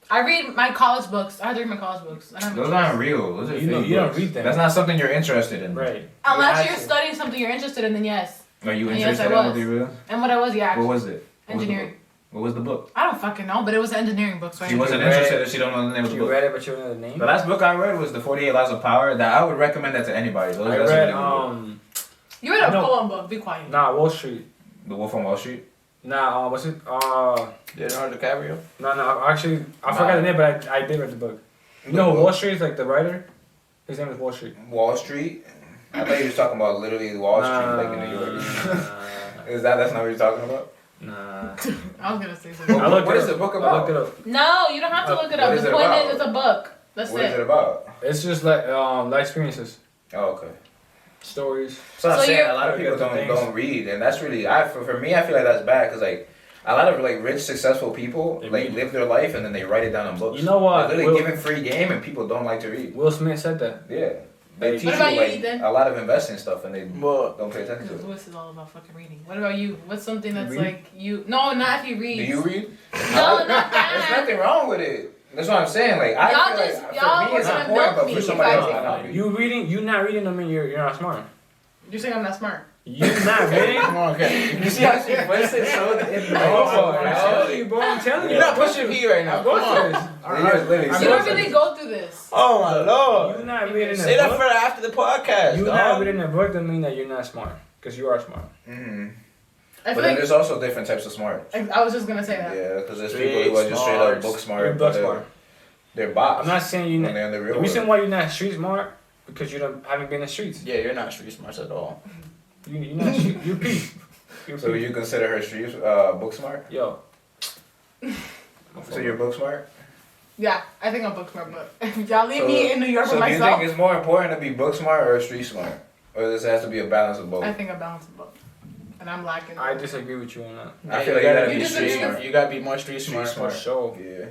Speaker 3: I read my college books. I had to read my college books. I don't have
Speaker 2: Those
Speaker 3: a
Speaker 2: aren't
Speaker 3: choice.
Speaker 2: real. Those are
Speaker 4: You
Speaker 2: fake
Speaker 4: don't
Speaker 2: books.
Speaker 4: read them.
Speaker 2: That's not something you're interested in.
Speaker 4: Right.
Speaker 3: Unless you're
Speaker 4: Actually.
Speaker 3: studying something you're interested in, then yes.
Speaker 2: Are you
Speaker 3: Yes,
Speaker 2: interested
Speaker 3: I
Speaker 2: in
Speaker 3: was.
Speaker 2: what they real?
Speaker 3: And what I was, yeah.
Speaker 2: What was it? What was the
Speaker 3: Engineering.
Speaker 2: book? What was the book?
Speaker 3: I don't fucking know, but it was an engineering book. So I
Speaker 2: She
Speaker 3: had to
Speaker 2: wasn't
Speaker 4: read-
Speaker 2: interested if she don't know the name of the
Speaker 4: You
Speaker 2: book.
Speaker 4: read it, but you don't know the name.
Speaker 2: The last book I read was The 48 Laws of Power. That I would recommend that to anybody. That's
Speaker 4: I
Speaker 2: a
Speaker 4: read
Speaker 2: really good book.
Speaker 3: You read a
Speaker 4: No.
Speaker 3: poem book. Be quiet.
Speaker 4: Wall Street.
Speaker 2: The Wolf on Wall Street.
Speaker 4: What's it?
Speaker 5: Leonardo DiCaprio.
Speaker 4: No, actually, I forgot the name, but I did read the book. You know who Wall Street is, like the writer? His name is Wall Street.
Speaker 2: Wall Street. I thought you were talking about literally Wall Street, like in New York. Is that's not what you're talking about?
Speaker 4: Nah.
Speaker 3: I was gonna say something.
Speaker 4: I looked
Speaker 2: What
Speaker 4: it
Speaker 2: is
Speaker 4: up.
Speaker 2: the book
Speaker 4: I
Speaker 2: about?
Speaker 4: looked it up.
Speaker 3: No, you don't have to look it
Speaker 2: What
Speaker 3: up.
Speaker 2: is
Speaker 3: The
Speaker 2: it
Speaker 3: point
Speaker 2: about?
Speaker 3: is, it's a book. That's
Speaker 2: What is it
Speaker 3: it.
Speaker 2: about?
Speaker 4: It's just like life experiences,
Speaker 2: Oh, okay.
Speaker 4: stories.
Speaker 2: So I'm
Speaker 3: So
Speaker 2: saying
Speaker 3: you're-
Speaker 2: a lot of people
Speaker 4: Things.
Speaker 2: don't read, and that's really for me. I feel like that's bad because like a lot of like rich, successful people
Speaker 4: They
Speaker 2: like
Speaker 4: read.
Speaker 2: live their life and then they write it down in books.
Speaker 4: You know what?
Speaker 2: They're literally
Speaker 4: Will-
Speaker 2: giving free game, and people don't like to read.
Speaker 4: Will Smith said that.
Speaker 2: Yeah, they
Speaker 4: What
Speaker 2: teach you
Speaker 3: about you,
Speaker 2: like
Speaker 3: Ethan?
Speaker 2: a lot of investing stuff, and they
Speaker 5: Well,
Speaker 2: don't pay attention to
Speaker 3: Because
Speaker 2: it.
Speaker 3: Lewis is all about fucking reading. What about you? What's something that's
Speaker 4: Read?
Speaker 3: like you? No, not if you read.
Speaker 2: Do you read?
Speaker 3: No, not
Speaker 2: There's
Speaker 3: that.
Speaker 2: nothing wrong with it. That's what I'm saying. Like I
Speaker 3: Y'all
Speaker 2: feel
Speaker 3: just-
Speaker 2: like
Speaker 3: y'all
Speaker 2: for me it's
Speaker 3: gonna
Speaker 2: important,
Speaker 3: milk
Speaker 2: but
Speaker 3: me
Speaker 2: for
Speaker 3: if
Speaker 2: somebody
Speaker 3: I
Speaker 2: else
Speaker 3: take
Speaker 2: it might not be.
Speaker 4: You not reading don't mean you're not smart.
Speaker 3: You're saying I'm not smart.
Speaker 4: You not reading.
Speaker 5: come on, okay.
Speaker 2: You see how she puts it so in
Speaker 4: I'm telling you, bro. I'm telling you.
Speaker 5: You're not pushing P right now.
Speaker 4: I'm going
Speaker 5: Come on.
Speaker 4: through this.
Speaker 3: You don't really go through this.
Speaker 5: Oh my lord.
Speaker 4: You not reading
Speaker 5: Say
Speaker 4: a
Speaker 5: that
Speaker 4: book.
Speaker 5: for after the podcast.
Speaker 4: You
Speaker 5: dog.
Speaker 4: not reading a book doesn't mean that you're not smart. Because you are smart.
Speaker 2: Mm-hmm.
Speaker 3: I
Speaker 2: But
Speaker 3: feel
Speaker 2: then
Speaker 3: like
Speaker 2: there's also different types of smart.
Speaker 3: I was just gonna say that.
Speaker 2: Yeah, because there's
Speaker 5: Street
Speaker 2: people who are just straight up
Speaker 5: smarts.
Speaker 2: book smart.
Speaker 4: You're book
Speaker 2: but
Speaker 4: smart.
Speaker 2: They're bots.
Speaker 4: I'm not saying you
Speaker 2: when
Speaker 4: not.
Speaker 2: they're in the real
Speaker 4: The reason
Speaker 2: world.
Speaker 4: why you're not street smart because you haven't been in the streets.
Speaker 5: Yeah, you're not street smart at all.
Speaker 4: You're not. You're Pete. You're
Speaker 2: So
Speaker 4: Pete.
Speaker 2: you consider her street book smart?
Speaker 4: Yo.
Speaker 2: So you're book smart?
Speaker 3: Yeah, I think I'm book smart, but if y'all leave
Speaker 2: So-
Speaker 3: me in New York
Speaker 2: So
Speaker 3: with
Speaker 2: do you
Speaker 3: myself,
Speaker 2: think it's more important to be book smart or street smart? Or does it have to be a balance of both?
Speaker 3: I think I balance them both. And I'm lacking.
Speaker 4: I disagree with you on that.
Speaker 2: I feel like you gotta
Speaker 3: You
Speaker 2: be
Speaker 3: disagree
Speaker 2: street
Speaker 3: with-
Speaker 2: smart.
Speaker 5: You gotta be more street
Speaker 2: Street
Speaker 5: smart.
Speaker 2: smart.
Speaker 4: For sure.
Speaker 2: Yeah.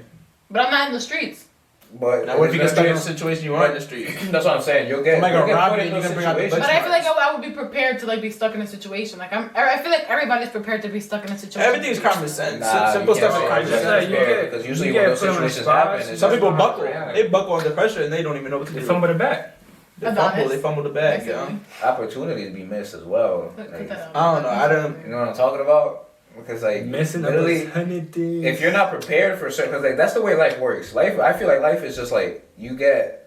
Speaker 3: But I'm not in the streets.
Speaker 2: But
Speaker 5: Now, what if you get
Speaker 2: there's
Speaker 5: stuck in a
Speaker 2: nothing-
Speaker 5: situation you are in the street?
Speaker 2: That's what I'm saying. You'll get,
Speaker 5: Somebody
Speaker 2: you'll
Speaker 5: gonna
Speaker 2: get
Speaker 5: rob
Speaker 2: put
Speaker 5: you
Speaker 2: in
Speaker 5: and you
Speaker 2: those
Speaker 5: gonna bring out the
Speaker 2: situations.
Speaker 3: But I feel like I would be prepared to like be stuck in a situation. Like I feel like everybody's prepared to be stuck in a situation.
Speaker 5: Everything's common sense.
Speaker 2: Nah,
Speaker 5: Simple
Speaker 2: you can't
Speaker 5: stuff is
Speaker 2: say
Speaker 5: common
Speaker 2: that.
Speaker 4: Just
Speaker 5: sense.
Speaker 4: like you get-
Speaker 2: because usually
Speaker 4: you
Speaker 2: when
Speaker 4: get
Speaker 2: those
Speaker 4: put on the
Speaker 2: situations
Speaker 4: spot.
Speaker 2: happen, it's
Speaker 5: Some
Speaker 2: just
Speaker 5: people
Speaker 2: not
Speaker 5: buckle.
Speaker 2: react.
Speaker 5: They buckle under pressure and they don't even know what to
Speaker 4: They
Speaker 5: do.
Speaker 4: fumble the back.
Speaker 5: They fumble. They fumble the bag, yo.
Speaker 3: Basically.
Speaker 2: Opportunities be missed as well.
Speaker 3: Put
Speaker 2: Like,
Speaker 3: that out.
Speaker 5: I don't know. I don't.
Speaker 2: you know what I'm talking about? Because like
Speaker 4: Missing
Speaker 2: literally,
Speaker 4: opportunities.
Speaker 2: if you're not prepared for certain, because like that's the way life works. Life, I feel like life is just like you get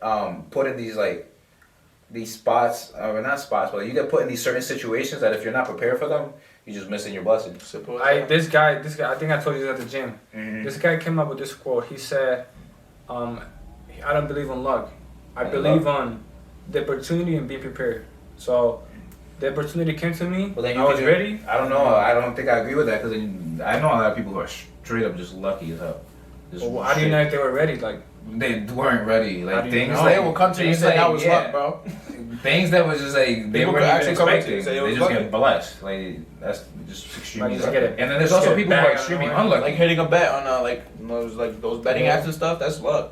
Speaker 2: put in these spots, or not spots, but you get put in these certain situations that if you're not prepared for them, you're just missing your blessings.
Speaker 5: Simple.
Speaker 4: This guy, I think I told you this at the gym.
Speaker 2: Mm-hmm.
Speaker 4: This guy came up with this quote. He said, I don't believe in luck. I
Speaker 2: And
Speaker 4: believe on the opportunity and being prepared. So the opportunity came to me.
Speaker 2: But then
Speaker 4: I was
Speaker 2: can-
Speaker 4: ready.
Speaker 2: I don't know. I don't think I agree with that because I know a lot of people who are straight up just lucky as hell. Just
Speaker 4: Well, how do you know if they were ready? Like,
Speaker 2: they weren't ready?
Speaker 4: How
Speaker 2: Like
Speaker 4: do you
Speaker 2: things
Speaker 4: know?
Speaker 2: like
Speaker 5: They will come to you and
Speaker 2: things
Speaker 5: say that
Speaker 2: like-
Speaker 5: was
Speaker 2: yeah.
Speaker 5: luck, bro.
Speaker 2: Things that was just like they
Speaker 5: People
Speaker 2: weren't
Speaker 5: could
Speaker 2: even
Speaker 5: actually come up to you
Speaker 2: expecting.
Speaker 5: and say it
Speaker 2: They
Speaker 5: was
Speaker 2: just
Speaker 5: lucky.
Speaker 2: get blessed. Like that's just extremely
Speaker 4: Like, just
Speaker 2: lucky.
Speaker 4: get it-
Speaker 2: And then there's
Speaker 4: just
Speaker 2: also
Speaker 4: get
Speaker 2: people who
Speaker 4: bag
Speaker 2: are
Speaker 4: out of
Speaker 2: extremely
Speaker 4: nowhere.
Speaker 2: unlucky.
Speaker 5: Like hitting a bet on those betting
Speaker 4: Yeah.
Speaker 5: apps and stuff. That's luck.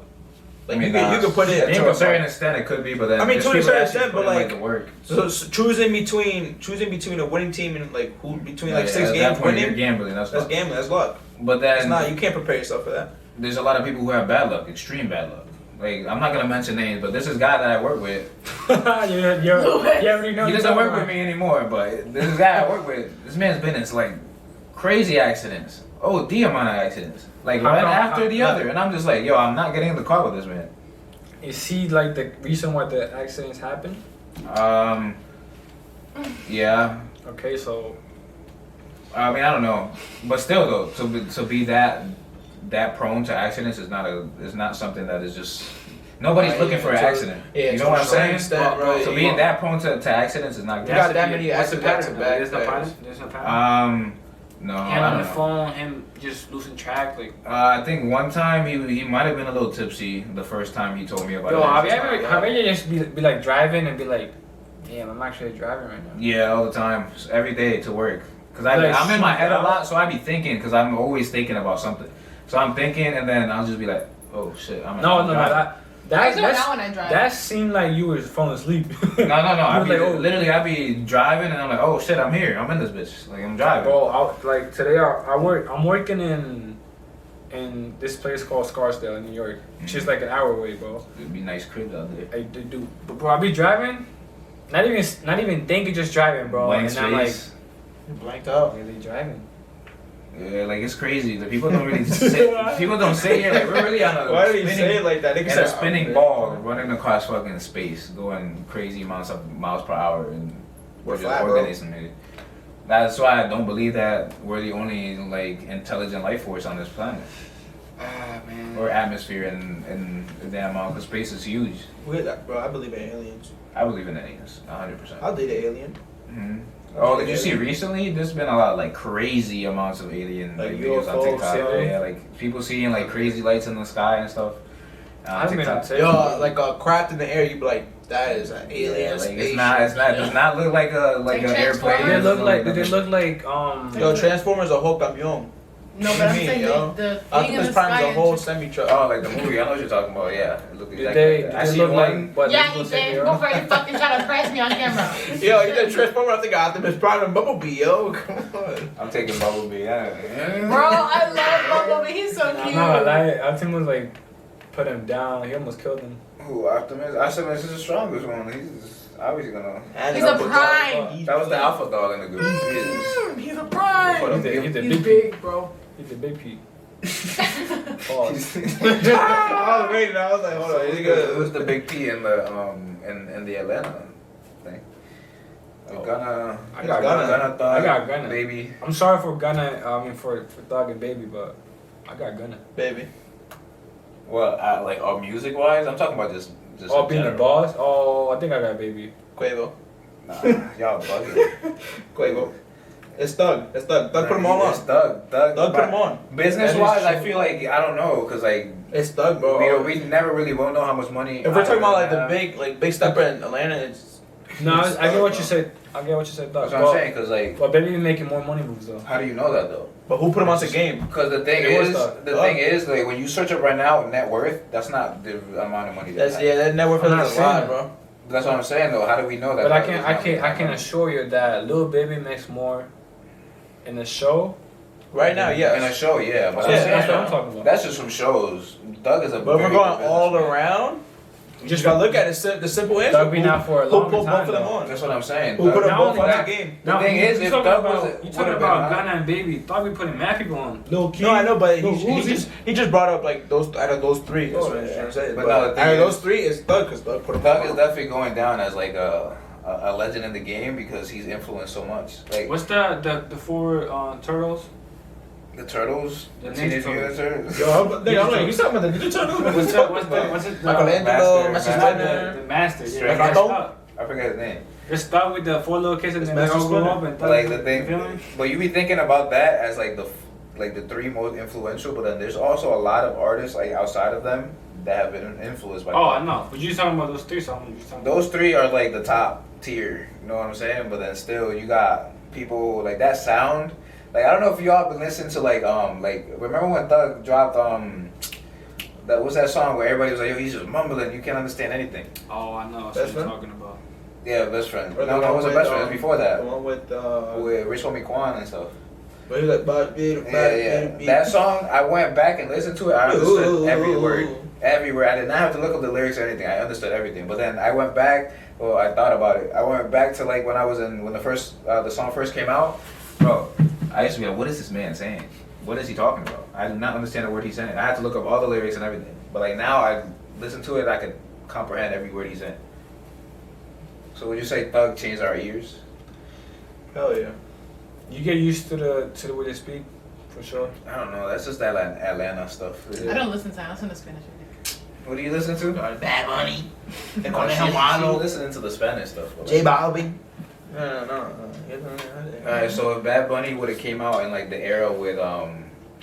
Speaker 5: Like
Speaker 2: I mean,
Speaker 5: you could put it.
Speaker 2: to a certain extent it could be, but then
Speaker 5: I mean,
Speaker 2: there's
Speaker 5: to a
Speaker 2: people
Speaker 5: certain
Speaker 2: that actually
Speaker 5: extent, but,
Speaker 2: put in,
Speaker 5: like,
Speaker 2: the work.
Speaker 5: So choosing between a winning team and like who between like
Speaker 2: Yeah,
Speaker 5: 6
Speaker 2: at
Speaker 5: games
Speaker 2: that point, you're
Speaker 5: winning.
Speaker 2: gambling.
Speaker 5: That's
Speaker 2: luck.
Speaker 5: gambling. That's luck.
Speaker 2: But
Speaker 5: It's
Speaker 2: then
Speaker 5: not. You can't prepare yourself for that.
Speaker 2: there's a lot of people who have bad luck, extreme bad luck. Like I'm not gonna mention names, but there's this guy that I work with.
Speaker 4: you already know.
Speaker 2: He doesn't work with me anymore, but this guy I work with, this man's been in like crazy accidents. Oh, the amount of accidents. Like
Speaker 4: How
Speaker 2: one
Speaker 4: come?
Speaker 2: after the other. And I'm just like, yo, I'm not getting in the car with this man.
Speaker 4: Is he like the reason why the accidents happen?
Speaker 2: Yeah.
Speaker 4: Okay, so
Speaker 2: I mean, I don't know. But still though, to be that prone to accidents is not something that is just nobody's looking for an accident.
Speaker 5: Yeah,
Speaker 2: You know what I'm saying?
Speaker 5: Extent,
Speaker 2: So
Speaker 5: right?
Speaker 2: being that prone to accidents is not
Speaker 5: You
Speaker 2: good.
Speaker 5: got that many
Speaker 4: what's the
Speaker 5: accidents
Speaker 4: pattern?
Speaker 5: back to
Speaker 4: There's no
Speaker 5: back.
Speaker 4: pattern. There's no pattern.
Speaker 2: No,
Speaker 4: Him
Speaker 2: I
Speaker 4: on
Speaker 2: don't
Speaker 4: the
Speaker 2: know.
Speaker 4: phone, him just losing track, like.
Speaker 2: I think one time he might have been a little tipsy the first time he told me about
Speaker 4: Yo,
Speaker 2: it.
Speaker 4: have you ever just be like driving and be like, damn, I'm actually driving right now.
Speaker 2: Yeah, all the time, every day to work. Cause
Speaker 4: Like,
Speaker 2: I'm in my head a
Speaker 4: shoot
Speaker 2: lot, so I be thinking, cause I'm always thinking about something. So I'm thinking, and then I'll just be like, oh shit, I'm
Speaker 4: No,
Speaker 2: driving.
Speaker 3: I do it now when I drive.
Speaker 4: that seemed like you was falling asleep.
Speaker 2: No. I
Speaker 4: was
Speaker 2: be
Speaker 4: like, oh.
Speaker 2: literally, I be driving, and I'm like, oh shit, I'm here. I'm in this bitch. Like I'm driving.
Speaker 4: Bro, like today, I'm working in this place called Scarsdale in New York. It's just like an hour away, bro.
Speaker 2: It'd be nice cribs out there.
Speaker 4: I do, but bro, I be driving, not even thinking, just driving, bro.
Speaker 2: Blank
Speaker 4: and I'm like,
Speaker 2: space.
Speaker 5: Blanked out.
Speaker 4: really driving.
Speaker 2: Yeah, like it's crazy. The people don't really sit. People don't sit here. Like we're really on a
Speaker 5: Why did he
Speaker 2: spinning-
Speaker 5: say it like that? Nigga
Speaker 2: And
Speaker 5: said,
Speaker 2: a spinning ball running across fucking space, going crazy amounts of miles per hour, and we're just
Speaker 5: flat, bro.
Speaker 2: organising it. That's why I don't believe that we're the only like intelligent life force on this planet
Speaker 4: Ah man.
Speaker 2: or atmosphere, and the damn amount because space is huge.
Speaker 5: Bro, I believe in aliens.
Speaker 2: I believe in aliens, 100%.
Speaker 5: I'll date an alien.
Speaker 2: Mm-hmm. Oh, did you see recently? There's been a lot like crazy amounts of alien
Speaker 5: Like
Speaker 2: videos on
Speaker 5: UFOs,
Speaker 2: TikTok.
Speaker 5: yeah.
Speaker 2: Yeah, like people seeing like crazy lights in the sky and stuff.
Speaker 4: I haven't been on TikTok.
Speaker 5: Yo, like a craft in the air, you be like, that is an alien
Speaker 2: Yeah, like
Speaker 5: spaceship.
Speaker 2: it does not look like a
Speaker 3: Like
Speaker 2: an
Speaker 3: Transformers?
Speaker 2: airplane.
Speaker 4: Did
Speaker 2: It
Speaker 4: they look like
Speaker 5: Yo, Transformers are whole camion.
Speaker 3: No, but I'm
Speaker 5: Me,
Speaker 3: saying
Speaker 5: yo.
Speaker 3: the thing in
Speaker 5: Optimus
Speaker 3: the
Speaker 5: Prime
Speaker 3: sky.
Speaker 5: is a
Speaker 3: and
Speaker 5: whole
Speaker 3: shit.
Speaker 5: semi truck.
Speaker 2: Oh, like the movie. I know what you're talking about. Yeah, it looked
Speaker 4: Did
Speaker 2: exactly
Speaker 4: they
Speaker 2: like that. I
Speaker 4: did
Speaker 2: see
Speaker 4: they look
Speaker 2: one.
Speaker 4: like? What,
Speaker 3: Yeah,
Speaker 4: they
Speaker 3: you
Speaker 4: look like
Speaker 3: did.
Speaker 4: they
Speaker 3: Go
Speaker 4: are?
Speaker 3: for it. You fucking trying to press me on camera.
Speaker 5: Yo, you said Transformer, I think Optimus Prime and Bumblebee, yo. Come on.
Speaker 2: I'm taking Bumblebee. Yeah.
Speaker 3: Bro, I love Bumblebee. He's so
Speaker 4: I'm
Speaker 3: cute.
Speaker 4: not gonna lie, Optimus like put him down. He almost killed him.
Speaker 2: Who Optimus? Optimus is the strongest one. He's obviously gonna.
Speaker 5: And
Speaker 3: He's a prime.
Speaker 2: That was the alpha dog in the group.
Speaker 3: He's a prime.
Speaker 4: He's a
Speaker 3: He's
Speaker 4: big
Speaker 3: big, bro.
Speaker 4: He's a big Pete.
Speaker 5: I was waiting, I was like, hold on, is he good?
Speaker 2: Who's the big P in the in the Atlanta thing? Gunna.
Speaker 4: I got
Speaker 2: Gunna. Thug,
Speaker 4: I got Gunna.
Speaker 2: Baby.
Speaker 4: I'm sorry for Gunna. I mean for Thug and Baby, but I got Gunna.
Speaker 5: Baby.
Speaker 2: Well, like music wise, I'm talking about just.
Speaker 4: Oh,
Speaker 2: in
Speaker 4: being the
Speaker 2: general.
Speaker 4: boss. Oh, I think I got Baby.
Speaker 5: Quavo.
Speaker 2: Nah, y'all bugging.
Speaker 5: Quavo. It's Thug. Thug put them all
Speaker 2: It's
Speaker 5: on.
Speaker 2: Thug
Speaker 5: Thug put them on.
Speaker 2: Business
Speaker 5: That is
Speaker 2: wise, I
Speaker 5: true.
Speaker 2: feel like I don't know, cause like
Speaker 5: It's Thug, bro.
Speaker 2: we never really won't know how much money.
Speaker 5: If we're talking about like the
Speaker 2: have.
Speaker 5: big stepper in Atlanta, it's
Speaker 4: No,
Speaker 5: It's
Speaker 4: I get
Speaker 5: Thug,
Speaker 4: what
Speaker 5: bro.
Speaker 4: you said. I get what you said, Thug.
Speaker 2: That's what I'm saying, cause like,
Speaker 4: But Baby making more money moves though.
Speaker 2: how do you know that though?
Speaker 5: But who put him on the game?
Speaker 2: Because the thing
Speaker 4: It was
Speaker 2: is,
Speaker 4: Thug.
Speaker 2: like when you search up right now net worth, that's not the amount of money.
Speaker 5: That's that network
Speaker 4: I'm not
Speaker 5: is a lot,
Speaker 4: saying
Speaker 5: bro.
Speaker 2: That's what I'm saying though. How do we know that?
Speaker 4: But I
Speaker 2: Thug is
Speaker 4: can
Speaker 2: not making
Speaker 4: assure you that Lil Baby makes more in the show.
Speaker 5: Right now,
Speaker 2: in a
Speaker 5: yes.
Speaker 2: show, yeah. But
Speaker 5: Yeah,
Speaker 2: I'm saying,
Speaker 4: that's what I'm talking about.
Speaker 2: that's just from shows. Thug is a.
Speaker 5: But if we're
Speaker 2: very
Speaker 5: going
Speaker 2: good
Speaker 5: all
Speaker 2: businessman.
Speaker 5: around. You
Speaker 4: Just
Speaker 5: just gotta look at it. The simple answer.
Speaker 4: Thug been out for a
Speaker 5: Who
Speaker 4: long
Speaker 5: put
Speaker 4: time.
Speaker 5: both of them
Speaker 4: though.
Speaker 5: on?
Speaker 2: That's what I'm saying.
Speaker 5: Who
Speaker 2: Thug-
Speaker 5: put them
Speaker 4: Not
Speaker 5: both
Speaker 4: only
Speaker 5: on
Speaker 4: that-
Speaker 5: the game?
Speaker 2: The thing is,
Speaker 4: you
Speaker 2: if
Speaker 4: talking
Speaker 2: Thug
Speaker 4: about,
Speaker 2: was-
Speaker 4: you
Speaker 2: would've
Speaker 4: talking
Speaker 2: been
Speaker 4: about
Speaker 2: on-
Speaker 4: Gunna and Baby. Thought we putting mad people on. Lil Key.
Speaker 5: No, I know, but
Speaker 4: Lil
Speaker 5: he
Speaker 4: Uzi.
Speaker 5: just brought up like those out of those three. That's what I'm trying to say.
Speaker 2: But
Speaker 5: But
Speaker 2: no, the thing
Speaker 5: out of
Speaker 2: is-
Speaker 5: those three, it's Thug because Thug put them
Speaker 2: Thug is
Speaker 5: on.
Speaker 2: definitely going down as like a legend in the game because he's influenced so much. Like
Speaker 4: What's the four turtles?
Speaker 2: the Turtles,
Speaker 4: The
Speaker 2: the
Speaker 4: Ninja
Speaker 2: Teenage Mutant Turtles.
Speaker 5: Yo, I'm like, you talking about the Ninja Turtles?
Speaker 4: What's it?
Speaker 5: Michelangelo,
Speaker 2: Master,
Speaker 5: Master Splinter.
Speaker 4: The master. Yeah,
Speaker 2: Like,
Speaker 5: I
Speaker 4: that's
Speaker 5: don't-
Speaker 4: Thug.
Speaker 2: I forget his name.
Speaker 4: Just start with the 4 little kids and
Speaker 5: It's
Speaker 4: then they
Speaker 5: Master
Speaker 4: all grow
Speaker 5: Splinter.
Speaker 4: up and
Speaker 2: But like the
Speaker 4: you
Speaker 2: thing,
Speaker 4: feel me?
Speaker 2: but you be thinking about that as like the 3 most influential. But then there's also a lot of artists like outside of them that have been influenced by.
Speaker 4: Oh, I know. But you talking about those 3 songs?
Speaker 2: Those 3 are like the top tier. You know what I'm saying? But then still, you got people like that sound. Like I don't know if y'all been listening to like remember when Thug dropped that was that song where everybody was like, yo, he's just mumbling, you can't understand anything.
Speaker 4: Oh, I know. That's
Speaker 5: Best
Speaker 4: what you're
Speaker 5: Friend?
Speaker 4: talking about.
Speaker 2: Yeah, Best Friend.
Speaker 5: Or the
Speaker 2: No, it
Speaker 5: one
Speaker 2: wasn't
Speaker 5: with,
Speaker 2: Best Friend. It was before
Speaker 5: The
Speaker 2: that.
Speaker 5: one with
Speaker 2: With Rich Homie Quan and stuff.
Speaker 5: but he was like, bad beat,
Speaker 2: Yeah. That song, I went back and listened to it. I understood every word. Everywhere. I did not have to look up the lyrics or anything. I understood everything. But then I went back. Well, I thought about it. I went back to like when the song first came out. Bro, I used to be like, what is this man saying? What is he talking about? I did not understand a word he's saying. I had to look up all the lyrics and everything. But like now, I listen to it, I could comprehend every word he's saying. So would you say Thug changed our ears?
Speaker 5: Hell yeah.
Speaker 4: You get used to the way they speak, for sure.
Speaker 2: I don't know. That's just that Atlanta stuff.
Speaker 3: I don't listen to. I listen to Spanish music.
Speaker 2: What do you listen to?
Speaker 5: Bad Bunny.
Speaker 2: I'm listening to the Spanish stuff. but
Speaker 5: J
Speaker 2: like-
Speaker 5: Balvin. No.
Speaker 2: Alright, so if Bad Bunny would have came out in like the era with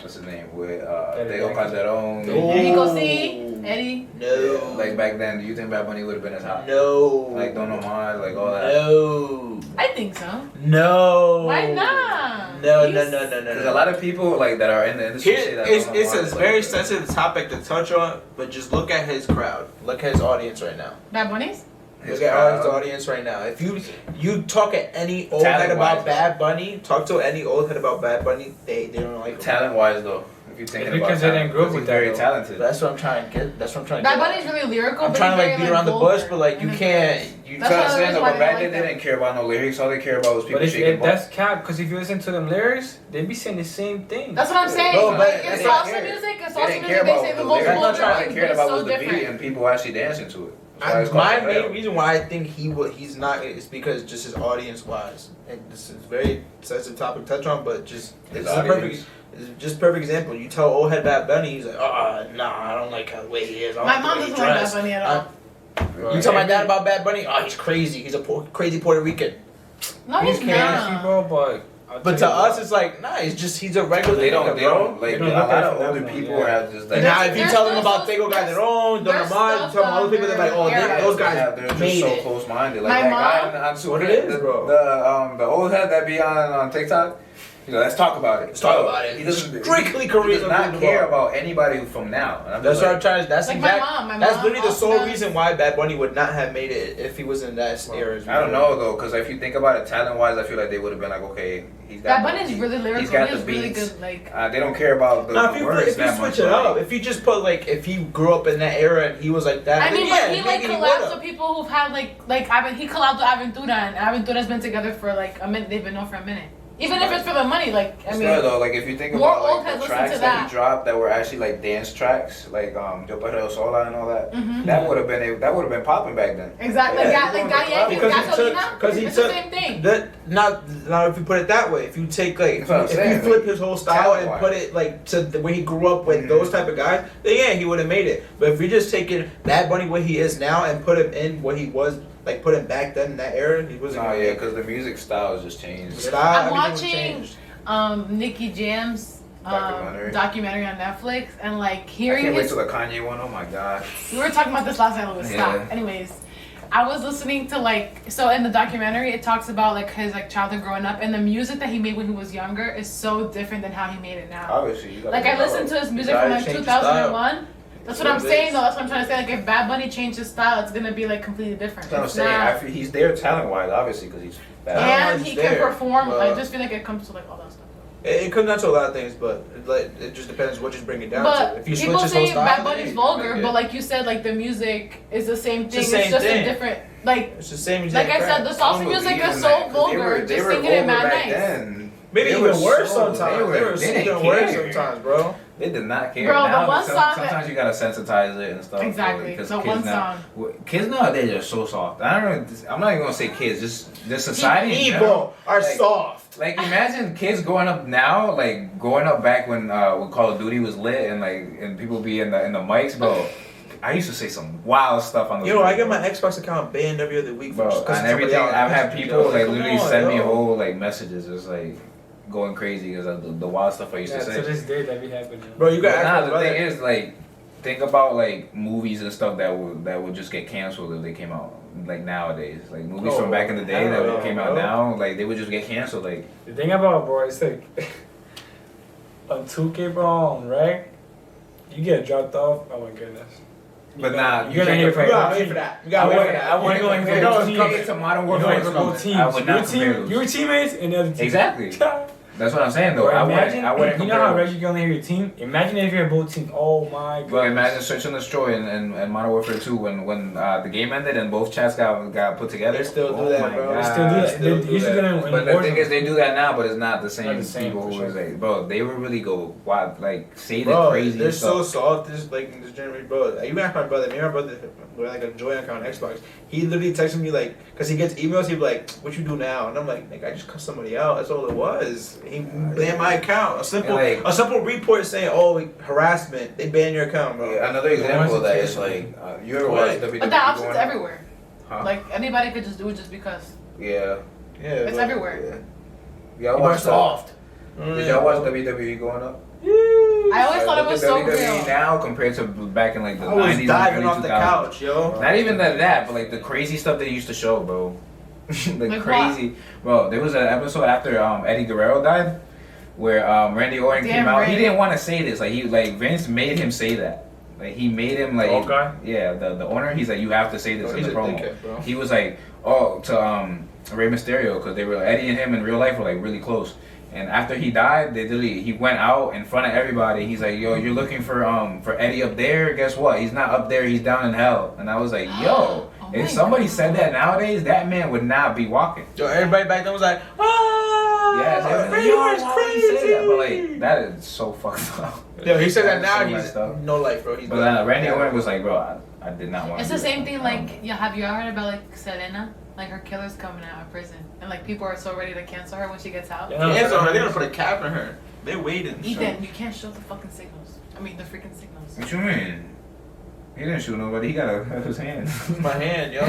Speaker 2: what's his name? With Tego Calderon.
Speaker 3: Nico C, Eddie.
Speaker 5: No.
Speaker 2: Like back then, do you think Bad Bunny would have been as hot?
Speaker 5: No.
Speaker 2: Like Don't Know Mine, like all that.
Speaker 5: No.
Speaker 3: I think so.
Speaker 5: No.
Speaker 3: Why not?
Speaker 5: No.
Speaker 2: Because a lot of people like that are in the industry say that.
Speaker 5: It's
Speaker 2: Don't Know
Speaker 5: a
Speaker 2: Mine is, like,
Speaker 5: very
Speaker 2: good.
Speaker 5: sensitive topic to touch on, but just look at his crowd. Look at his audience right now.
Speaker 3: Bad Bunnies?
Speaker 2: His
Speaker 5: Look at his
Speaker 2: crowd.
Speaker 5: audience right now. If you talk at any old head
Speaker 2: Talent-wise,
Speaker 5: about Bad Bunny, talk to any old head about Bad Bunny, they don't like him.
Speaker 2: Talent wise though, if you're thinking
Speaker 4: It's
Speaker 2: about
Speaker 4: because they didn't grow up
Speaker 2: he's
Speaker 4: with that,
Speaker 2: very
Speaker 4: though.
Speaker 2: talented.
Speaker 5: That's what I'm trying to get. That's what I'm trying to
Speaker 3: Bad
Speaker 5: get.
Speaker 3: Bunny's really lyrical.
Speaker 5: I'm
Speaker 3: but
Speaker 5: trying to
Speaker 3: he's
Speaker 5: like
Speaker 3: very,
Speaker 5: beat around the
Speaker 3: vulgar
Speaker 5: bush, but like you
Speaker 3: in his
Speaker 5: can't.
Speaker 3: lyrics.
Speaker 2: You
Speaker 3: That's
Speaker 2: try to
Speaker 3: one of the
Speaker 2: say
Speaker 3: reasons
Speaker 2: that,
Speaker 3: why
Speaker 2: but
Speaker 3: I
Speaker 2: back
Speaker 3: like
Speaker 2: then they
Speaker 3: them.
Speaker 2: didn't care about no lyrics. All they care about was people
Speaker 4: But
Speaker 2: shaking butts.
Speaker 4: that's cap, because if you listen to them lyrics, they be saying the same thing.
Speaker 3: That's what I'm saying.
Speaker 5: No,
Speaker 3: like,
Speaker 5: but
Speaker 3: in
Speaker 5: they
Speaker 3: salsa
Speaker 2: care.
Speaker 3: music,
Speaker 2: They didn't care
Speaker 3: they
Speaker 2: about
Speaker 3: say
Speaker 2: the
Speaker 3: the most
Speaker 2: lyrics.
Speaker 3: vulgar
Speaker 2: All they
Speaker 3: things,
Speaker 2: cared
Speaker 3: but it's
Speaker 2: about
Speaker 3: so
Speaker 2: was the beat
Speaker 3: different.
Speaker 2: and people actually dancing to it. That's why it's called
Speaker 5: My
Speaker 2: perreo.
Speaker 5: main reason why I think he's not is because just his audience wise, and this is a very sensitive topic to touch on, but just
Speaker 2: His
Speaker 5: this is a
Speaker 2: audience.
Speaker 5: perfect example. You tell old head Bad Bunny, he's like, nah, I don't like how the way he is. I don't
Speaker 3: My
Speaker 5: like the
Speaker 3: mom
Speaker 5: way he
Speaker 3: doesn't like Bad
Speaker 5: dress."
Speaker 3: Bunny at all.
Speaker 5: You tell my dad about Bad Bunny, he's crazy. He's a crazy Puerto Rican.
Speaker 3: No, he's
Speaker 4: crazy,
Speaker 3: not.
Speaker 4: bro, but I'll
Speaker 5: But to
Speaker 4: tell you
Speaker 5: us, it's like, nah, he's a regular.
Speaker 2: They
Speaker 5: nigga,
Speaker 2: don't
Speaker 5: bro.
Speaker 2: like
Speaker 4: They don't
Speaker 2: a
Speaker 4: look
Speaker 2: lot
Speaker 4: at
Speaker 2: of
Speaker 4: it from
Speaker 2: older
Speaker 4: that
Speaker 2: people
Speaker 4: one, yeah.
Speaker 2: have just
Speaker 5: And
Speaker 2: like.
Speaker 5: now, if you
Speaker 3: There's
Speaker 5: tell them
Speaker 3: still
Speaker 5: about
Speaker 3: some-
Speaker 5: Tego Calderon, Don
Speaker 3: there's
Speaker 5: Ramon, you
Speaker 3: stuff
Speaker 5: tell them all the people, they're like, oh,
Speaker 3: Yeah.
Speaker 5: those guys
Speaker 2: They're just
Speaker 5: made
Speaker 2: so
Speaker 5: it.
Speaker 2: close-minded.
Speaker 3: My
Speaker 2: Like that
Speaker 3: mom-
Speaker 2: guy on Super,
Speaker 5: What it is, bro.
Speaker 2: The old head that be on TikTok. You know, let's talk about it.
Speaker 5: Let's talk about it.
Speaker 2: He doesn't
Speaker 5: Strictly
Speaker 2: he
Speaker 5: Korean
Speaker 2: does not
Speaker 5: people.
Speaker 2: care about anybody from now. And I'm
Speaker 5: That's
Speaker 2: just
Speaker 5: what I'm
Speaker 2: like,
Speaker 5: trying. That's
Speaker 3: Like
Speaker 5: exact.
Speaker 3: my mom.
Speaker 5: That's
Speaker 3: My
Speaker 5: literally the
Speaker 3: mom
Speaker 5: sole
Speaker 3: also
Speaker 5: reason why Bad Bunny would not have made it if he was in that era.
Speaker 2: I don't know though, because if you think about it talent-wise, I feel like they would have been like, okay, he's got.
Speaker 3: Bad Bunny's really lyrical.
Speaker 2: He's got
Speaker 3: He
Speaker 2: the
Speaker 3: has really
Speaker 2: beats.
Speaker 3: good, like.
Speaker 2: They don't care about the
Speaker 5: Now, if you
Speaker 2: words that
Speaker 5: switch
Speaker 2: much.
Speaker 5: it
Speaker 2: but,
Speaker 5: up,
Speaker 2: like,
Speaker 5: if you just put like if he grew up in that era and he was like that,
Speaker 3: I mean,
Speaker 5: then yeah,
Speaker 3: but he like
Speaker 5: maybe
Speaker 3: collabs
Speaker 5: would've.
Speaker 3: with people who've had he collabed with Aventura, and Aventura's been together for like a minute. They've been known for a minute. Even if it's for the money, like I mean.
Speaker 2: Still though, like if you think
Speaker 3: more
Speaker 2: about
Speaker 3: old
Speaker 2: like
Speaker 3: heads
Speaker 2: the
Speaker 3: listen
Speaker 2: tracks
Speaker 3: to
Speaker 2: that
Speaker 3: that.
Speaker 2: he dropped that were actually like dance tracks, like Yo Perreo Sola and all that,
Speaker 3: Mhm.
Speaker 2: that would have been popping back then.
Speaker 3: Exactly,
Speaker 2: Yeah,
Speaker 3: like
Speaker 2: he
Speaker 3: Daddy Yankee's
Speaker 5: Because he took-
Speaker 3: Gasolina.
Speaker 5: because he
Speaker 3: It's
Speaker 5: took-
Speaker 3: the same thing.
Speaker 5: That not if you put it that way. If you take like
Speaker 2: That's what I'm
Speaker 5: if
Speaker 2: saying,
Speaker 5: you flip
Speaker 2: like,
Speaker 5: his whole style and
Speaker 2: talent-wise.
Speaker 5: put it like to the way he grew up with
Speaker 2: Mhm.
Speaker 5: those type of guys, then yeah, he would have made it. But if we just taking Bad Bunny what he is now and put him in what he was, like put him back then in that era, he wasn't.
Speaker 2: Oh
Speaker 5: gonna
Speaker 2: yeah,
Speaker 5: make it.
Speaker 2: because the music style has just changed.
Speaker 5: The style,
Speaker 3: I'm
Speaker 5: everything
Speaker 3: watching
Speaker 5: changed.
Speaker 3: Nicky Jam's
Speaker 2: Documentary
Speaker 3: on Netflix, and like
Speaker 2: I
Speaker 3: hearing
Speaker 2: can't wait
Speaker 3: his.
Speaker 2: till the Kanye one. Oh my god.
Speaker 3: We were talking about this last night, Louis. Stop.
Speaker 2: Yeah.
Speaker 3: Anyways, I was listening to so in the documentary it talks about like his childhood growing up, and the music that he made when he was younger is so different than how he made it now.
Speaker 2: Obviously, you gotta
Speaker 3: Like I
Speaker 2: develop.
Speaker 3: listened to his music
Speaker 5: You
Speaker 3: from
Speaker 5: gotta
Speaker 3: like
Speaker 5: change your
Speaker 3: 2001. That's what I'm
Speaker 5: That's what it
Speaker 3: saying
Speaker 5: is.
Speaker 3: though. That's what I'm trying to say. Like if Bad Bunny changed his style, it's gonna be like completely different.
Speaker 2: That's what I'm
Speaker 3: It's
Speaker 2: saying.
Speaker 3: not-
Speaker 2: I feel he's there talent-wise, obviously, because he's bad.
Speaker 3: and
Speaker 5: Talent-wise
Speaker 3: he can
Speaker 5: there,
Speaker 3: perform.
Speaker 5: but-
Speaker 3: I just feel like it comes to like all that stuff.
Speaker 5: It comes down to a lot of things, but it just depends what you bring it down
Speaker 3: But
Speaker 5: to. If you
Speaker 3: people
Speaker 5: switch his whole
Speaker 3: say
Speaker 5: style,
Speaker 3: Bad
Speaker 5: then
Speaker 3: Bunny's
Speaker 5: yeah, you
Speaker 3: vulgar,
Speaker 5: make
Speaker 3: but
Speaker 5: it.
Speaker 3: like you said, like the music is the same thing.
Speaker 5: It's the same
Speaker 3: just
Speaker 5: thing.
Speaker 3: a different like.
Speaker 5: It's the same
Speaker 3: Like
Speaker 5: exact
Speaker 3: I said,
Speaker 5: crap.
Speaker 3: the
Speaker 2: I
Speaker 3: salsa
Speaker 2: don't
Speaker 3: music
Speaker 2: believe
Speaker 3: is
Speaker 2: in
Speaker 3: so
Speaker 2: that, 'cause
Speaker 3: vulgar.
Speaker 2: they
Speaker 3: Just
Speaker 2: were
Speaker 3: singing it
Speaker 2: vulgar
Speaker 3: mad
Speaker 2: back
Speaker 3: nice.
Speaker 2: then.
Speaker 5: Maybe
Speaker 2: They
Speaker 5: even
Speaker 2: were
Speaker 5: worse
Speaker 2: so-
Speaker 5: sometimes. They were
Speaker 2: they
Speaker 5: singing
Speaker 2: didn't
Speaker 5: worse
Speaker 2: care.
Speaker 5: sometimes, bro.
Speaker 2: They did not care.
Speaker 3: Bro, the
Speaker 2: Now,
Speaker 3: one song that-
Speaker 2: sometimes you gotta sensitize it and stuff.
Speaker 3: Exactly,
Speaker 2: because
Speaker 3: the
Speaker 2: kids
Speaker 3: one
Speaker 2: now, kids nowadays are so soft. I don't know. I'm not even gonna say kids. Just society. in general.
Speaker 5: People are
Speaker 2: Like-
Speaker 5: soft.
Speaker 2: Like imagine kids growing up now, like growing up back when Call of Duty was lit and and people be in the mics, bro. I used to say some wild stuff on the.
Speaker 5: Yo, I get my Xbox account banned every other week.
Speaker 2: Bro,
Speaker 5: for
Speaker 2: and everything. I've had people like literally
Speaker 5: on,
Speaker 2: send me
Speaker 5: yo.
Speaker 2: whole like messages. It's like going crazy because of the wild stuff I used to say.
Speaker 4: To this day, that be happening.
Speaker 5: Bro, you got
Speaker 2: But
Speaker 5: to
Speaker 2: nah,
Speaker 5: ask
Speaker 2: the
Speaker 5: my brother.
Speaker 2: thing is like, think about like movies and stuff that would just get canceled if they came out like nowadays. Like movies from back in the day
Speaker 5: hell
Speaker 2: that
Speaker 5: yeah,
Speaker 2: came out
Speaker 5: bro.
Speaker 2: now, like they would just get canceled. Like
Speaker 4: The thing about bro, it's like on 2K, bro, on reg, you get dropped off. Oh my goodness.
Speaker 2: but nah,
Speaker 4: you gotta hear
Speaker 2: compare-
Speaker 5: You gotta wait for that. You gotta wait for that.
Speaker 2: I wouldn't
Speaker 4: You're going
Speaker 2: compare
Speaker 4: for
Speaker 2: those
Speaker 4: both
Speaker 2: teams
Speaker 4: teams.
Speaker 2: to Modern
Speaker 4: You're
Speaker 2: Warfare.
Speaker 4: going for both teams.
Speaker 2: I would not compare those.
Speaker 4: Your teammates and the other team.
Speaker 2: Exactly. That's what I'm saying though.
Speaker 4: Bro,
Speaker 2: I
Speaker 4: imagine,
Speaker 2: wouldn't
Speaker 4: you know
Speaker 2: compare
Speaker 4: how
Speaker 2: those.
Speaker 4: Reggie can only hear your team? Imagine if you're both teams. Oh my god.
Speaker 2: Bro, imagine Search and Destroy and Modern Warfare 2 when the game ended and both chats got put together.
Speaker 5: They still do
Speaker 2: Oh
Speaker 5: that,
Speaker 2: my
Speaker 5: bro.
Speaker 2: God.
Speaker 4: They still do that.
Speaker 5: Still
Speaker 4: They
Speaker 5: do
Speaker 4: usually
Speaker 5: that.
Speaker 4: do that in
Speaker 2: But the
Speaker 4: Warzone.
Speaker 2: thing is, they do that now, but it's not the same,
Speaker 4: Not the same,
Speaker 2: people
Speaker 4: for
Speaker 2: who
Speaker 4: sure.
Speaker 2: was like, bro, they would really go wild, like say the
Speaker 5: Bro,
Speaker 2: crazy
Speaker 5: they're so
Speaker 2: stuff.
Speaker 5: soft. This like in this generation, bro. Even ask my brother. Me and my brother were like a joint account on Xbox. He literally texted me like, cause he gets emails. He'd be like, "What you do now?" And I'm like, "Nigga, I just cut somebody out. That's all it was. He banned my account. A simple report saying, oh, harassment. They banned your account, bro."
Speaker 2: Yeah, another example of that is like, you ever watch WWE?
Speaker 3: But that option's
Speaker 2: going on?
Speaker 3: everywhere.
Speaker 2: Huh?
Speaker 3: Like anybody could just do it just because.
Speaker 2: Yeah.
Speaker 5: Yeah,
Speaker 3: It's
Speaker 5: bro.
Speaker 3: everywhere.
Speaker 2: Yeah. Y'all watch
Speaker 5: soft.
Speaker 2: Did y'all watch WWE going up?
Speaker 3: I always thought it was so
Speaker 2: WWE
Speaker 3: real.
Speaker 2: now compared to back in like the
Speaker 5: I was
Speaker 2: 90s,
Speaker 5: diving
Speaker 2: and
Speaker 5: off
Speaker 2: early
Speaker 5: the
Speaker 2: 2000s.
Speaker 5: couch, yo.
Speaker 2: Not even that, but like the crazy stuff they used to show, bro. The
Speaker 3: Like
Speaker 2: crazy, bro. There was an episode after Eddie Guerrero died, where Randy Orton
Speaker 3: Damn
Speaker 2: came out.
Speaker 3: right.
Speaker 2: He didn't want to say this. Like Vince made him say that. Like he made him like
Speaker 4: Okay.
Speaker 2: yeah, the owner. He's like, you have to say this in
Speaker 5: He's
Speaker 2: the
Speaker 5: a
Speaker 2: promo.
Speaker 5: dickhead, bro.
Speaker 2: He was like, oh, to Rey Mysterio, because they were Eddie and him in real life were like really close. And after he died, he went out in front of everybody. He's like, yo, you're looking for Eddie up there? Guess what? He's not up there. He's down in hell. And I was like, yo,
Speaker 3: Oh
Speaker 2: if
Speaker 3: my
Speaker 2: somebody
Speaker 3: God.
Speaker 2: said that nowadays, that man would not be walking.
Speaker 5: Yo, everybody back then was like, ah,
Speaker 2: Yeah, so
Speaker 5: Randy
Speaker 2: yo,
Speaker 5: Orton's
Speaker 2: why would he say
Speaker 5: crazy.
Speaker 2: that? But like, that is so fucked up.
Speaker 5: Yo, he said that
Speaker 2: That's so
Speaker 5: now. He's
Speaker 2: messed up.
Speaker 5: no life, bro. He's
Speaker 2: But
Speaker 5: done.
Speaker 2: Randy Orton was like, bro, I did not want
Speaker 3: It's
Speaker 2: to
Speaker 3: the
Speaker 2: do
Speaker 3: same
Speaker 2: that.
Speaker 3: thing. Like, yeah, have you ever heard about like Selena? Like her killer's coming out of prison, and like people are so ready to cancel her when she gets out.
Speaker 4: Yeah.
Speaker 5: Cancel her. They're gonna put a cap on her. They waited.
Speaker 3: Ethan, you can't show the fucking signals. I mean, the freaking signals.
Speaker 2: What you mean? He didn't shoot nobody. He got his hand.
Speaker 5: My hand, yo.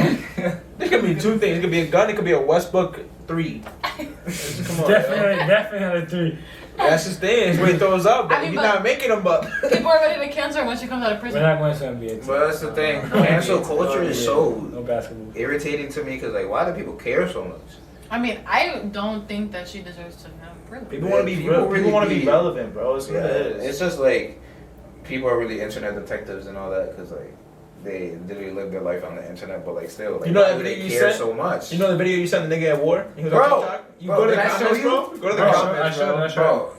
Speaker 5: There could be two things. It could be a gun. It could be a Westbrook 3. Come on,
Speaker 4: Definitely 3.
Speaker 5: That's his thing. It's what he throws up. But
Speaker 3: I mean,
Speaker 5: he's
Speaker 3: but-
Speaker 5: not making them, but.
Speaker 3: People are ready to cancel her when she comes out of
Speaker 4: We're
Speaker 3: prison.
Speaker 4: not going to NBA.
Speaker 2: But that's the thing. Cancel culture is so
Speaker 4: No basketball.
Speaker 2: irritating to me because like, why do people care so much?
Speaker 3: I mean, I don't think that she deserves to know prison.
Speaker 5: People want to be
Speaker 2: People
Speaker 5: real.
Speaker 2: really
Speaker 5: People want to be
Speaker 2: be-
Speaker 5: relevant, bro. It's what it is.
Speaker 2: It's just like people are really internet detectives and all that because like they literally live their life on the internet, but like still, like,
Speaker 5: You know
Speaker 2: why
Speaker 5: that
Speaker 2: do they
Speaker 5: video you
Speaker 2: care
Speaker 5: sent?
Speaker 2: so much?
Speaker 5: You know the video you sent the nigga at war? He was
Speaker 2: Bro,
Speaker 5: on TikTok? You
Speaker 2: bro,
Speaker 5: go to the
Speaker 2: did I show
Speaker 5: comments,
Speaker 2: you?
Speaker 5: bro. Go to the
Speaker 2: Bro,
Speaker 5: comments, bro.
Speaker 2: Bro,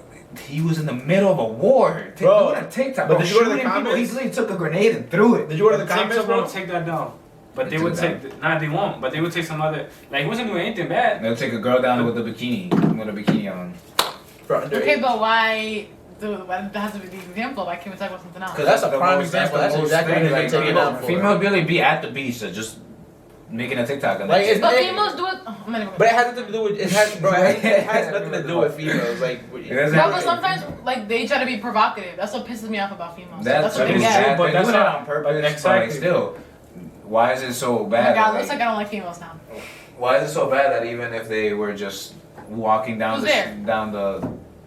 Speaker 2: he was in the middle of a war.
Speaker 5: Bro,
Speaker 2: Doing a TikTok.
Speaker 5: but
Speaker 2: Bro,
Speaker 5: did you go to the
Speaker 2: shooting people. He
Speaker 5: comments?
Speaker 2: literally took a grenade and threw it.
Speaker 5: Did you go to the comments,
Speaker 4: TikTok
Speaker 5: bro?
Speaker 4: won't take that down. But they
Speaker 2: They
Speaker 4: would
Speaker 2: took
Speaker 4: take. Nah, they won't. But they would take some other. Like, he wasn't doing anything bad.
Speaker 2: They'll take a girl down with a bikini on.
Speaker 5: For underage.
Speaker 3: Okay, but why? Dude, that has to be the example. Why can't we talk about something else?
Speaker 5: Because that's a
Speaker 2: the
Speaker 5: prime
Speaker 2: most-
Speaker 5: example.
Speaker 2: the
Speaker 5: That's
Speaker 2: most
Speaker 5: exactly
Speaker 2: thing,
Speaker 5: what they
Speaker 2: like,
Speaker 5: take it
Speaker 2: people-
Speaker 5: down for.
Speaker 2: Females really be at the beach and just making a TikTok. And
Speaker 5: Like,
Speaker 2: that's
Speaker 5: it's
Speaker 2: it.
Speaker 3: But
Speaker 5: Nick-
Speaker 3: females do it. Oh, I'm not even
Speaker 5: But it has nothing to do with it has, bro. It has nothing to do with females. Like,
Speaker 2: It doesn't
Speaker 3: No,
Speaker 2: have
Speaker 3: but
Speaker 2: to-
Speaker 3: sometimes like they try to be provocative. That's what pisses me off about females.
Speaker 2: That's
Speaker 3: what they
Speaker 2: true,
Speaker 3: get.
Speaker 4: but
Speaker 2: but
Speaker 4: that's
Speaker 2: that's not
Speaker 4: not-
Speaker 2: on purpose.
Speaker 4: but
Speaker 2: But
Speaker 4: exactly.
Speaker 2: like, still, why is it so
Speaker 3: Oh my
Speaker 2: bad?
Speaker 3: god,
Speaker 2: that,
Speaker 3: looks like I don't like females now.
Speaker 2: why is it so bad that even if they were just walking down
Speaker 3: Who's
Speaker 2: the
Speaker 3: there?
Speaker 2: down the,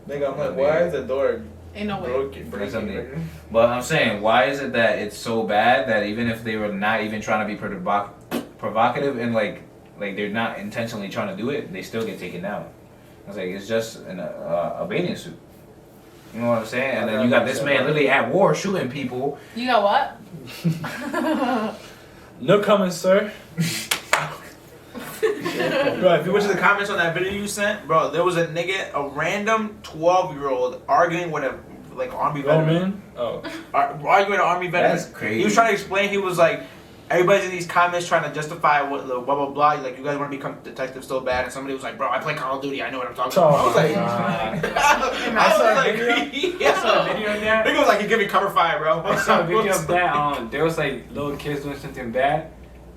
Speaker 5: nigga, I'm like, why is the door
Speaker 3: Ain't no way.
Speaker 5: broken?
Speaker 2: something. But I'm saying, why is it that it's so bad that even if they were not even trying to be provocative and like they're not intentionally trying to do it, they still get taken down. It's like it's just a bathing suit. You know what I'm saying? And then you got this man literally at war shooting people.
Speaker 3: You got what?
Speaker 4: No comments, sir.
Speaker 5: Bro, if you went to the comments on that video you sent, bro, there was a nigga, a random 12-year-old arguing with a like army
Speaker 4: Oh,
Speaker 5: veteran.
Speaker 4: man. Oh.
Speaker 5: Arguing with an army veteran.
Speaker 2: That's crazy.
Speaker 5: He was trying to explain. He was like, everybody's in these comments trying to justify what the blah blah blah. Like, you guys want to become detectives so bad, and somebody was like, bro, I play Call of Duty. I know what I'm talking about. I was like,
Speaker 4: I saw a video. I saw a video of that.
Speaker 5: Nigga was like, you give me cover fire, bro.
Speaker 4: I saw a video of that. There was like little kids doing something bad,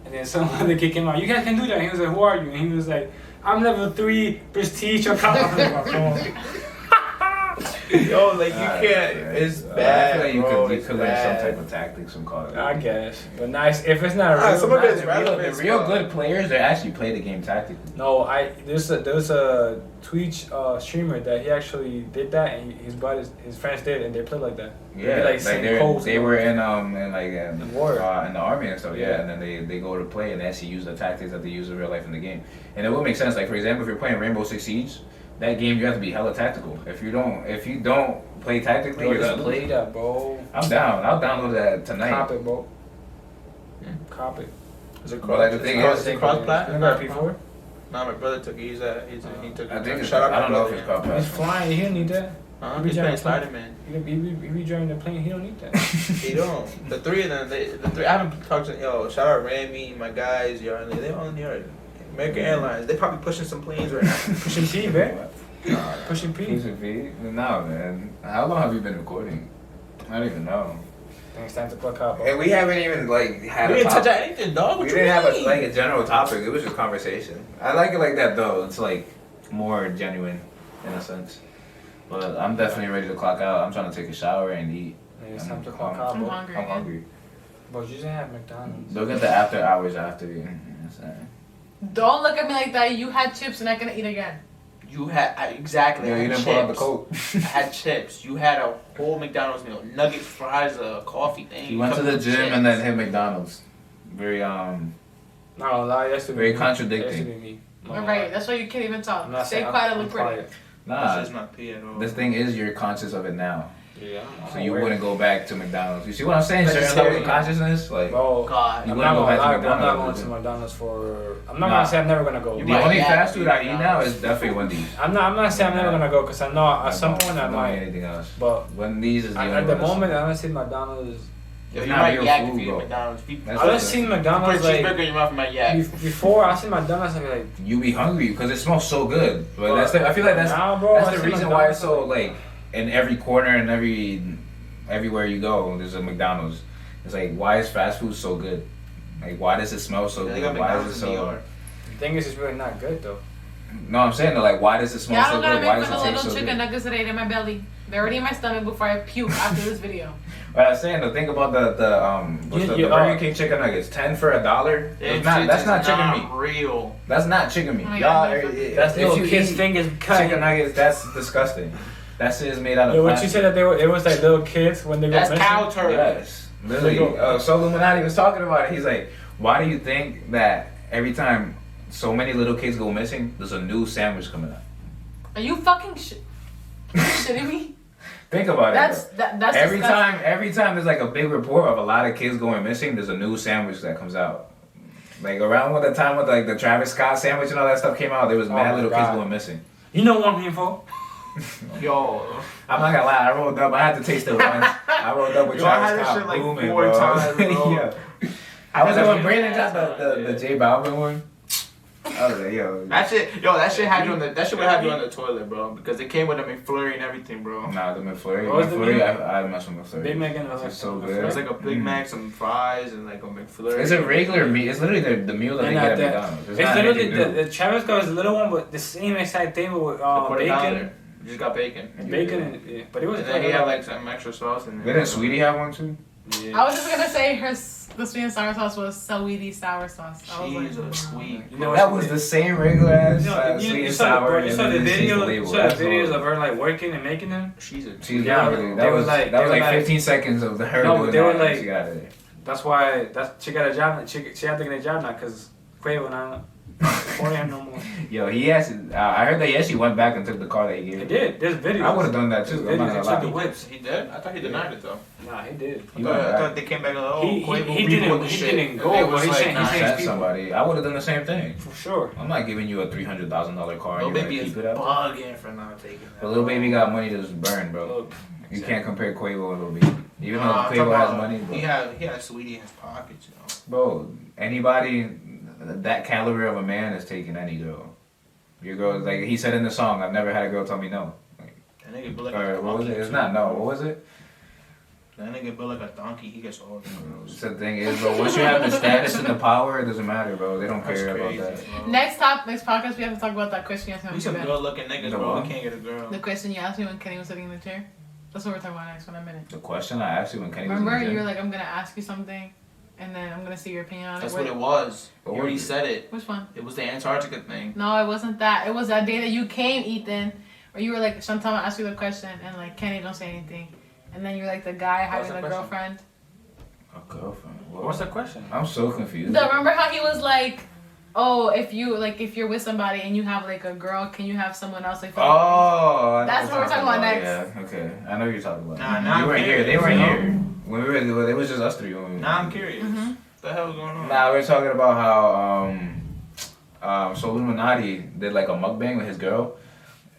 Speaker 4: and then some other kid came out. You guys can do that. He was like, "Who are you?" And he was like, "I'm level 3 prestige." I'm coming from my phone.
Speaker 5: Yo, like you
Speaker 2: Ah,
Speaker 5: can't.
Speaker 2: yeah.
Speaker 5: It's
Speaker 2: I
Speaker 5: bad,
Speaker 2: feel like you
Speaker 5: bro.
Speaker 2: could
Speaker 5: It's
Speaker 2: learn some
Speaker 5: bad.
Speaker 2: type of tactics from Call of Duty.
Speaker 4: I guess, but nice if it's not
Speaker 5: Ah,
Speaker 4: real.
Speaker 5: some of
Speaker 4: not-
Speaker 5: it's relevant.
Speaker 2: The real good players, they actually play the game tactically.
Speaker 4: No, there's a Twitch streamer that he actually did that, and his friends did, and they played like that.
Speaker 2: Yeah,
Speaker 4: like
Speaker 2: like
Speaker 4: same codes
Speaker 2: they
Speaker 4: and
Speaker 2: were
Speaker 4: all.
Speaker 2: in
Speaker 4: war.
Speaker 2: in the army and stuff. Yeah,
Speaker 4: Yeah.
Speaker 2: and then they go to play and they actually use the tactics that they use in real life in the game. And it would make sense. Like for example, if you're playing Rainbow Six Siege, that game you have to be hella tactical. If you don't play tactically,
Speaker 4: Bro,
Speaker 2: you're
Speaker 4: just
Speaker 2: gonna
Speaker 4: play
Speaker 2: lose.
Speaker 4: that, bro.
Speaker 2: I'm down. I'll download that tonight.
Speaker 4: Cop it, bro.
Speaker 2: Yeah.
Speaker 4: Cop it.
Speaker 5: Is it
Speaker 2: But like the thing is,
Speaker 5: it's cross
Speaker 4: You
Speaker 5: platform?
Speaker 4: got P4?
Speaker 5: Nah, my brother took it. He took it.
Speaker 2: I think it's,
Speaker 5: Shout out
Speaker 2: I don't
Speaker 5: my
Speaker 2: know if
Speaker 5: brother,
Speaker 2: it's
Speaker 5: yeah.
Speaker 2: called
Speaker 4: He's
Speaker 2: platform.
Speaker 4: flying. He don't need that.
Speaker 5: He's playing Spider-Man.
Speaker 4: He be driving the plane. He don't need that.
Speaker 5: He don't. The three of them, the three. I haven't talked to shout out Ramy, my guys, they all in here. American Airlines. They probably pushing some planes right now.
Speaker 4: Pushing P, man. Pushing P.
Speaker 2: Pushing P? No, man. How long have you been recording? I don't even know.
Speaker 4: I think it's time to pluck up.
Speaker 2: And we haven't even had
Speaker 5: We
Speaker 2: a
Speaker 5: didn't touch
Speaker 2: topic.
Speaker 5: anything, dog. What
Speaker 2: We
Speaker 5: you
Speaker 2: didn't have
Speaker 5: mean?
Speaker 2: a general topic. It was just conversation. I like it like that though. It's like more genuine in a sense. But I'm definitely ready to clock out. I'm trying to take a shower and eat.
Speaker 4: It's time to clock out,
Speaker 3: I'm
Speaker 4: bro.
Speaker 3: hungry.
Speaker 2: I'm
Speaker 3: again.
Speaker 2: hungry.
Speaker 4: But you didn't have McDonald's.
Speaker 2: Look at the after hours after.
Speaker 3: Don't look at me like that. You had chips and I can eat again.
Speaker 5: You had exactly.
Speaker 2: Yeah,
Speaker 5: I
Speaker 2: you
Speaker 5: had
Speaker 2: didn't pull out the
Speaker 5: chips.
Speaker 2: coat.
Speaker 5: I had chips. You had a whole McDonald's meal, nuggets, fries, a coffee thing.
Speaker 2: You went to the gym and then hit McDonald's. Very
Speaker 4: Not gonna lie, that's
Speaker 2: Very contradicting.
Speaker 4: That's to be me.
Speaker 3: Alright, that's why you can't even talk.
Speaker 4: I'm not
Speaker 3: Stay
Speaker 4: saying-
Speaker 3: quiet
Speaker 4: I'm
Speaker 3: and look pretty.
Speaker 4: quiet.
Speaker 2: nah.
Speaker 5: This is not pee at all.
Speaker 2: This thing is you're conscious of it now,
Speaker 4: Yeah.
Speaker 2: so you wouldn't go back to McDonald's. You see what I'm saying?
Speaker 5: That's
Speaker 2: Certain level of
Speaker 5: scary.
Speaker 2: consciousness, like
Speaker 4: Bro,
Speaker 5: God.
Speaker 2: You
Speaker 4: I'm
Speaker 2: wouldn't
Speaker 4: not
Speaker 2: go
Speaker 4: gonna
Speaker 2: back to
Speaker 4: lie, bro. I'm not
Speaker 2: McDonald's,
Speaker 4: going to McDonald's for. I'm not
Speaker 2: Nah.
Speaker 4: gonna say I'm never gonna go.
Speaker 5: You
Speaker 2: the
Speaker 5: might
Speaker 2: only
Speaker 5: have
Speaker 2: fast
Speaker 5: to
Speaker 2: food
Speaker 5: be
Speaker 2: I eat now
Speaker 5: McDonald's.
Speaker 2: is definitely Wendy's.
Speaker 4: I'm not saying I'm never gonna go because I know at some point I
Speaker 2: don't eat
Speaker 4: might.
Speaker 2: anything else.
Speaker 4: But
Speaker 2: Wendy's is the only
Speaker 4: at the
Speaker 2: one that's-
Speaker 4: moment, I don't see McDonald's.
Speaker 5: Yo,
Speaker 2: It's
Speaker 5: you
Speaker 2: not
Speaker 5: might
Speaker 2: real
Speaker 5: yak
Speaker 2: food,
Speaker 5: if you eat
Speaker 2: bro.
Speaker 5: McDonald's.
Speaker 2: That's
Speaker 4: I
Speaker 2: what
Speaker 4: don't see
Speaker 5: Put a
Speaker 4: McDonald's like
Speaker 5: cheeseburger in your mouth and might yak.
Speaker 4: before. I see McDonald's, I be like,
Speaker 2: you be hungry because it smells so good. But that's I feel like that's
Speaker 4: nah, bro.
Speaker 2: that's
Speaker 4: I
Speaker 2: the
Speaker 4: see
Speaker 2: reason why it's so
Speaker 4: McDonald's,
Speaker 2: like in every corner and everywhere you go, there's a McDonald's. It's like why is fast food so good? Like why does it smell so
Speaker 5: They got
Speaker 2: good? Why
Speaker 5: McDonald's
Speaker 2: is
Speaker 5: in
Speaker 2: it
Speaker 5: New
Speaker 2: so?
Speaker 5: York.
Speaker 4: The thing is, it's really not good though.
Speaker 2: No, I'm saying though, like why does it smell
Speaker 3: Yeah, I
Speaker 2: so
Speaker 3: don't gotta
Speaker 2: good? Why
Speaker 3: make
Speaker 2: does
Speaker 3: for the
Speaker 2: it taste
Speaker 3: little
Speaker 2: so
Speaker 3: chicken
Speaker 2: good?
Speaker 3: nuggets that I ate in my belly. They're already in my stomach before I puke after this video.
Speaker 2: But I was saying though, think about the Burger King chicken nuggets, 10 for $1. It's not, that's not chicken meat.
Speaker 5: Real.
Speaker 2: That's not chicken meat.
Speaker 3: Oh my
Speaker 2: Y'all,
Speaker 3: God.
Speaker 4: That's
Speaker 2: if
Speaker 4: little
Speaker 2: you
Speaker 4: kids'
Speaker 2: eat
Speaker 4: fingers cut.
Speaker 2: chicken nuggets, that's disgusting. That shit is made out of
Speaker 4: Yeah, what
Speaker 2: plastic.
Speaker 4: you said that it was like little kids when they go
Speaker 5: That's
Speaker 4: missing?
Speaker 5: cow turd.
Speaker 2: Yes, literally. So Illuminati was talking about it. He's like, why do you think that every time so many little kids go missing, there's a new sandwich coming out?
Speaker 3: Are you fucking Are you shitting me?
Speaker 2: Think about
Speaker 3: That's
Speaker 2: it.
Speaker 3: that's
Speaker 2: Every
Speaker 3: disgusting.
Speaker 2: time there's like a big report of a lot of kids going missing, there's a new sandwich that comes out. Like around when the time with like the Travis Scott sandwich and all that stuff came out, there was mad
Speaker 4: my
Speaker 2: little
Speaker 4: God.
Speaker 2: kids going missing.
Speaker 4: You know what I'm here for?
Speaker 5: Yo.
Speaker 2: I'm not gonna lie, I rolled up. I had to taste it once. I rolled up with
Speaker 5: Yo, I had
Speaker 2: Travis
Speaker 5: this
Speaker 2: Scott
Speaker 5: shit like
Speaker 2: booming,
Speaker 5: 4
Speaker 2: bro.
Speaker 5: times, bro.
Speaker 2: Yeah. I was like when Brandon got the J Balvin one. I was like, yo.
Speaker 5: That shit had you on that shit would have you on the toilet, bro, because it came with a McFlurry and everything, bro.
Speaker 2: Nah, the McFlurry.
Speaker 4: What was the
Speaker 2: McFlurry,
Speaker 4: meal?
Speaker 2: I mess with McFlurry.
Speaker 4: Big Mac and
Speaker 2: It's so
Speaker 5: It
Speaker 2: good.
Speaker 5: was like a Big Mac, some fries, and like a McFlurry.
Speaker 2: It's a regular meal. It's literally the meal that they
Speaker 4: And
Speaker 2: get at
Speaker 4: that-
Speaker 2: McDonald's.
Speaker 4: It's
Speaker 2: not
Speaker 4: literally
Speaker 2: anything new.
Speaker 4: the Travis Scott is the little one, but the same exact thing with bacon.
Speaker 5: You just got bacon.
Speaker 4: And bacon, and, yeah. But it was
Speaker 5: And then he had like some extra sauce in there.
Speaker 2: Didn't Sweetie have one too?
Speaker 4: yeah.
Speaker 3: I was just gonna say the sweet and sour sauce was Saweetie sour sauce. I was like,
Speaker 5: Jesus, sweet.
Speaker 4: You know
Speaker 2: That was the same regular ass sweet
Speaker 4: you
Speaker 2: and
Speaker 4: saw,
Speaker 2: sour.
Speaker 4: bro, you saw the
Speaker 2: and then it's
Speaker 4: video,
Speaker 2: label.
Speaker 4: you saw the
Speaker 2: That's
Speaker 4: videos
Speaker 2: all.
Speaker 4: of her like working and making them.
Speaker 5: She's a
Speaker 2: She's
Speaker 4: Yeah,
Speaker 2: literally-
Speaker 4: they
Speaker 2: that
Speaker 4: were
Speaker 2: was
Speaker 4: like-
Speaker 2: that was
Speaker 4: they
Speaker 2: like
Speaker 4: were
Speaker 2: 15 seconds of her
Speaker 4: No,
Speaker 2: doing
Speaker 4: they were
Speaker 2: that.
Speaker 4: like-
Speaker 2: She got it.
Speaker 4: That's why she got a job. She had to get a job now because Quavo now. No more.
Speaker 2: Yo, he actually. I heard that he actually went back and took the car that he gave.
Speaker 4: He
Speaker 2: him.
Speaker 4: did. There's videos.
Speaker 2: I would have done that too. I'm not
Speaker 4: Videos,
Speaker 2: gonna
Speaker 4: they took the
Speaker 2: lie.
Speaker 4: whips.
Speaker 5: He did? I thought he denied it though.
Speaker 4: Nah, he did.
Speaker 2: He went
Speaker 5: I
Speaker 2: back.
Speaker 5: thought they came back and like, oh,
Speaker 4: He
Speaker 5: Quavo
Speaker 4: didn't-
Speaker 5: reboot the
Speaker 4: he
Speaker 5: shit.
Speaker 4: didn't
Speaker 5: And
Speaker 4: go,
Speaker 5: they
Speaker 4: but
Speaker 5: was
Speaker 4: he
Speaker 5: like,
Speaker 4: said-
Speaker 5: nah,
Speaker 4: he
Speaker 2: I
Speaker 4: said-
Speaker 2: said somebody. I would have done the same thing.
Speaker 4: For sure.
Speaker 2: I'm not giving you a $300,000 car.
Speaker 5: Lil
Speaker 2: And you're
Speaker 5: Baby
Speaker 2: gonna
Speaker 5: is
Speaker 2: keep it up.
Speaker 5: bugging for not taking that.
Speaker 2: But Lil Baby got money to just burn, bro.
Speaker 4: Look,
Speaker 2: You can't compare Quavo and Lil Baby. Even though
Speaker 5: I'm
Speaker 2: Quavo
Speaker 5: talking
Speaker 2: has
Speaker 5: about-
Speaker 2: money,
Speaker 5: He
Speaker 2: but,
Speaker 5: had Sweetie in his pockets, you know.
Speaker 2: bro, anybody that caliber of a man is taking any girl. Your girl, like he said in the song, I've never had a girl tell me no. Like,
Speaker 5: That nigga be like
Speaker 2: or
Speaker 5: a
Speaker 2: what was it?
Speaker 5: monkey,
Speaker 2: It's
Speaker 5: too.
Speaker 2: not no. What was it?
Speaker 1: That nigga built like a donkey. He gets all the girls.
Speaker 2: The thing is, bro, once you have the status and the power, it doesn't matter, bro. They don't
Speaker 1: That's
Speaker 2: care
Speaker 1: crazy,
Speaker 2: about that.
Speaker 1: bro.
Speaker 3: Next podcast, we have to talk about that question you asked me.
Speaker 1: We some good looking niggas,
Speaker 2: No.
Speaker 1: bro. We can't get a girl.
Speaker 3: The question you asked me when Kenny was sitting in the chair. That's what we're talking about next in a minute.
Speaker 2: The question I asked you when Kenny was
Speaker 3: Remember,
Speaker 2: in the
Speaker 3: you
Speaker 2: gym?
Speaker 3: were like, I'm gonna ask you something, and then I'm gonna see your opinion on
Speaker 1: That's
Speaker 3: it.
Speaker 1: what it was. You
Speaker 2: What
Speaker 1: already
Speaker 2: was it?
Speaker 1: said it.
Speaker 3: Which one?
Speaker 1: It was the Antarctica thing.
Speaker 3: No, it wasn't that. It was that day that you came, Ethan, where you were like, Chantal, I asked you the question, and like, Kenny, don't say anything. And then you're like the guy having
Speaker 4: the
Speaker 3: a
Speaker 4: question?
Speaker 3: girlfriend.
Speaker 2: A girlfriend.
Speaker 4: What's the question?
Speaker 2: I'm so confused.
Speaker 3: No, remember how he was like, oh, if you're with somebody and you have like a girl, can you have someone else like?
Speaker 2: Oh, I know
Speaker 3: That's what we're talking about next.
Speaker 2: Yeah, okay. I know what you're talking about.
Speaker 1: Nah,
Speaker 2: you weren't
Speaker 1: I'm
Speaker 2: here. They
Speaker 1: curious,
Speaker 2: weren't
Speaker 1: you know?
Speaker 2: here. When we were, it was just us three. When we
Speaker 1: Now I'm curious.
Speaker 3: Mm-hmm.
Speaker 1: What the hell is going on?
Speaker 2: Nah, we were talking about how so Illuminati did like a mukbang with his girl.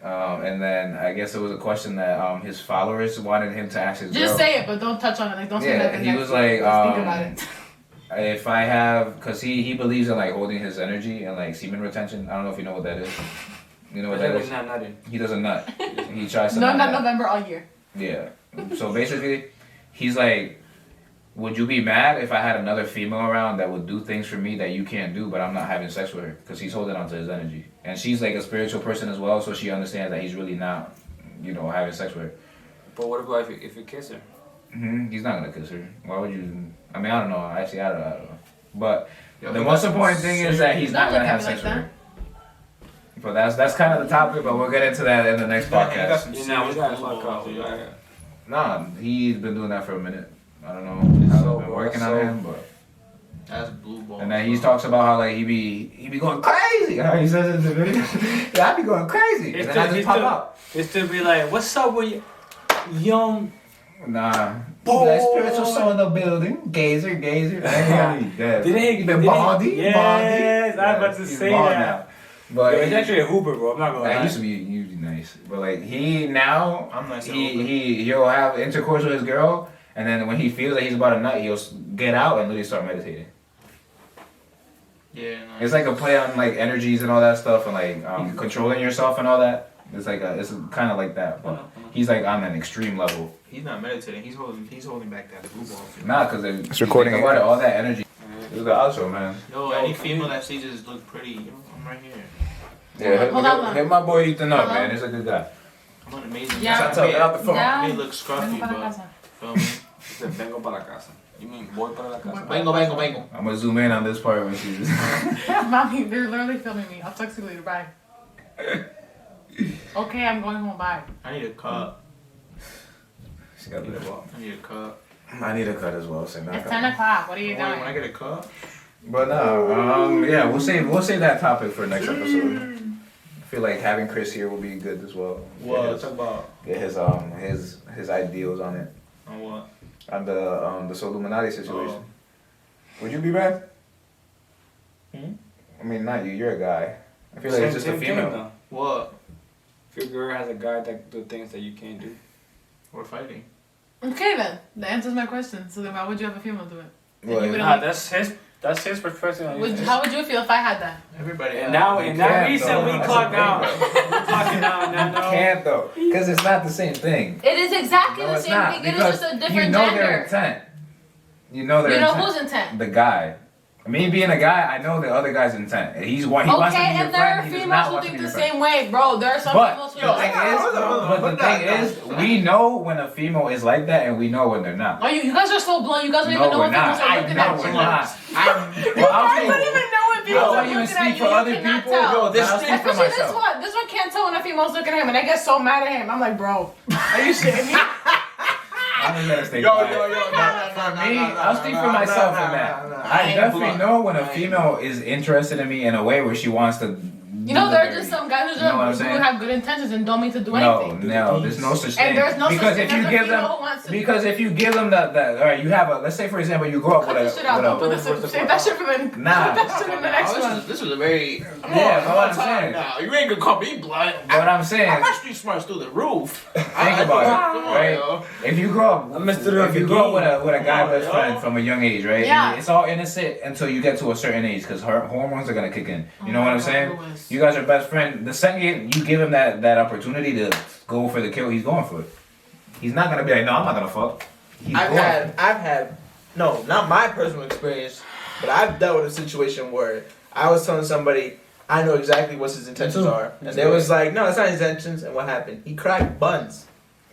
Speaker 2: And then I guess it was a question that his followers wanted him to ask his girl.
Speaker 3: Just say it, but don't touch on it. Like, don't say
Speaker 2: Yeah,
Speaker 3: nothing.
Speaker 2: he
Speaker 3: next
Speaker 2: was
Speaker 3: week.
Speaker 2: like,
Speaker 3: Let's think about it.
Speaker 2: If I have, cause he believes in like holding his energy and like semen retention. I don't know if you know what that is. You know what that is?
Speaker 4: Not nothing.
Speaker 2: He doesn't nut. He tries to
Speaker 3: No,
Speaker 2: not
Speaker 3: not
Speaker 2: nut.
Speaker 3: November all year.
Speaker 2: Yeah. So basically, he's like, would you be mad if I had another female around that would do things for me that you can't do, but I'm not having sex with her? Because he's holding on to his energy. And she's like a spiritual person as well, so she understands that he's really not, having sex with her.
Speaker 4: But what about if you kiss her?
Speaker 2: He's not going to kiss her. Why would you? I mean, I don't know. Actually, I don't know. But
Speaker 1: Yo,
Speaker 2: the
Speaker 1: he
Speaker 2: most
Speaker 1: got
Speaker 2: important
Speaker 1: some
Speaker 2: thing is that he's not
Speaker 3: Don't
Speaker 2: going to
Speaker 3: look
Speaker 2: have
Speaker 3: at me
Speaker 2: sex
Speaker 3: like
Speaker 2: with her. But that's kind of the topic, but we'll get into that in the next
Speaker 1: He got
Speaker 2: podcast.
Speaker 1: some
Speaker 4: We
Speaker 1: serious
Speaker 4: gotta
Speaker 1: blue
Speaker 4: fuck
Speaker 1: balls,
Speaker 4: up.
Speaker 1: yo.
Speaker 2: Nah, he's been doing that for a minute. I don't know how
Speaker 4: So,
Speaker 2: I've been working on
Speaker 4: so-
Speaker 2: him, but...
Speaker 1: That's blue balls.
Speaker 2: And then he talks about how like he be going crazy. How he says it in the video. Yeah, I be going crazy. And then I just pop out.
Speaker 4: It still be like, what's up with you, young?
Speaker 2: Nah.
Speaker 4: Boy.
Speaker 2: That spiritual soul in the building. Gazer. Yeah.
Speaker 4: Didn't he
Speaker 2: been baldy?
Speaker 4: Yes, I was about to
Speaker 2: He's
Speaker 4: say
Speaker 2: bald
Speaker 4: that.
Speaker 2: now. But
Speaker 4: Yo, he's actually a hooper, bro. I'm not gonna
Speaker 2: he
Speaker 4: lie.
Speaker 2: used to be nice. But like he now
Speaker 1: I'm nice.
Speaker 2: he'll have intercourse with his girl, and then when he feels that he's about to nut, he'll get out and literally start meditating.
Speaker 1: Yeah, no.
Speaker 2: It's like a play on like energies and all that stuff, and like controlling yourself and all that. It's kind of like that, but he's like on an extreme level.
Speaker 1: He's not meditating. He's holding back that blue ball.
Speaker 2: Nah, because
Speaker 5: It's recording
Speaker 2: about
Speaker 5: again.
Speaker 2: it, all that energy. This is the outro, man.
Speaker 1: Yo, any female that sees this look pretty, I'm right here.
Speaker 2: Yeah,
Speaker 3: Hold on.
Speaker 2: hit my boy Ethan up,
Speaker 3: Hold
Speaker 2: man.
Speaker 3: on.
Speaker 2: He's a good guy.
Speaker 1: I'm an amazing
Speaker 3: Yeah.
Speaker 1: guy.
Speaker 2: Chantal, get out the phone.
Speaker 3: Yeah.
Speaker 1: He look scruffy,
Speaker 3: Vengo para
Speaker 1: but
Speaker 3: casa.
Speaker 1: feel me?
Speaker 4: Dice, vengo para la casa. You mean voy para la casa?
Speaker 1: Vengo.
Speaker 2: I'm gonna zoom in on this part when she's.
Speaker 3: Mommy, they're literally filming me. I'll text you later. Bye. Okay, I'm going home. Bye.
Speaker 1: I need a cup.
Speaker 2: She got the ball.
Speaker 1: I need a cup.
Speaker 2: I need a cut as well. So
Speaker 3: It's 10 o'clock. What are you
Speaker 1: Wait, when I
Speaker 3: doing?
Speaker 1: get a cup,
Speaker 2: But no, yeah, we'll save that topic for next episode. I feel like having Chris here will be good as well.
Speaker 1: what? Talk about
Speaker 2: Get his ideals on it.
Speaker 1: on what?
Speaker 2: On the Illuminati situation. Would you be bad? I mean, not you. You're a guy. I feel like it's just a female.
Speaker 1: What?
Speaker 4: If your girl has a guy that do things that you can't do.
Speaker 1: We're fighting.
Speaker 3: Okay, then. That answers my question. So then why would you have a female do it?
Speaker 2: Well,
Speaker 3: You wouldn't
Speaker 4: Nah,
Speaker 3: like-
Speaker 4: that's his perspective.
Speaker 3: How would you feel if I had that?
Speaker 1: Everybody.
Speaker 4: And now
Speaker 2: You
Speaker 4: in that
Speaker 2: can't,
Speaker 4: reason
Speaker 2: though.
Speaker 4: we
Speaker 2: That's
Speaker 4: clock
Speaker 2: the
Speaker 4: out.
Speaker 2: thing,
Speaker 4: We're clocking out now.
Speaker 2: You can't though, because it's not the same thing.
Speaker 3: It is exactly
Speaker 2: No,
Speaker 3: the
Speaker 2: it's
Speaker 3: same
Speaker 2: not,
Speaker 3: thing. It is
Speaker 2: because
Speaker 3: just a
Speaker 2: you
Speaker 3: different
Speaker 2: know
Speaker 3: gender.
Speaker 2: their intent. You know their
Speaker 3: You know
Speaker 2: intent.
Speaker 3: whose intent?
Speaker 2: The guy. Me being a guy, I know the other guy's intent. He wants to be
Speaker 3: Okay,
Speaker 2: your
Speaker 3: and there are
Speaker 2: friend. He does
Speaker 3: females
Speaker 2: not
Speaker 3: who
Speaker 2: want to
Speaker 3: think
Speaker 2: be
Speaker 3: the
Speaker 2: your friend.
Speaker 3: same way, bro. There are some
Speaker 2: But
Speaker 3: females who
Speaker 2: the
Speaker 3: don't.
Speaker 2: thing
Speaker 1: hold on.
Speaker 2: but the thing is, we know when a female is like that, and we know when they're not.
Speaker 3: Oh, you guys are so blunt. You guys don't
Speaker 2: No,
Speaker 3: even know
Speaker 2: we're
Speaker 3: what females
Speaker 2: not.
Speaker 3: are
Speaker 2: I
Speaker 3: looking
Speaker 2: know
Speaker 3: at.
Speaker 2: we're
Speaker 3: You
Speaker 2: not.
Speaker 3: guys
Speaker 2: Well,
Speaker 3: don't even know what
Speaker 2: I
Speaker 3: females are
Speaker 2: don't even
Speaker 3: looking at
Speaker 2: speak
Speaker 3: you.
Speaker 2: for
Speaker 3: You
Speaker 2: other
Speaker 3: cannot
Speaker 2: people.
Speaker 3: tell.
Speaker 2: Yo, this
Speaker 1: I'll
Speaker 2: speak for
Speaker 3: Especially this
Speaker 2: myself.
Speaker 3: one. This one can't tell when a female's looking at him, and I get so mad at him. I'm like, bro, are you shitting me?
Speaker 2: I'm just gonna stay
Speaker 1: Yo,
Speaker 2: quiet.
Speaker 1: yo, yo,
Speaker 2: For me, I'll speak for myself in that. I definitely know when a female is interested in me in a way where she wants to.
Speaker 3: You know, there are just some guys
Speaker 2: You know what I'm
Speaker 3: who
Speaker 2: saying?
Speaker 3: have good intentions and don't mean to do
Speaker 2: No,
Speaker 3: anything.
Speaker 2: no, there's no such thing.
Speaker 3: And there's no
Speaker 2: because
Speaker 3: such
Speaker 2: if
Speaker 3: thing
Speaker 2: you
Speaker 3: as a
Speaker 2: give them,
Speaker 3: female who wants to.
Speaker 2: because if you give them that, all right, you have a. Let's say for example, you grow up
Speaker 3: Cut
Speaker 2: with
Speaker 3: this shit out. Don't put
Speaker 2: a.
Speaker 3: this. Save that shit for the.
Speaker 2: Nah.
Speaker 3: Put that shit in the next one.
Speaker 1: This is a very.
Speaker 2: Yeah, but what I'm saying.
Speaker 1: Now. You ain't gonna call me blunt.
Speaker 2: What I'm saying.
Speaker 1: My street smart's through the roof.
Speaker 2: Think about it, right? If you grow up,
Speaker 4: Mr.
Speaker 2: if you grow up with a guy
Speaker 1: Come on,
Speaker 2: best
Speaker 1: yo.
Speaker 2: friend from a young age, right?
Speaker 3: Yeah.
Speaker 2: It's all innocent until you get to a certain age because hormones are gonna kick in. You know what I'm saying?
Speaker 3: Louis.
Speaker 2: You guys are best friend. The second you give him that opportunity to go for the kill, he's going for it. He's not gonna be like, no, I'm not gonna fuck.
Speaker 5: I've had, no, not my personal experience, but I've dealt with a situation where I was telling somebody I know exactly what his intentions are, and they was like, no, that's not his intentions. And what happened? He cracked buns.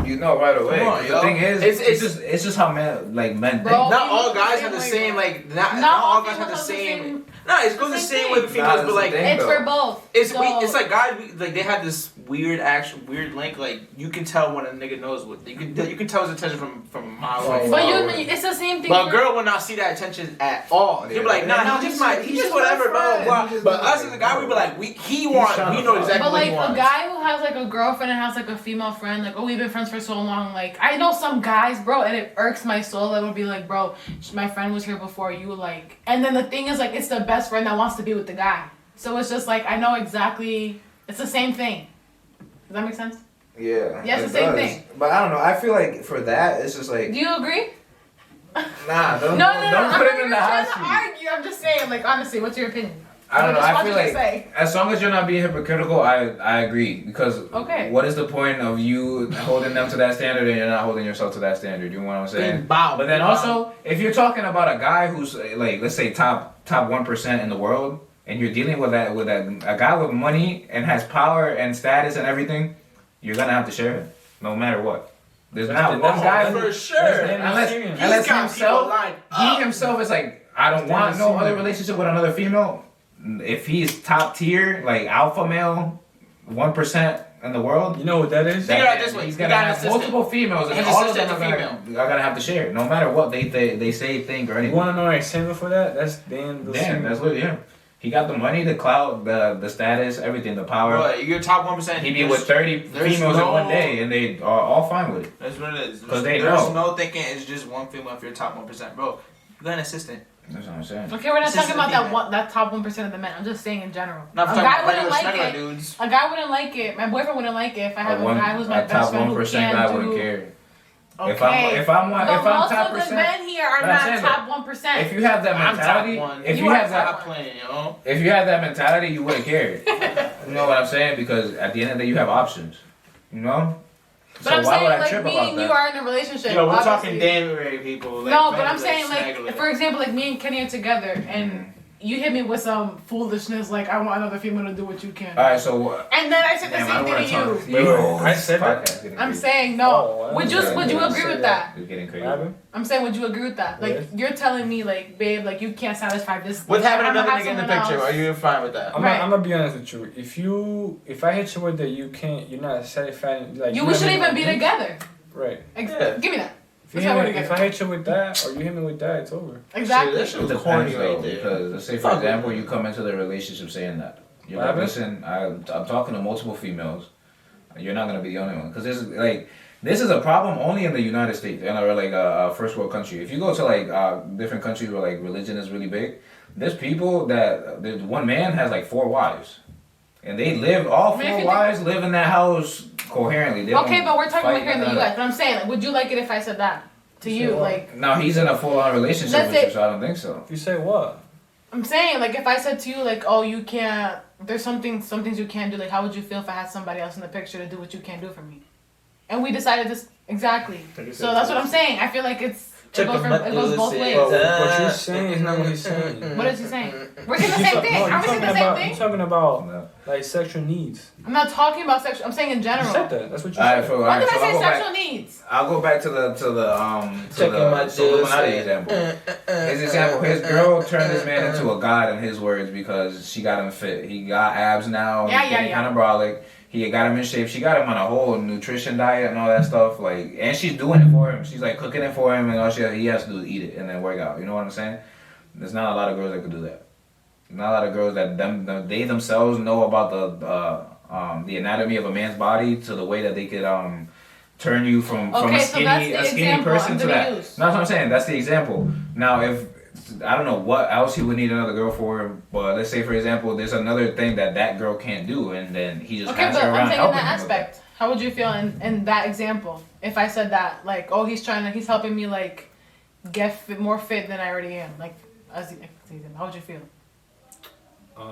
Speaker 2: You know right away.
Speaker 5: Come on,
Speaker 2: the
Speaker 5: yo.
Speaker 2: thing is, it's just how men think.
Speaker 3: Bro,
Speaker 5: Not all guys have the same not all guys have the same. No, it goes the same with females, but like
Speaker 3: it's for both.
Speaker 5: it's like guys like they have this weird link. Like you can tell when a nigga knows what you can tell his attention from a mile away.
Speaker 3: But it's the same thing.
Speaker 5: But a girl will not see that attention at all. He'll be like, nah, he's just whatever, blah blah blah. But us as a guy, we be like, he know exactly what he wants.
Speaker 3: But like a guy who has like a girlfriend and has like a female friend, like we've been friends for so long. Like I know some guys, bro, and it irks my soul. That would be like, bro, my friend was here before you, like. And then the thing is, like, it's the best friend that wants to be with the guy. So it's just like I know exactly. It's the same thing. Does that make sense?
Speaker 2: Yeah.
Speaker 3: Yeah, it's the same thing.
Speaker 2: But I don't know. I feel like for that, it's just like.
Speaker 3: Do you agree?
Speaker 2: Nah, don't
Speaker 3: I'm
Speaker 2: put
Speaker 3: not
Speaker 2: him in the
Speaker 3: even
Speaker 2: hot
Speaker 3: trying to
Speaker 2: seat.
Speaker 3: argue. I'm just saying, like, honestly, what's your opinion?
Speaker 2: I don't know.
Speaker 3: just
Speaker 2: I
Speaker 3: want
Speaker 2: feel
Speaker 3: you to
Speaker 2: like
Speaker 3: say.
Speaker 2: as long as you're not being hypocritical, I agree. Because what is the point of you holding them to that standard and you're not holding yourself to that standard? You know what I'm saying? But then also, if you're talking about a guy who's like, let's say top 1% in the world, and you're dealing with a guy with money and has power and status and everything, you're gonna have to share it, no matter what. There's not one guy
Speaker 5: for sure.
Speaker 2: Unless he himself is like, I don't want no other relationship with another female. If he's top tier, like alpha male, 1% in the world,
Speaker 4: You know what that is?
Speaker 5: Think about it this way.
Speaker 2: he's
Speaker 5: He
Speaker 2: gonna
Speaker 5: got an
Speaker 2: have
Speaker 5: assistant.
Speaker 2: multiple females, and
Speaker 5: His
Speaker 2: all of them
Speaker 5: assistant
Speaker 2: are gonna have to share, no matter what they say, think, or
Speaker 4: You
Speaker 2: anything.
Speaker 4: want to know an example for that? That's Dan.
Speaker 2: Damn, that's literally him. He got the money, the clout, the status, everything, the power.
Speaker 5: Bro, you're top 1%.
Speaker 2: He be with 30 females in one day, and they are all fine with it.
Speaker 5: That's what it is.
Speaker 2: 'Cause they
Speaker 5: There's
Speaker 2: know.
Speaker 5: no thinking it's just one female if you're top 1%. Bro, you got an assistant.
Speaker 2: That's what I'm saying.
Speaker 3: Okay, we're not
Speaker 5: This is
Speaker 3: talking about
Speaker 5: the
Speaker 3: that top 1% of the men. I'm just saying in general.
Speaker 5: Not
Speaker 3: A
Speaker 5: talking
Speaker 3: guy
Speaker 5: about
Speaker 3: wouldn't
Speaker 5: regular
Speaker 3: like it.
Speaker 5: dudes.
Speaker 3: A guy wouldn't like it. My boyfriend wouldn't like it if I have a guy who's my
Speaker 2: a
Speaker 3: best
Speaker 2: top
Speaker 3: friend who
Speaker 2: 1% guy
Speaker 3: can't
Speaker 2: wouldn't
Speaker 3: do.
Speaker 2: care.
Speaker 3: Okay.
Speaker 2: If I'm
Speaker 3: But
Speaker 2: top
Speaker 3: most of the
Speaker 2: percent,
Speaker 3: men here are
Speaker 2: but I'm
Speaker 3: not
Speaker 2: saying
Speaker 3: top 1%.
Speaker 2: if you have that
Speaker 5: I'm
Speaker 2: mentality,
Speaker 5: top 1.
Speaker 2: if
Speaker 3: You
Speaker 2: you
Speaker 3: are
Speaker 2: have that,
Speaker 3: top
Speaker 5: playing, yo.
Speaker 2: if you have that mentality, you wouldn't care. You know what I'm saying? Because at the end of the day, you have options. You know.
Speaker 3: But I'm
Speaker 2: why
Speaker 3: saying,
Speaker 2: would I
Speaker 3: like,
Speaker 2: trip
Speaker 3: me
Speaker 2: about
Speaker 3: and
Speaker 2: that?
Speaker 3: you are in a relationship.
Speaker 5: Yo, we're
Speaker 3: obviously.
Speaker 5: talking Danbury people. Like,
Speaker 3: No, but
Speaker 5: men
Speaker 3: I'm
Speaker 5: who,
Speaker 3: saying,
Speaker 5: snaggle
Speaker 3: like,
Speaker 5: it.
Speaker 3: for example, like me and Kenny are together, and you hit me with some foolishness, like I want another female to do what you can.
Speaker 2: All right, so.
Speaker 3: And then I said the
Speaker 2: Damn, I
Speaker 3: same
Speaker 2: don't
Speaker 3: thing
Speaker 2: wanna
Speaker 3: to you.
Speaker 2: talk.
Speaker 4: I said that.
Speaker 2: Podcast getting
Speaker 3: I'm
Speaker 2: crazy.
Speaker 3: saying no.
Speaker 4: Oh,
Speaker 3: would you agree with that?
Speaker 2: It's getting crazy.
Speaker 4: What happened?
Speaker 3: I'm saying, would you agree with that? Like,
Speaker 4: Yes.
Speaker 3: you're telling me, like, babe, like, you can't satisfy this.
Speaker 5: With having
Speaker 3: I'm gonna
Speaker 5: another
Speaker 3: have
Speaker 5: nigga in the
Speaker 3: someone
Speaker 5: picture,
Speaker 3: else.
Speaker 5: are you fine with that?
Speaker 4: I'm
Speaker 3: Right.
Speaker 4: gonna be honest with you. If I hit you with that, you're not satisfied. Like
Speaker 3: We shouldn't even be together.
Speaker 4: Right.
Speaker 5: Yeah.
Speaker 3: Give me that.
Speaker 4: If,
Speaker 3: Let's have it
Speaker 4: if
Speaker 3: together.
Speaker 4: I hit you with that, or you hit me with that, it's over.
Speaker 3: Exactly.
Speaker 5: Shit,
Speaker 2: It
Speaker 5: was corny
Speaker 2: depends
Speaker 5: right
Speaker 2: though,
Speaker 5: there.
Speaker 2: because let's say for
Speaker 5: Fuck
Speaker 2: example,
Speaker 5: it.
Speaker 2: you come into the relationship saying that you're
Speaker 4: What
Speaker 2: like,
Speaker 4: happened?
Speaker 2: listen, I'm talking to multiple females. You're not gonna be the only one, because this is a problem only in the United States and or like a first world country. If you go to like different countries where like religion is really big, there's people that there's one man has like 4 wives, and they live all
Speaker 3: I mean, if
Speaker 2: 4
Speaker 3: you
Speaker 2: wives live in that house coherently. They
Speaker 3: Okay,
Speaker 2: don't
Speaker 3: but we're talking
Speaker 2: fight
Speaker 3: about here in the
Speaker 2: none of
Speaker 3: U.S. But I'm saying, like, would you like it if I said that to you?
Speaker 4: Sure.
Speaker 3: Like,
Speaker 2: that. No, he's in a full-on relationship
Speaker 3: Let's
Speaker 2: with
Speaker 3: say-
Speaker 2: you, so I don't think so.
Speaker 4: If you say what?
Speaker 3: I'm saying, like, if I said to you, like, oh, you can't, there's some things you can't do. Like, how would you feel if I had somebody else in the picture to do what you can't do for me? And we decided this exactly. So that's what I'm saying. I feel like it goes both ways.
Speaker 4: But what you're saying is not what he's saying.
Speaker 3: What is he saying? We're saying the same thing.
Speaker 4: No,
Speaker 3: Are we saying the same
Speaker 4: you're
Speaker 3: thing?
Speaker 4: talking about
Speaker 2: No.
Speaker 4: like sexual needs.
Speaker 3: I'm not talking about sexual. I'm saying in
Speaker 4: You
Speaker 3: general.
Speaker 4: said that. That's what you
Speaker 2: Alright,
Speaker 4: said.
Speaker 2: so,
Speaker 3: When
Speaker 2: alright,
Speaker 3: did
Speaker 2: so
Speaker 3: I say
Speaker 2: I'll go back.
Speaker 3: sexual needs?
Speaker 2: I'll go back to
Speaker 5: Checking my
Speaker 2: the Illuminati
Speaker 5: juice.
Speaker 2: example. His example, his girl turned this man into a god in his words because she got him fit. He got abs now.
Speaker 3: Yeah,
Speaker 2: he's getting
Speaker 3: yeah.
Speaker 2: anabolic. He got him in shape. She got him on a whole nutrition diet and all that stuff. Like, and she's doing it for him. She's like cooking it for him, and all he has to do is eat it and then work out. You know what I'm saying? There's not a lot of girls that could do that. Not a lot of girls that they themselves know about the anatomy of a man's body to the way that they could turn you from
Speaker 3: Okay,
Speaker 2: a
Speaker 3: so that's
Speaker 2: skinny
Speaker 3: the
Speaker 2: a skinny
Speaker 3: example
Speaker 2: person
Speaker 3: I'm
Speaker 2: to
Speaker 3: gonna
Speaker 2: that.
Speaker 3: use.
Speaker 2: No, that's what I'm saying. That's the example. Now, if I don't know what else he would need another girl for, but let's say for example, there's another thing that girl can't do, and then he just
Speaker 3: Okay,
Speaker 2: has
Speaker 3: but
Speaker 2: her around
Speaker 3: I'm saying in
Speaker 2: helping
Speaker 3: that
Speaker 2: him with
Speaker 3: aspect. How would you feel in that example if I said that? Like, oh, he's helping me like get more fit than I already am. Like, how would you feel?
Speaker 5: Yo,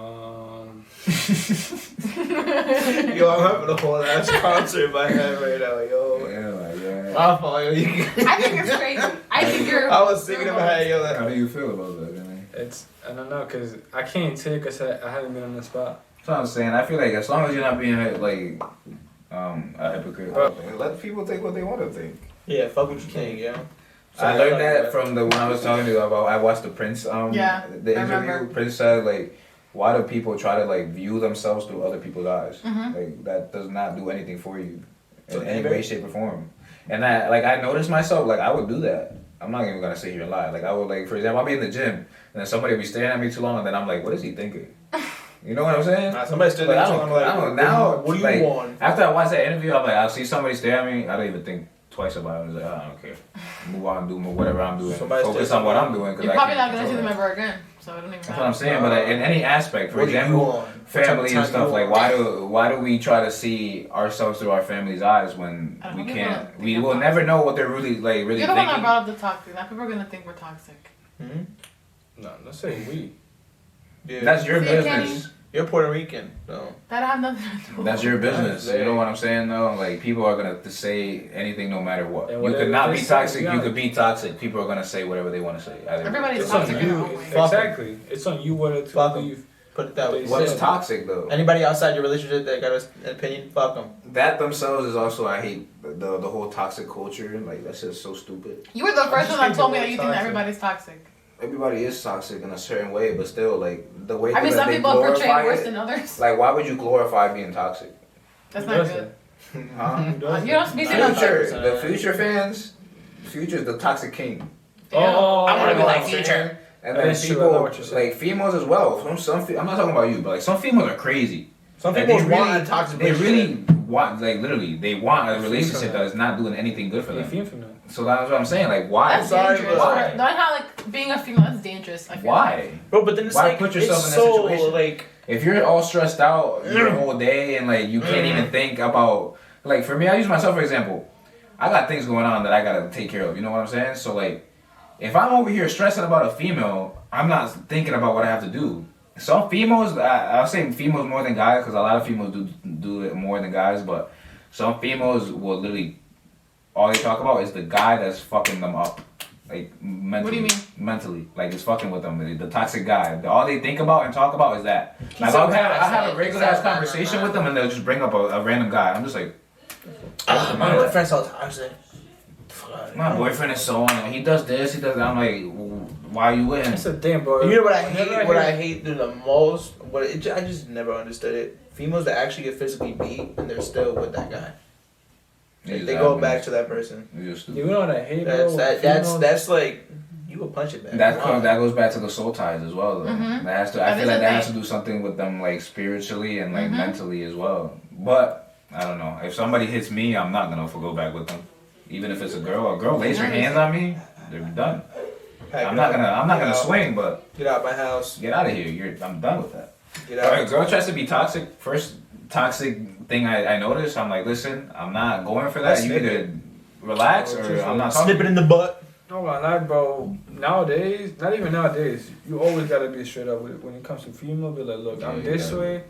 Speaker 5: I'm having a whole ass concert in my head right now. Yo,
Speaker 2: Yeah.
Speaker 5: my fault. Yo, you
Speaker 3: I think it's crazy. I think you're.
Speaker 5: I was thinking in my head, yo.
Speaker 2: How do you feel about that, man?
Speaker 4: I don't know, cause I can't take us. I haven't been on the spot.
Speaker 2: That's what I'm saying. I feel like as long as you're not being like a hypocrite, let people think what they want to think.
Speaker 5: Yeah, fuck what you think, yo. So
Speaker 2: I learned that from when I was telling you about. I watched the Prince. The interview.
Speaker 3: remember.
Speaker 2: Prince said like, why do people try to like view themselves through other people's eyes?
Speaker 3: Mhm.
Speaker 2: Like that does not do anything for you
Speaker 5: So
Speaker 2: in any
Speaker 5: maybe-
Speaker 2: way, shape, or form. And I noticed myself like I would do that. I'm not even gonna sit here and lie. Like I would like, for example, I'll be in the gym and then somebody will be staring at me too long, and then I'm like, what is he thinking? You know what I'm saying?
Speaker 5: Nah, somebody stood
Speaker 2: Like,
Speaker 5: there.
Speaker 2: I
Speaker 5: I'm
Speaker 2: don't- I don't- now,
Speaker 5: what do you
Speaker 2: like,
Speaker 5: want?
Speaker 2: After I watch that interview, I'm like, I'll see somebody stare at me. I don't even think twice about it. I'm like, I don't care. Move on, do whatever I'm doing.
Speaker 5: Somebody
Speaker 2: Focus
Speaker 5: stares
Speaker 2: on what
Speaker 5: at
Speaker 2: I'm doing. Cause
Speaker 3: You're
Speaker 2: I
Speaker 3: probably
Speaker 2: can't
Speaker 3: not gonna see
Speaker 2: control
Speaker 3: them
Speaker 2: that.
Speaker 3: ever again, so it don't even matter.
Speaker 2: That's what I'm saying. But in any aspect, for
Speaker 5: What do you
Speaker 2: example,
Speaker 5: want?
Speaker 2: family and stuff, like why
Speaker 5: want?
Speaker 2: do we try to see ourselves through our family's eyes when
Speaker 3: I don't
Speaker 2: we
Speaker 3: know,
Speaker 2: can't?
Speaker 3: people
Speaker 2: We
Speaker 3: think
Speaker 2: will
Speaker 3: I'm
Speaker 2: never know what they're really
Speaker 3: You're the one that
Speaker 2: thinking.
Speaker 3: brought up the toxic. Now people are gonna think we're toxic.
Speaker 5: Hmm?
Speaker 4: No, let's say we.
Speaker 5: Yeah.
Speaker 2: That's your
Speaker 3: See, Kenny?
Speaker 2: business.
Speaker 5: You're Puerto Rican, so.
Speaker 3: That have nothing to do.
Speaker 2: That's your business.
Speaker 5: That's
Speaker 2: You know what I'm saying, though? Like, people are gonna say anything no matter what.
Speaker 4: And
Speaker 2: You
Speaker 4: whatever
Speaker 2: could not
Speaker 4: they
Speaker 2: be
Speaker 4: say,
Speaker 2: toxic.
Speaker 4: yeah.
Speaker 2: You could be toxic. People are gonna say whatever they want to say.
Speaker 3: Everybody's
Speaker 4: It's on
Speaker 3: toxic in their
Speaker 4: you.
Speaker 3: own way.
Speaker 5: Fuck 'em.
Speaker 4: Exactly. It's on you whether to
Speaker 5: Fuck 'em.
Speaker 4: leave.
Speaker 5: Put it that way.
Speaker 2: What's
Speaker 4: Yeah.
Speaker 2: toxic, though?
Speaker 5: Anybody outside your relationship that got an opinion, fuck them.
Speaker 2: That themselves is also, I hate the whole toxic culture. Like, that's just so stupid.
Speaker 3: You were the first
Speaker 5: just
Speaker 3: one that
Speaker 5: think
Speaker 3: told me
Speaker 5: the
Speaker 3: that you think
Speaker 5: word
Speaker 3: that everybody's toxic.
Speaker 2: Everybody is toxic in a certain way, but still, like, the way
Speaker 3: I mean,
Speaker 2: that
Speaker 3: some
Speaker 2: they
Speaker 3: people portray
Speaker 2: glorify
Speaker 3: it worse
Speaker 2: it,
Speaker 3: than others.
Speaker 2: like, why would you glorify being toxic?
Speaker 3: That's
Speaker 4: Who
Speaker 3: not
Speaker 4: does
Speaker 3: good.
Speaker 2: Huh?
Speaker 4: Who does
Speaker 3: You
Speaker 4: that?
Speaker 3: don't be saying that.
Speaker 2: Future, the Future fans, Future's the toxic king.
Speaker 4: Oh,
Speaker 3: I
Speaker 5: wanna be like
Speaker 2: Future. And
Speaker 4: That
Speaker 2: then
Speaker 4: is true, I
Speaker 2: people,
Speaker 4: know what you're saying.
Speaker 2: like females as well. I'm not talking about you, but like some females are crazy.
Speaker 5: Some
Speaker 2: Like,
Speaker 5: people
Speaker 2: they
Speaker 5: want
Speaker 2: really-
Speaker 5: a toxic
Speaker 2: They
Speaker 5: relationship.
Speaker 2: really want, like literally, they want a
Speaker 4: They
Speaker 2: relationship
Speaker 4: feel
Speaker 2: that is not doing anything good for
Speaker 4: You
Speaker 2: them.
Speaker 4: feel from that.
Speaker 2: So that's what I'm saying. Like, why?
Speaker 3: That's
Speaker 5: sorry,
Speaker 3: dangerous.
Speaker 5: but-
Speaker 2: Why?
Speaker 3: Not how like being a female. That's dangerous. I feel
Speaker 2: Why?
Speaker 5: Bro, but then it's
Speaker 2: Why
Speaker 5: like,
Speaker 2: put yourself
Speaker 5: it's
Speaker 2: in that
Speaker 5: so,
Speaker 2: situation?
Speaker 5: like,
Speaker 2: If you're all stressed out your whole day and like you can't even think about, like for me, I use myself for example. I got things going on that I gotta take care of. You know what I'm saying? So like, if I'm over here stressing about a female, I'm not thinking about what I have to do. Some females, I'll say females more than guys, because a lot of females do it more than guys. But some females will literally, all they talk about is the guy that's fucking them up, like mentally.
Speaker 3: What do you mean?
Speaker 2: Mentally, like it's fucking with them. The toxic guy. All they think about and talk about is that. Like
Speaker 5: so
Speaker 2: I have
Speaker 5: toxic.
Speaker 2: a regular ass conversation with them, and they'll just bring up a random guy. I'm just like,
Speaker 5: my boyfriend's so toxic.
Speaker 2: my boyfriend is so on. He does this. He does that. I'm like, why are you with him?
Speaker 4: That's the thing, bro.
Speaker 5: You know what I
Speaker 4: Whenever
Speaker 5: hate? What
Speaker 4: hear-
Speaker 5: I hate the most? I just never understood it. Females that actually get physically beat and they're still with that guy. Like, they go back to that person.
Speaker 2: You're stupid.
Speaker 4: You know what I hate, bro?
Speaker 5: That's like you will punch it back.
Speaker 2: That goes back to the soul ties as well. Though.
Speaker 3: Mhm.
Speaker 2: That has to.
Speaker 3: That
Speaker 2: I feel
Speaker 3: is
Speaker 2: like
Speaker 3: a
Speaker 2: that has to
Speaker 3: thing.
Speaker 2: do something with them, like spiritually and like
Speaker 3: Mhm.
Speaker 2: mentally as well. But I don't know. If somebody hits me, I'm not gonna go back with them. Even if it's a girl lays her hands on me, they're done. I'm not gonna swing, but
Speaker 5: Get out my house.
Speaker 2: get out of here. I'm done with that.
Speaker 5: Get
Speaker 2: If
Speaker 5: out.
Speaker 2: a girl tries to be toxic, first toxic thing I noticed, I'm like, listen, I'm not going for that. You
Speaker 5: Snip
Speaker 2: either relax or I'm not talking.
Speaker 5: Snip it in the butt.
Speaker 4: No, like, bro. Nowadays, not even nowadays, you always gotta be straight up when it comes to female. Be like, look, I'm
Speaker 2: Yeah,
Speaker 4: this
Speaker 2: yeah.
Speaker 4: way,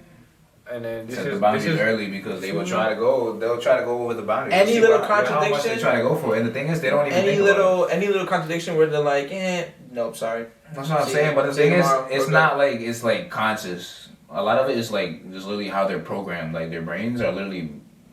Speaker 4: and then this
Speaker 2: Set the
Speaker 4: is
Speaker 2: boundaries
Speaker 4: this is.
Speaker 2: early because they will try to go. They'll try to go over the boundaries.
Speaker 5: Any
Speaker 2: See
Speaker 5: little
Speaker 2: how much
Speaker 5: contradiction-
Speaker 2: they try to go for, and the thing is, they don't even
Speaker 5: Any
Speaker 2: think about it.
Speaker 5: little contradiction where they're like, nope, sorry.
Speaker 2: That's what I'm
Speaker 5: See-
Speaker 2: saying. But the
Speaker 5: see
Speaker 2: thing is,
Speaker 5: tomorrow,
Speaker 2: it's
Speaker 5: okay.
Speaker 2: not like it's like conscious. A lot of it is like just literally how they're programmed. Like their brains are literally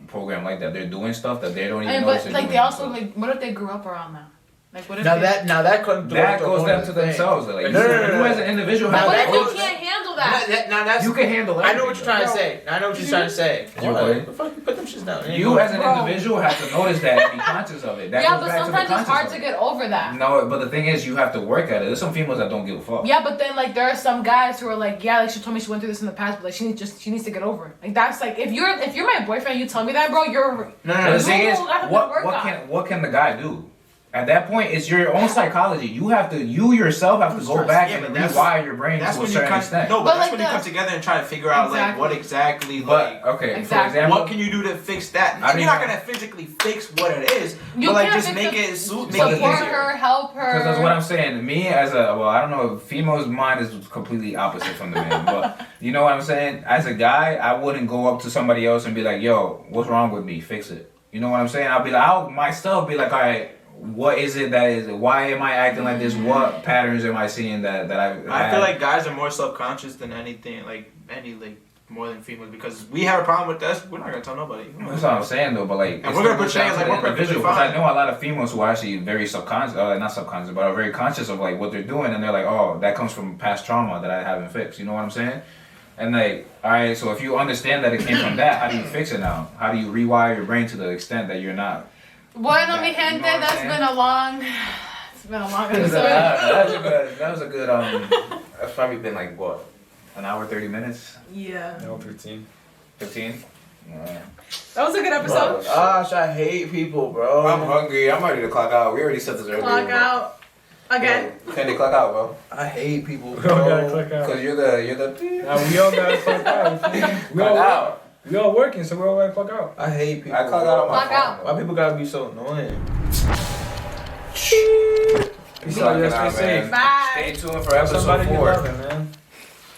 Speaker 2: programmed like that. They're doing stuff that they don't even
Speaker 3: And,
Speaker 2: know.
Speaker 3: but like they also like, what if they grew up around that? Like what if
Speaker 5: Now
Speaker 3: they,
Speaker 5: that comes
Speaker 2: that goes down to themselves. Though. Like
Speaker 5: No,
Speaker 2: you,
Speaker 5: no, no,
Speaker 2: you
Speaker 5: no.
Speaker 2: as an individual,
Speaker 5: Now
Speaker 2: have
Speaker 3: What
Speaker 2: to
Speaker 3: if
Speaker 2: always-
Speaker 3: you can't handle that?
Speaker 5: Now that's
Speaker 2: you can handle.
Speaker 5: I know what you're trying to
Speaker 2: everything,
Speaker 5: say. I know what you're trying to say.
Speaker 2: You
Speaker 5: What
Speaker 2: would.
Speaker 5: the fuck? You put them shits down.
Speaker 2: though. You as an
Speaker 3: Bro.
Speaker 2: individual have to notice that and be conscious of it. That
Speaker 3: Yeah,
Speaker 2: goes
Speaker 3: but
Speaker 2: back to the
Speaker 3: sometimes it's
Speaker 2: conscious
Speaker 3: hard
Speaker 2: of
Speaker 3: to
Speaker 2: it.
Speaker 3: get over that.
Speaker 2: No, but the thing is, you have to work at it. There's some females that don't give a fuck.
Speaker 3: Yeah, but then like there are some guys who are like, yeah, like she told me she went through this in the past, but like she needs to get over it. Like that's like if you're my boyfriend, you tell me that, bro, you're
Speaker 5: No,
Speaker 2: But the thing is,
Speaker 3: You have to work on.
Speaker 2: what can the guy do? At that point, it's your own psychology. You yourself have to go back
Speaker 1: Yeah,
Speaker 2: and
Speaker 1: but that's-
Speaker 2: rewire your brain
Speaker 1: That's
Speaker 2: to a
Speaker 1: when you
Speaker 2: certain
Speaker 1: come.
Speaker 2: extent.
Speaker 1: No, but
Speaker 3: But
Speaker 1: that's
Speaker 3: like
Speaker 1: when you
Speaker 3: the-
Speaker 1: come together and try to figure out like what exactly like.
Speaker 2: But okay, for
Speaker 3: Exactly.
Speaker 2: example,
Speaker 1: What can you do to fix that?
Speaker 2: I
Speaker 1: You're
Speaker 2: mean-
Speaker 1: not gonna physically fix what it is,
Speaker 3: You
Speaker 1: but like
Speaker 3: can't
Speaker 1: just
Speaker 3: fix
Speaker 1: make
Speaker 3: it.
Speaker 1: it
Speaker 3: Support
Speaker 1: make it easier.
Speaker 3: her, help her.
Speaker 2: because that's what I'm saying. Me as a I don't know, female's mind is completely opposite from the man. But you know what I'm saying? As a guy, I wouldn't go up to somebody else and be like, "Yo, what's wrong with me? Fix it." You know what I'm saying? I'll myself be like, "All right, what is it that is it? Why am I acting like this? What patterns am I seeing that
Speaker 1: I feel like guys are more self-conscious than anything, more than females, because we have a problem with this. We're not gonna tell nobody.
Speaker 2: That's what I'm saying though, but like,
Speaker 1: And we're gonna portray it like we're perfectly
Speaker 2: because
Speaker 1: fine.
Speaker 2: I know a lot of females who are actually very subconscious, not subconscious, but are very conscious of like what they're doing, and they're like, oh, that comes from past trauma that I haven't fixed. You know what I'm saying? And like, all right, so if you understand that it came from that, how do you fix it now? How do you rewire your brain to the extent that you're not?
Speaker 3: Bueno, mi
Speaker 2: You know
Speaker 3: gente,
Speaker 2: what I'm
Speaker 3: that's
Speaker 2: saying?
Speaker 3: been a long. It's been a long episode.
Speaker 2: that was a good. That's probably been like what, an hour 30 minutes,
Speaker 3: Yeah.
Speaker 4: No, 15.
Speaker 2: 15.
Speaker 3: That was a good episode.
Speaker 5: Gosh, I hate people, bro.
Speaker 2: I'm hungry. I'm ready to clock out. We already said this earlier.
Speaker 3: Clock out. Again.
Speaker 2: Candy, clock out, bro.
Speaker 5: I hate people,
Speaker 4: We all gotta
Speaker 5: bro.
Speaker 4: click out.
Speaker 2: Cause you're the.
Speaker 4: Now, we all gotta clock out. We
Speaker 2: Clock
Speaker 4: all,
Speaker 2: out.
Speaker 4: we all working, so we all gotta clock out.
Speaker 5: I hate people.
Speaker 2: I clock out on my
Speaker 3: Clock
Speaker 2: phone.
Speaker 3: out.
Speaker 5: Why people gotta be so annoying?
Speaker 4: Peace out, y'all. Stay safe.
Speaker 3: Bye.
Speaker 2: Stay tuned for episode
Speaker 4: Somebody be
Speaker 2: 4.
Speaker 4: loving, man.